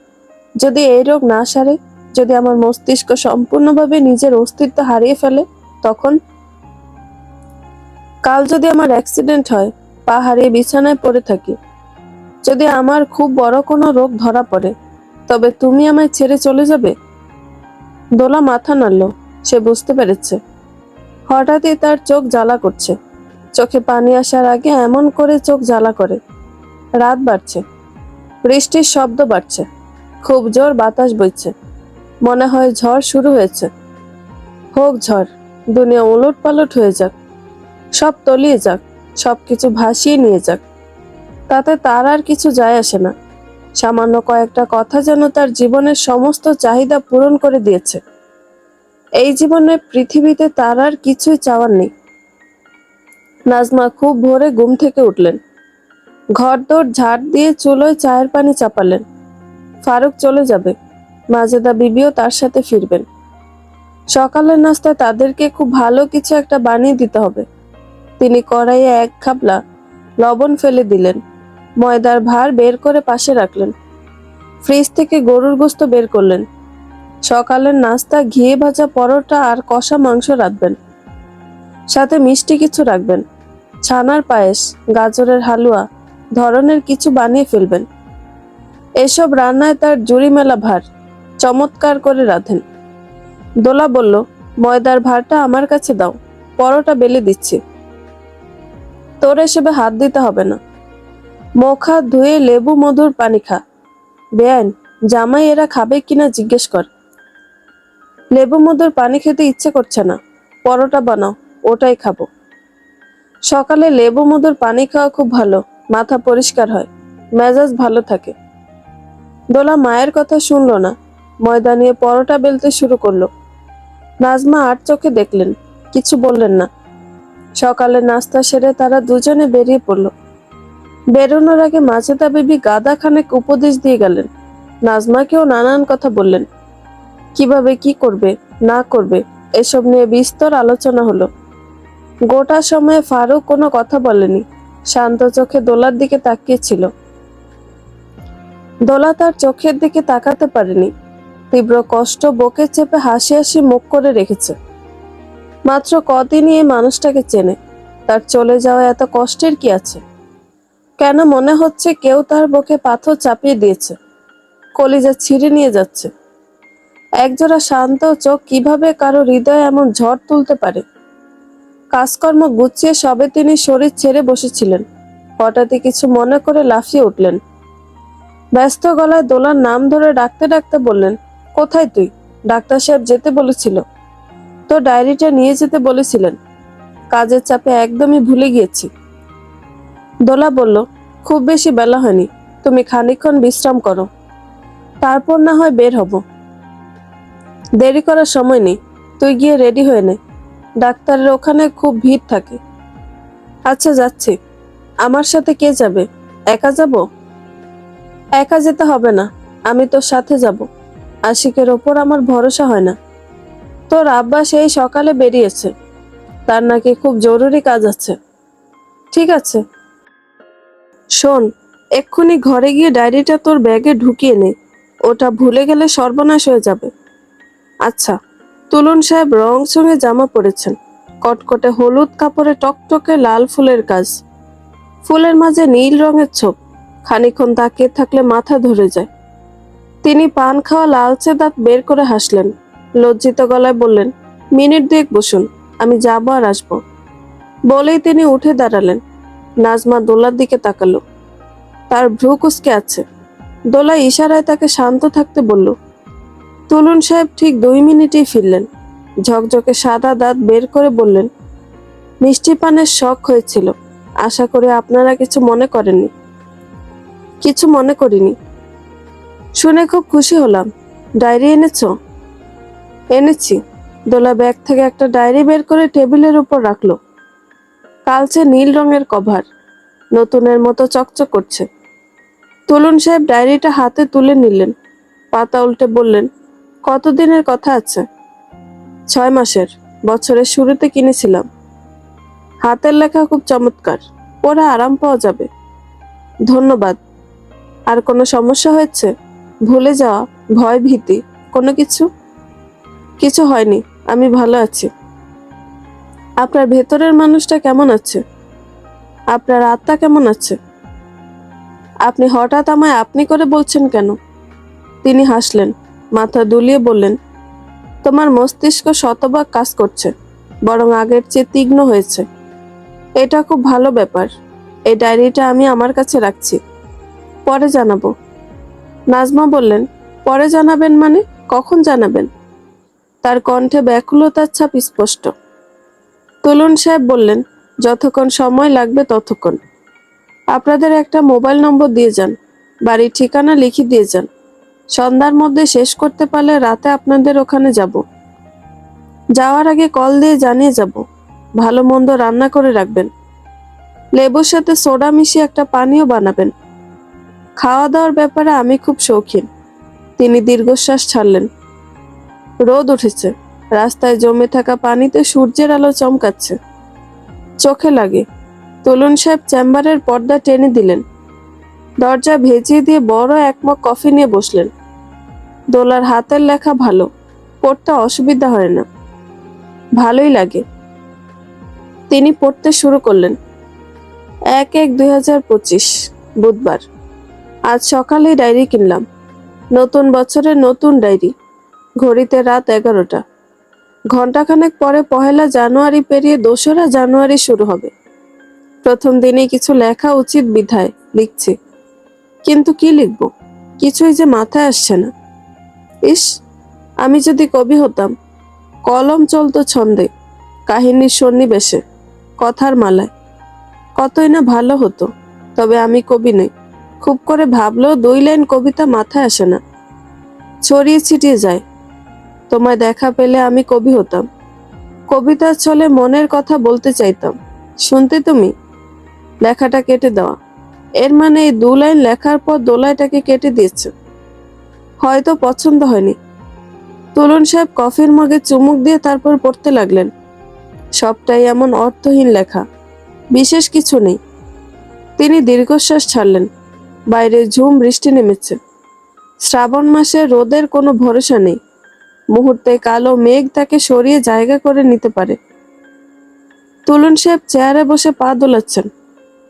যদি এই রোগ না সারে, যদি আমার মস্তিষ্ক সম্পূর্ণভাবে নিজের অস্তিত্ব হারিয়ে ফেলে, তখন কাল যদি আমার অ্যাক্সিডেন্ট হয়, পা হারিয়ে বিছানায় পড়ে থাকি, যদি আমার খুব বড় কোনো রোগ ধরা পড়ে, তবে তুমি আমায় ছেড়ে চলে যাবে? দোলা মাথা নাড়ল। সে বুঝতে পেরেছে। হঠাৎই তার চোখ জ্বালা করছে। চোখে পানি আসার আগে এমন করে চোখ জ্বালা করে। রাত বাড়ছে, বৃষ্টির শব্দ বাড়ছে, খুব জোর বাতাস বইছে। মনে হয় ঝড় শুরু হয়েছে। হোক ঝড়, দুনিয়া উলট পালট হয়ে যাক, সব তলিয়ে যাক, সবকিছু ভাসিয়ে নিয়ে যাক, তাতে তার আর কিছু যায় আসে না। সামান্য কয়েকটা কথা যেন তার জীবনের সমস্ত চাহিদা পূরণ করে দিয়েছে। এই জীবনে পৃথিবীতে তার আর কিছুই চাওয়ার নেই। নাজমা খুব ভোরে ঘুম থেকে উঠলেন। ঘরদোর ঝাড় দিয়ে চুলোয় চায়ের পানি চাপালেন। ফারুক চলে যাবে, মাজেদা বিবিও তার সাথে ফিরবেন। সকালের নাস্তায় তাদেরকে খুব ভালো কিছু একটা বানিয়ে দিতে হবে। তিনি কড়াইয়ে 1 খাবলা লবণ ফেলে দিলেন। ময়দার ভার বের করে পাশে রাখলেন। ফ্রিজ থেকে গরুর গোশত বের করলেন। সকালের নাস্তা ঘিয়ে ভাজা পরোটা আর কষা মাংস রাখবেন। সাথে মিষ্টি কিছু রাখবেন, ছানার পায়েস, গাজরের হালুয়া ধরনের কিছু বানিয়ে ফেলবেন। এসব রান্নায় তার জুড়ি মেলা ভার, চমৎকার করে রাঁধেন। দোলা বলল, ময়দার ভারটা আমার কাছে দাও, পরোটা বেলে দিচ্ছি। তোর এসবে হাত দিতে হবে না। মুখ হাত ধুয়ে লেবু মধুর পানি খা। বেআইন, জামাই এরা খাবে কিনা জিজ্ঞেস কর। লেবু মধুর পানি খেতে ইচ্ছে করছে না, পরোটা বানাও, ওটাই খাবো। সকালে লেবু মধুর পানি খাওয়া খুব ভালো, মাথা পরিষ্কার হয়, মেজাজ ভালো থাকে। দোলা মায়ের কথা শুনলো না, ময়দা নিয়ে পরোটা বেলতে শুরু করলো। নাজমা আর চোখে দেখলেন, কিছু বললেন না। সকালে নাস্তা সেরে তারা দুজনে বেরিয়ে পড়ল। বেরোনোর আগে মাজেদা বিবি গাদা খানেক উপদেশ দিয়ে গেলেন। নাজমাকেও নানান কথা বললেন। কিভাবে কি করবে না করবে এসব নিয়ে বিস্তর আলোচনা হলো। গোটা সময়ে ফারুক কোনো কথা বলেনি, শান্ত চোখে দোলার দিকে তাকিয়েছিল। দোলা তার চোখের দিকে তাকাতে পারেনি। তীব্র কষ্ট বুকে চেপে হাসি হাসি মুখ করে রেখেছে। মাত্র কদিনই এই মানুষটাকে চেনে, তার চলে যাওয়া এত কষ্টের কি আছে? কেন মনে হচ্ছে কেউ তার বুকে পাথর চাপিয়ে দিয়েছে, কলিজা ছিঁড়ে নিয়ে যাচ্ছে। একজোড়া শান্ত চোখ কিভাবে কারো হৃদয়ে এমন ঝড় তুলতে পারে? কাজকর্ম গুছিয়ে সবে তিনি শরীর ছেড়ে বসেছিলেন, হঠাৎই কিছু মনে করে লাফিয়ে উঠলেন। ব্যস্ত গলায় দোলার নাম ধরে ডাকতে ডাকতে বললেন, কোথায় তুই? ডাক্তার সাহেব যেতে বলেছিল, তো ডায়েরিটা নিয়ে যেতে বলেছিলেন। কাজের চাপে একদমই ভুলে গিয়েছি। দোলা বলল, খুব বেশি বেলা হয়নি, তুমি খানিকক্ষণ বিশ্রাম করো, তারপর না হয় বের হব। দেরি করার সময় নেই, তুই গিয়ে রেডি হয়ে নে, ডাক্তারের ওখানে খুব ভিড় থাকে। আচ্ছা যাচ্ছি। আমার সাথে কে যাবে? একা যাব? একা যেতে হবে না, আমি তোর সাথে যাব। আশিকের ওপর আমার ভরসা হয় না। তোর আব্বা সেই সকালে বেরিয়েছে, তার নাকি খুব জরুরি কাজ আছে। ঠিক আছে, শোন, এক্ষুনি ঘরে গিয়ে ডায়েরিটা তোর ব্যাগে ঢুকিয়ে নে, ওটা ভুলে গেলে সর্বনাশ হয়ে যাবে। আচ্ছা। তুলন সাহেব রং চঙে জামা পরেছেন, কটকটে হলুদ কাপড়ে টকটকে লাল ফুলের কাজ, ফুলের মাঝে নীল রঙের ছোপ। খানিকক্ষণ তাকিয়ে থাকলে মাথা ধরে যায়। তিনি পান খাওয়া লালচে দাঁত বের করে হাসলেন, লজ্জিত গলায় বললেন, মিনিট 2 বসুন, আমি যাবো আর আসবো। বলেই তিনি উঠে দাঁড়ালেন। নাজমা দোলার দিকে তাকালো, তার ভ্রু কুঁচকে আছে। দোলা ইশারায় তাকে শান্ত থাকতে বলল। তুলন সাহেব ঠিক 2 মিনিটেই ফিরলেন। ঝকঝকে সাদা দাঁত বের করে বললেন, মিষ্টি পানের শখ হয়েছিল। আশা করি আপনারা কিছু মনে করেননি। কিছু মনে করিনি। শুনে খুব খুশি হলাম। ডায়েরি এনেছো? এনেছি। দোলা ব্যাগ থেকে একটা ডায়েরি বের করে টেবিলের উপর রাখলো। কালচে নীল রঙের কভার, নতুনের মতো চকচক করছে। তুলুন সাহেব ডায়েরিটা হাতে তুলে নিলেন, পাতা উল্টে বললেন, কতদিনের কথা আছে? 6 মাসের। বছরের শুরুতে কিনেছিলাম। হাতের লেখা খুব চমৎকার, পড়ে আরাম পাওয়া যাবে। ধন্যবাদ। আর কোনো সমস্যা হয়েছে? ভুলে যাওয়া, ভয়, ভীতি, কোনো কিছু? কিছু হয়নি, আমি ভালো আছি। আপনার ভেতরের মানুষটা কেমন আছে? আপনার আত্মা কেমন আছে? আপনি হঠাৎ আমায় আপনি করে বলছেন কেন? তিনি হাসলেন, মাথা দুলিয়ে বললেন, তোমার মস্তিষ্ক শতভাগ কাজ করছে, বরং আগের চেয়ে তীক্ষ্ণ হয়েছে। এটা খুব ভালো ব্যাপার। এই ডায়েরিটা আমি আমার কাছে রাখছি, পরে জানাবো। নাজমা বললেন, পরে জানাবেন মানে? কখন জানাবেন? তার কণ্ঠে ব্যাকুলতার ছাপ স্পষ্ট। তুলুন সাহেব বললেন, যতক্ষণ সময় লাগবে ততক্ষণ। আপনাদের একটা মোবাইল নম্বর দিয়ে যান, বাড়ির ঠিকানা লিখে দিয়ে যান। সন্ধ্যার মধ্যে শেষ করতে পারলে রাতে আপনাদের ওখানে যাব। যাওয়ার আগে কল দিয়ে জানিয়ে যাব। ভালো মন্দ রান্না করে রাখবেন। লেবুর সাথে সোডা মিশিয়ে একটা পানীয় বানাবেন। খাওয়া দাওয়ার ব্যাপারে আমি খুব শৌখিন। তিনি দীর্ঘশ্বাস ছাড়লেন। রোদ উঠেছে। রাস্তায় জমে থাকা পানিতে সূর্যের আলো চমকাচ্ছে, চোখে লাগে। তুলুন সাহেব চেম্বারের পর্দা টেনে দিলেন, দরজা ভেজিয়ে দিয়ে বড় এক মগ কফি নিয়ে বসলেন। দোলার হাতের লেখা ভালো, পড়তে অসুবিধা হয় না, ভালোই লাগে। তিনি পড়তে শুরু করলেন। 1-1-2025 বুধবার। আজ সকালেই ডায়েরি কিনলাম। নতুন বছরের নতুন ডায়েরি। ঘড়িতে রাত 11টা। ঘন্টাখানেক পরে 1 জানুয়ারি পেরিয়ে 2রা জানুয়ারি শুরু হবে। প্রথম দিনেই কিছু লেখা উচিত বিধায় লিখছি, কিন্তু কি লিখব কিছুই যে মাথায় আসছে না। ইস, আমি যদি কবি হতাম। কলম চলতো ছন্দে, কাহিনীর সন্নিবেশে, কথার মালায়, কতই না ভালো হতো। তবে আমি কবি নই। খুব করে ভাবলেও 2 লাইন কবিতা মাথায় আসে না, ছড়িয়ে ছিটিয়ে যায়। তোমায় দেখা পেলে আমি কবি হতাম। কবিতার ছলে মনের কথা বলতে চাইতাম, শুনতে তুমি। লেখাটা কেটে দেওয়া, এর মানে এই 2 লাইন লেখার পর দোলাইটাকে কেটে দিয়েছে। হয়তো পছন্দ হয়নি। তুলুন সাহেব কফির মগে চুমুক দিয়ে তারপর পড়তে লাগলেন। সবটাই এমন অর্থহীন লেখা, বিশেষ কিছু নেই। তিনি দীর্ঘশ্বাস ছাড়লেন। বাইরে ঝুম বৃষ্টি নেমেছে। শ্রাবণ মাসে রোদের কোনো ভরসা নেই। মুহূর্তে কালো মেঘ তাকে সরিয়ে জায়গা করে নিতে পারে। তুলুন সাহেব চেয়ারে বসে পা দোলাচ্ছেন।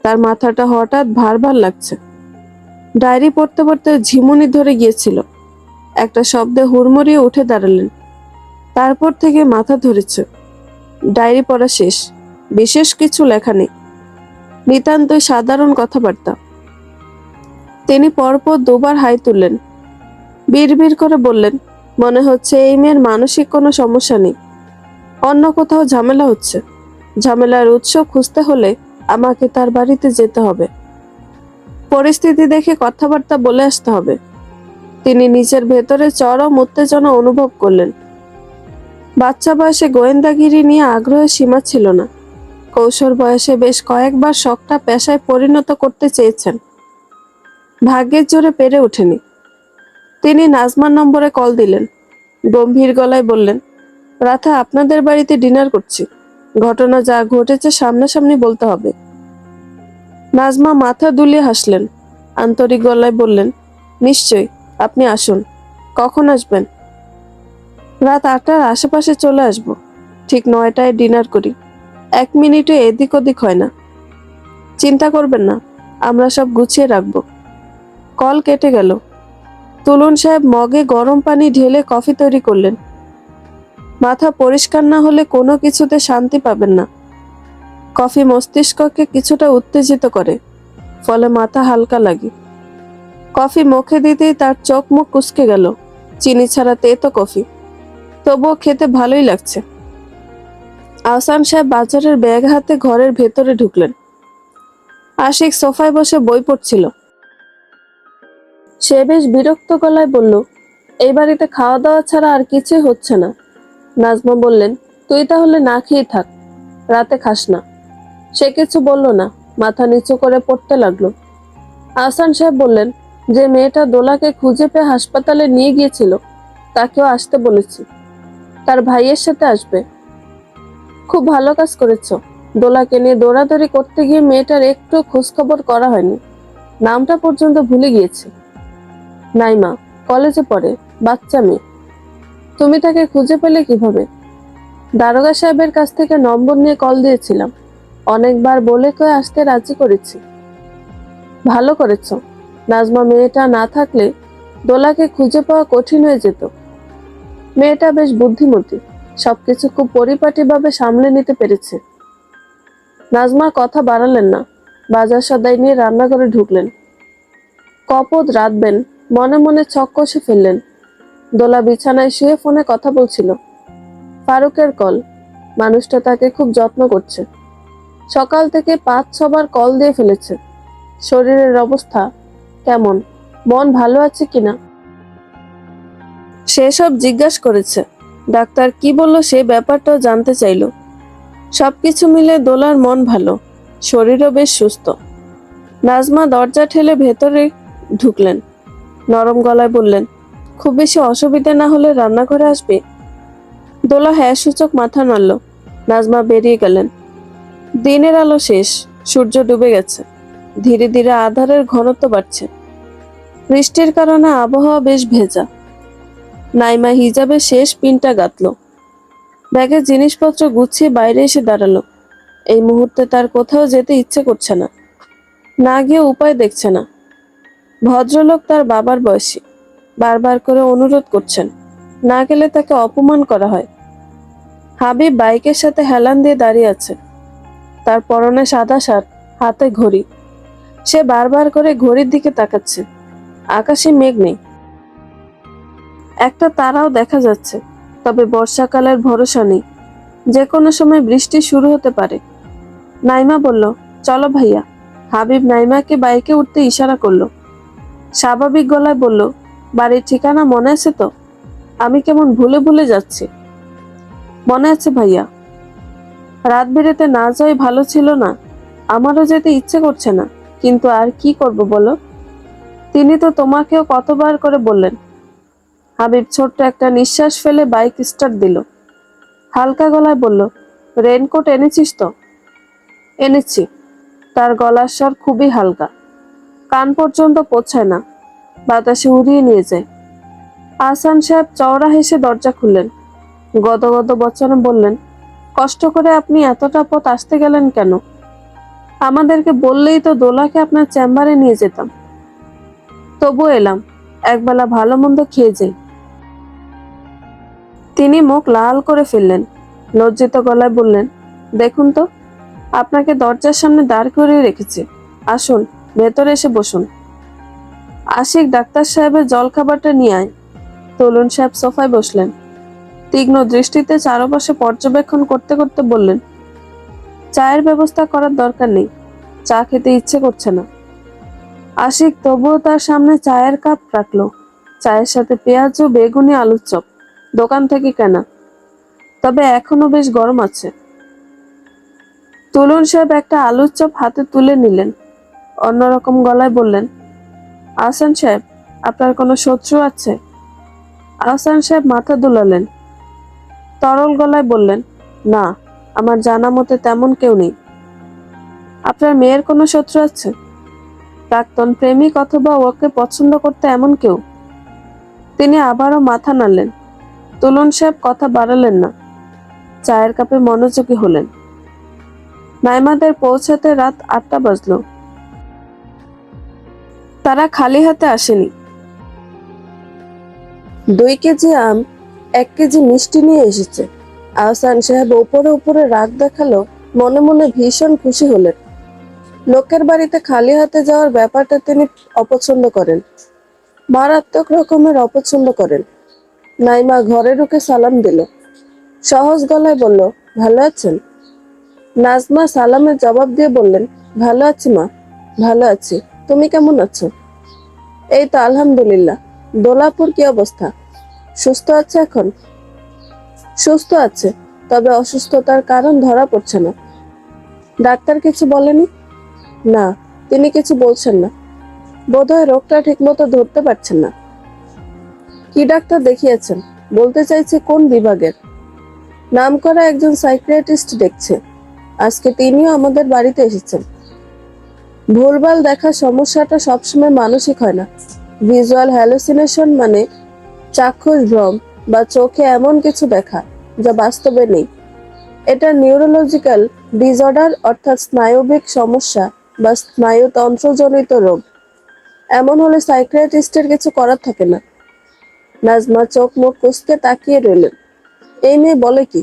তার মাথাটা হঠাৎ ভার ভার লাগছে। ডায়েরি পড়তে পড়তে ঝিমুনি ধরে গিয়েছিল। একটা শব্দে হুড়মুড়িয়ে উঠে দাঁড়ালেন। তারপর থেকে মাথা ধরেছে। ডায়েরি পড়া শেষ। বিশেষ কিছু লেখা নেই, নিতান্তই সাধারণ কথাবার্তা। তিনি পরপর 2বার হাই তুললেন। বিড়বিড় করে বললেন, মনে হচ্ছে এই মেয়ের মানসিক কোনো সমস্যা নেই, অন্য কোথাও ঝামেলা হচ্ছে। ঝামেলার উৎস খুঁজতে হলে আমাকে তার বাড়িতে যেতে হবে। পরিস্থিতি দেখে কথাবার্তা বলে আসতে হবে। তিনি নিজের ভেতরে চরম উত্তেজনা অনুভব করলেন। বাচ্চা বয়সে গোয়েন্দাগিরি নিয়ে আগ্রহের সীমা ছিল না। কৈশোর বয়সে বেশ কয়েকবার শখটা পেশায় পরিণত করতে চেয়েছেন, ভাগ্যের জোরে পেরে ওঠেনি। তিনি নাজমার নম্বরে কল দিলেন। গম্ভীর গলায় বললেন, রাধা, আপনাদের বাড়িতে ডিনার করছি। ঘটনা যা ঘটেছে সামনাসামনি বলতে হবে। নাজমা মাথা দুলিয়ে হাসলেন, আন্তরিক গলায় বললেন, নিশ্চয়ই, আপনি আসুন। কখন আসবেন? রাত 8টার আশেপাশে চলে আসব। ঠিক 9টায় ডিনার করি। 1 মিনিটে এদিক ওদিক হয় না। চিন্তা করবেন না, আমরা সব গুছিয়ে রাখব। কল কেটে গেল। তুলুন সাহেব মগে গরম পানি ঢেলে কফি তৈরি করলেন। মাথা পরিষ্কার না হলে কোনো কিছুতে শান্তি পাবেন না। কফি মস্তিষ্ককে কিছুটা উত্তেজিত করে, ফলে মাথা হালকা লাগে। কফি মুখে দিতেই তার চোখ মুখ কুঁচকে গেল। চিনি ছাড়া তেতো কফি, তবুও খেতে ভালোই লাগছে। আহসান সাহেব বাজারের ব্যাগ হাতে ঘরের ভেতরে ঢুকলেন। আশিক সোফায় বসে বই পড়ছিল। সে বেশ বিরক্ত গলায় বলল, এই বাড়িতে খাওয়া দাওয়া ছাড়া আর কিছুই হচ্ছে না। নাজমা বললেন, তুই তাহলে না খেয়ে থাক, রাতে খাস না। সে কিছু বলল না, মাথা নিচু করে পড়তে লাগলো। আহসান সাহেব বললেন, যে মেয়েটা দোলাকে খুঁজে পেয়ে হাসপাতালে নিয়ে গিয়েছিল তাকেও আসতে বলেছি, তার ভাইয়ের সাথে আসবে। খুব ভালো কাজ করেছো। দোলাকে নিয়ে দৌড়াদৌড়ি করতে গিয়ে মেয়েটার একটু খোঁজখবর করা হয়নি, নামটা পর্যন্ত ভুলে গিয়েছি। নাইমা, কলেজে পড়ে, বাচ্চা মেয়ে। তুমি তাকে খুঁজে পেলে কিভাবে? দারোগা সাহেবের কাছ থেকে নম্বর নিয়ে কল দিয়েছিলাম, অনেকবার বলে কয়ে আসতে রাজি করেছি। ভালো করেছো। নাজমা মেয়েটা না থাকলে দোলাকে খুঁজে পাওয়া কঠিন হয়ে যেত। মেয়েটা বেশ বুদ্ধিমতী, সবকিছু খুব পরিপাটিভাবে সামলে নিতে পেরেছে। নাজমা কথা বাড়ালেন না, বাজার সদাই নিয়ে রান্নাঘরে ঢুকলেন। কপদ রাঁধবেন মনে মনে ছক কষে ফেললেন। দোলা বিছানায় শুয়ে ফোনে কথা বলছিল। ফারুকের কল। মানুষটা তাকে খুব যত্ন করছে। সকাল থেকে 5-6 বার কল দিয়ে ফেলেছে। শরীরের অবস্থা কেমন, মন ভালো আছে কিনা সেসব জিজ্ঞাসা করেছে। ডাক্তার কি বলল সে ব্যাপারটাও জানতে চাইল। সবকিছু মিলে দোলার মন ভালো, শরীরও বেশ সুস্থ। নাজমা দরজা ঠেলে ভেতরে ঢুকলেন। নরম গলায় বললেন, খুব বেশি অসুবিধা না হলে রান্নাঘরে আসবে? দোলা হ্যাঁ সূচক মাথা নাড়ল। নাজমা বেরিয়ে গেলেন। দিনের আলো শেষ, সূর্য ডুবে গেছে। ধীরে ধীরে আঁধারের ঘনত্ব বাড়ছে। বৃষ্টির কারণে আবহাওয়া বেশ ভেজা। নাইমা হিজাবের শেষ পিনটা গাঁথল। ব্যাগের জিনিসপত্র গুছিয়ে বাইরে এসে দাঁড়ালো। এই মুহূর্তে তার কোথাও যেতে ইচ্ছে করছে না, না গিয়ে উপায় দেখছে না। ভদ্রলোক তার বাবার বয়সী, বারবার করে অনুরোধ করছেন, না গেলে তাকে অপমান করা হয়। হাবিব বাইকের সাথে হেলান দিয়ে দাঁড়িয়ে আছে। তার পরনে সাদা শার্ট, হাতে ঘড়ি। সে বারবার করে ঘড়ির দিকে তাকাচ্ছে। আকাশে মেঘ নেই, একটা তারাও দেখা যাচ্ছে, তবে বর্ষাকালের ভরসা নেই, যে কোনো সময় বৃষ্টি শুরু হতে পারে। নাইমা বলল, চলো ভাইয়া। হাবিব নাইমাকে বাইকে উঠতে ইশারা করলো। স্বাভাবিক গলায় বলল, বাড়ির ঠিকানা মনে আছে তো? আমি কেমন ভুলে ভুলে যাচ্ছি। মনে আছে ভাইয়া। রাত বেড়েতে না যাওয়াই ভালো ছিল না? আমারও যেতে ইচ্ছে করছে না, কিন্তু আর কি করব বলো? তিনি তো তোমাকেও কতবার করে বললেন। হাবিব ছোট্ট একটা নিঃশ্বাস ফেলে বাইক স্টার্ট দিল। হালকা গলায় বলল, রেনকোট এনেছিস তো? এনেছি। তার গলার স্বর খুবই হালকা, কান পর্যন্ত পৌঁছায় না, বাতাসে উড়িয়ে নিয়ে যায়। আহসান সাহেব চওড়া হেসে দরজা খুললেন। গদগদ বচনে বললেন, কষ্ট করে আপনি এতটা পথ আসতে গেলেন কেন? আমাদেরকে বললেই তো দোলাকে আপনার চেম্বারে নিয়ে যেতাম। তবু এলাম, একবেলা ভালো মন্দ খেয়ে যাই। তিনি মুখ লাল করে ফেললেন। লজ্জিত গলায় বললেন, দেখুন তো, আপনাকে দরজার সামনে দাঁড় করিয়ে রেখেছি, আসুন ভেতরে এসে বসুন। আশিক, ডাক্তার সাহেবের জলখাবারটা নিয়ে আয়। তরুণ সাহেব সোফায় বসলেন। তীক্ষ্ণ দৃষ্টিতে চারপাশে পর্যবেক্ষণ করতে করতে বললেন, চায়ের ব্যবস্থা করার দরকার নেই, চা খেতে ইচ্ছে করছে না। আশিক তবুও তার সামনে চায়ের কাপ রাখলো। চায়ের সাথে পেঁয়াজ ও বেগুনি আলুর চপ, দোকান থেকে কেনা, তবে এখনো বেশ গরম আছে। তুলুন সাহেব একটা আলুর চপ হাতে তুলে নিলেন। অন্যরকম গলায় বললেন, আহসান সাহেব, আপনার কোনো শত্রু আছে? আহসান সাহেব মাথা দুলালেন। তরল গলায় বললেন, না, আমার জানা মতে তেমন কেউ নেই। আপনার মেয়ের কোনো শত্রু আছে? প্রাক্তন প্রেমিক অথবা ওকে পছন্দ করতে এমন কেউ? তিনি আবারও মাথা নাড়লেন। তুলুন সাহেব কথা বাড়ালেন না, চায়ের কাপে মনোযোগী হলেন। নাইমাদের পৌঁছাতে রাত 8টা বাজলো। তারা খালি হাতে আসেনি। 2 কেজি আম, 1 কেজি মিষ্টি নিয়ে এসেছে। আহসান সাহেব উপরে উপরে রাগ দেখালো, মনে মনে ভীষণ খুশি হলেন। লোকের বাড়িতে খালি হাতে যাওয়ার ব্যাপারটা তিনি অপছন্দ করেন, মারাত্মক রকমের অপছন্দ করেন। নাইমা ঘরে ঢুকে সালাম দিল। সহজ গলায় বলল, ভালো আছেন? নাজমা সালামের জবাব দিয়ে বললেন, ভালো আছি মা, ভালো আছি। তুমি কেমন আছো? এই তো আলহামদুলিল্লাহ। দোলাপুর কি অবস্থা? সুস্থ আছে এখন? সুস্থ আছে, তবে অসুস্থতার কারণ ধরা পড়ছে না। ডাক্তার কিছু বলেনি? না, তিনি কিছু বলছেন না। বোধহয় রোগটা ঠিকমতো ধরতে পারছেন না। কি ডাক্তার দেখিয়েছেন? বলতে চাইছি কোন বিভাগের? নামকরা একজন সাইকিয়াট্রিস্ট দেখছে। আজকে তিনিও আমাদের বাড়িতে এসেছেন। ভুলভাল দেখা সমস্যাটা সবসময় মানসিক হয় না। ভিজুয়াল হ্যালুসিনেশন মানে চাক্ষুষ ভ্রম বা চোখে এমন কিছু দেখা যা বাস্তবে নেই। এটা নিউরোলজিক্যাল ডিসঅর্ডার, অর্থাৎ স্নায়বিক সমস্যা বা স্নায়ুতন্ত্রজনিত রোগ। এমন হলে সাইকিয়াট্রিস্টের কিছু করার থাকে না। নাজমা চোখ মুখ কুঁচকে তাকিয়ে রইলেন। এই মেয়ে বলে কি?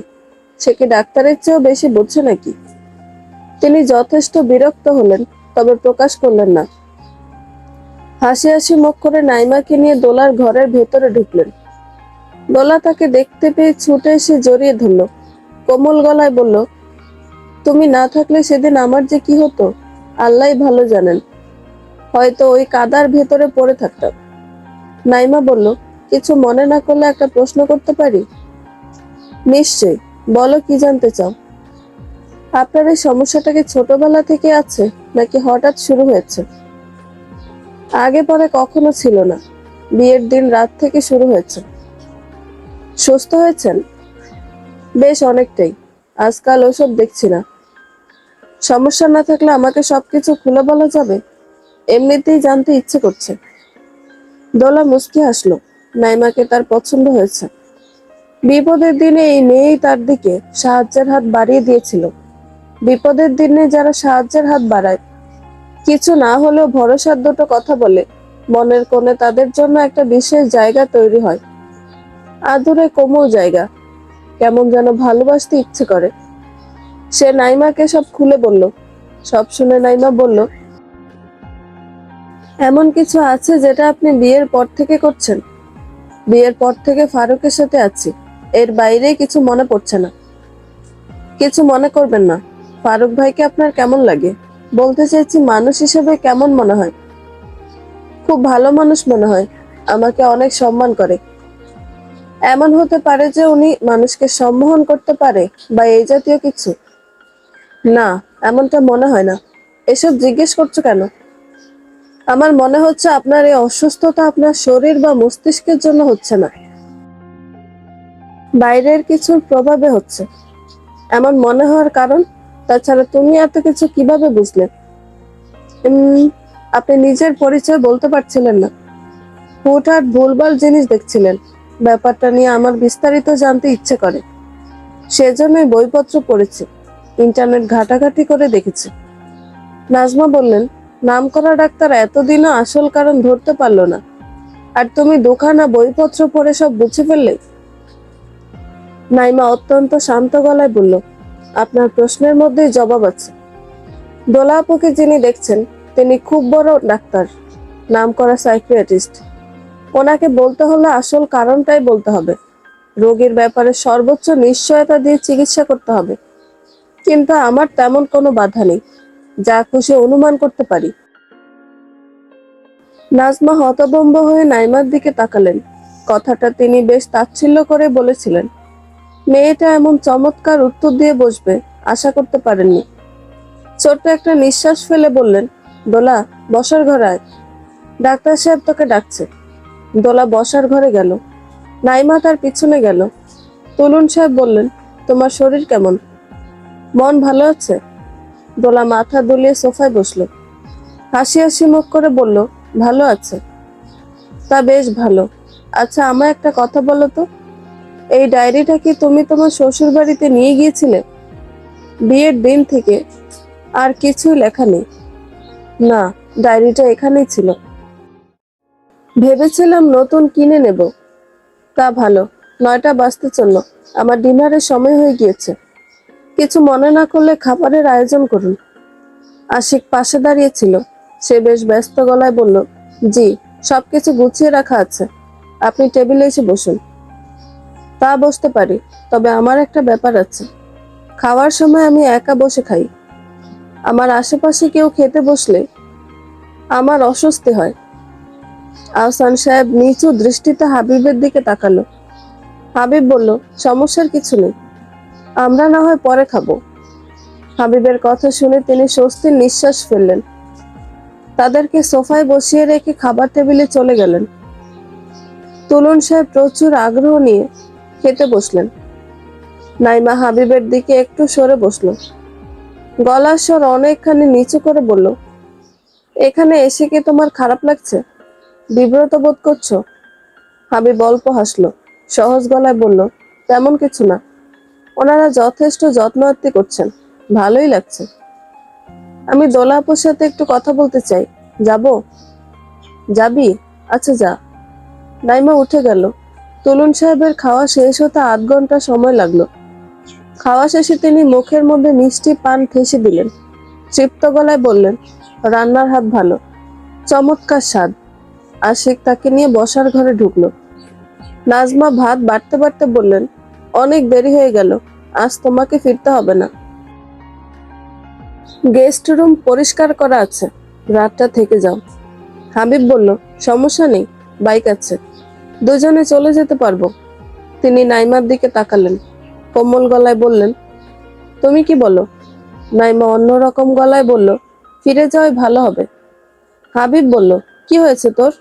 সে কি ডাক্তারের চেয়েও বেশি বুঝছে নাকি? তিনি যথেষ্ট বিরক্ত হলেন, তবে প্রকাশ করলেন না। হাসি হাসি মুখ করে নাইমাকে নিয়ে দোলার ঘরের ভেতরে ঢুকলেন। দোলা তাকে দেখতে পেয়ে ছুটে এসে জড়িয়ে ধরল। কোমল গলায় বলল, তুমি না থাকলে সেদিন আমার যে কি হতো আল্লাহই ভালো জানেন। হয়তো ওই কাদার ভেতরে পড়ে থাকতাম। নাইমা বলল, কিছু মনে না করলে একটা প্রশ্ন করতে পারি? নিশ্চয়ই, বলো, কি জানতে চাও? আপনার এই সমস্যাটা কি ছোটবেলা থেকে আছে নাকি হঠাৎ শুরু হয়েছে? আগে পরে কখনো ছিল না, বিয়ের দিন রাত থেকে শুরু হয়েছে। সুস্থ হয়েছেন? বেশ অনেকটাই। আজকাল ওসব দেখছি না। সমস্যা না থাকলে আমাকে সবকিছু খুলে বলা যাবে? এমনিতেই জানতে ইচ্ছে করছে। দোলা মুচকি হাসলো। নাইমাকে তার পছন্দ হয়েছে। বিপদের দিনে এই মেয়েই তার দিকে সাহায্যের হাত বাড়িয়ে দিয়েছিল। বিপদের দিনে যারা সাহায্যের হাত বাড়ায়, কিছু না হলেও ভরসার দুটো কথা বলে, মনের কোণে তাদের জন্য একটা বিশেষ জায়গা তৈরি হয়। আদুরে কোমল জায়গা, কেমন যেন ভালোবাসতে ইচ্ছে করে। সে নাইমাকে সব খুলে বলল। সব শুনে নাইমা বলল, এমন কিছু আছে যেটা আপনি বিয়ের পর থেকে করছেন? বিয়ের পর থেকে ফারুকের সাথে আছি, এর বাইরে কিছু মনে পড়ছে না। কিছু মনে করবেন না। ফারুক ভাইকে আপনার কেমন লাগে? বলতে চাইছি মানুষ হিসেবে কেমন মনে হয়? খুব ভালো মানুষ মনে হয়, আমাকে অনেক সম্মান করে। এমন হতে পারে যে উনি মানুষকে সম্মোহন করতে পারে বা এই জাতীয় কিছু? না, এমনটা মনে হয় না। এসব জিজ্ঞেস করছো কেন? আমার মনে হচ্ছে আপনার এই অসুস্থতা আপনার শরীর বা মস্তিষ্কের জন্য হচ্ছে না, বাইরের কিছুর প্রভাবে হচ্ছে। এমন মনে হওয়ার কারণ? তাছাড়া তুমি এত কিছু কিভাবে বুঝলে? উম, আপনি নিজের পরিচয় বলতে পারছিলেন না। হুটহাট ভুলভাল জিনিস দেখছিলেন। ব্যাপারটা নিয়ে আমার বিস্তারিত জানতে ইচ্ছে করে, সেজন্যই বইপত্র পড়েছি, ইন্টারনেট ঘাটাঘাটি করে দেখেছি। নাজমা বললেন, নামকরা ডাক্তার এতদিনও আসল কারণ ধরতে পারলো না, আর তুমি দুখানা বইপত্র পড়ে সব বুঝে ফেললে? নাইমা অত্যন্ত শান্ত গলায় বলল, আপনার প্রশ্নের মধ্যেই জবাব আছে। দোলা আপুকে যিনি দেখছেন, তিনি খুব বড় ডাক্তার, নামকরা সাইকিয়াট্রিস্ট। ওনাকে বলতে হলে আসল কারণটাই বলতে হবে। রোগীর ব্যাপারে সর্বোচ্চ নিশ্চয়তা দিয়ে চিকিৎসা করতে হবে। কিন্তু আমার তেমন কোনো বাধা নেই, যা খুশি অনুমান করতে পারি। নাজমা হতভম্ব হয়ে নাইমার দিকে তাকালেন। কথাটা তিনি বেশ তাচ্ছিল্য করে বলেছিলেন। মেয়েটা এমন চমৎকার উত্তর দিয়ে বসবে আশা করতে পারেননি। ছোট্ট একটা নিঃশ্বাস ফেলে বললেন, দোলা, বসার ঘরে আয়, ডাক্তার সাহেব তোকে ডাকছে। দোলা বসার ঘরে গেল। নাইমা তার পিছনে গেল। তুলুন সাহেব বললেন, তোমার শরীর কেমন? মন ভালো আছে? দোলা মাথা দুলিয়ে সোফায় বসলো। হাসি হাসি মুখ করে বলল, ভালো আছে। তা বেশ ভালো। আচ্ছা, আমায় একটা কথা বলো তো, এই ডায়েরিটা কি তুমি তোমার শ্বশুর বাড়িতে নিয়ে গিয়েছিলে? বিয়ের দিন থেকে আর কিছুই লেখা নেই। না, ডায়েরিটা এখানেই ছিল। ভেবেছিলাম নতুন কিনে নেব। তা ভালো, 9টা বাজতে চললো, আমার ডিনারের সময় হয়ে গিয়েছে। কিছু মনে না করলে খাবারের আয়োজন করুন। আশিক পাশে দাঁড়িয়ে ছিল। সে বেশ ব্যস্ত গলায় বলল, জি, সবকিছু গুছিয়ে রাখা আছে, আপনি টেবিলে এসে বসুন। তা বসতে পারি, তবে আমার একটা ব্যাপার আছে। খাওয়ার সময় আমি একা বসে খাই। আমার আশেপাশে কেউ খেতে বসলে আমার অস্বস্তি হয়। আহসান সাহেব নিচু দৃষ্টিতে হাবিবের দিকে তাকালো। হাবিব বলল, সমস্যার কিছু নেই, আমরা না হয় পরে খাবো। হাবিবের কথা শুনে তিনি স্বস্তির নিঃশ্বাস ফেললেন। তাদেরকে সোফায় বসিয়ে রেখে খাবার টেবিলে চলে গেলেন। তুলন সাহেব প্রচুর আগ্রহ নিয়ে খেতে বসলেন। নাইমা হাবিবের দিকে একটু সরে বসলো। গলার স্বর অনেকখানি নিচু করে বলল, এখানে এসে কি তোমার খারাপ লাগছে? বিব্রত বোধ করছো? হাবিব অল্প হাসলো, সহজ গলায় বলল, তেমন কিছু না, ওনারা যথেষ্ট যত্ন আত্তি করছেন, ভালোই লাগছে। আমি দোলা আপুর সাথে একটু কথা বলতে চাই, যাবো? যাবি? আচ্ছা যা। নাইমা উঠে গেল। তুলুন সাহেবের খাওয়া শেষ হতে ৮ ঘন্টা সময় লাগলো। খাওয়া শেষে তিনি মুখের মধ্যে মিষ্টি পান ঠেসে দিলেন। তৃপ্ত গলায় বললেন, রান্নার হাত ভালো, চমৎকার স্বাদ। আশিক তাকে নিয়ে বসার ঘরে ঢুকলো। নাজমা ভাত বাড়তে বাড়তে বললেন, অনেক দেরি হয়ে গেল, আজ তোমাকে ফিরতে হবে না। গেস্ট রুম পরিষ্কার করা আছে, রাতটা থেকে যাও। হাবিব বলল, সমস্যা নেই, বাইক আছে, দুজনে চলে যেতে পারবো। তিনি নাইমার দিকে তাকালেন, কোমল গলায় বললেন, তুমি কি বলো? নাইমা অন্যরকম গলায় বলল, ফিরে যাওয়াই ভালো হবে। হাবিব বলল, কি হয়েছে তোর,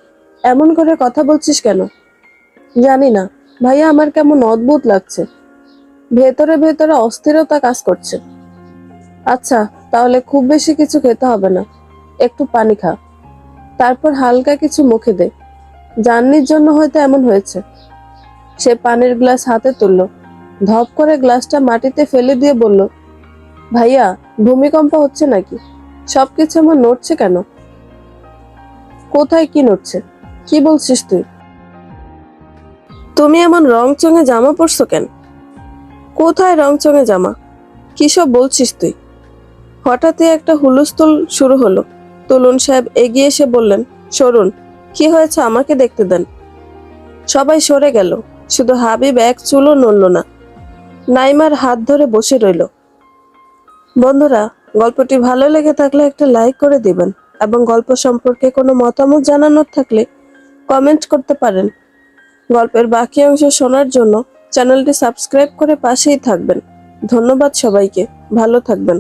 এমন করে কথা বলছিস কেন? জানি না ভাইয়া, আমার কেমন অদ্ভুত লাগছে, ভেতরে ভেতরে অস্থিরতা কাজ করছে। আচ্ছা, তাহলে খুব বেশি কিছু খেতে হবে না, একটু পানি খা, তারপর হালকা কিছু মুখে দে, জার্নির জন্য হয়তো এমন হয়েছে। সে পানির গ্লাস হাতে তুলল, ধপ করে গ্লাসটা মাটিতে ফেলে দিয়ে বলল, ভাইয়া, ভূমিকম্প হচ্ছে নাকি? সবকিছু আমার নড়ছে কেন? কোথায় কি নড়ছে? কি বলছিস তুই? তুমি এমন রং চঙে জামা পরছো কেন? কোথায় রং চঙে জামা? কি সব বলছিস তুই? হঠাৎই একটা হুলস্থুল শুরু হলো। তুলুন সাহেব এগিয়ে এসে বললেন, সরুন, কি হয়েছে আমাকে দেখতে দেন। সবাই সরে গেল, শুধু হাবিব এক চুলও নড়ল না। নাইমার হাত ধরে বসে রইল। বন্ধুরা, গল্পটি ভালো লেগে থাকলে একটা লাইক করে দিবেন এবং গল্প সম্পর্কে কোনো মতামত জানানোর থাকলে কমেন্ট করতে পারেন। গল্পের বাকি অংশ শোনার জন্য চ্যানেলটি সাবস্ক্রাইব করে পাশেই থাকবেন। ধন্যবাদ সবাইকে, ভালো থাকবেন।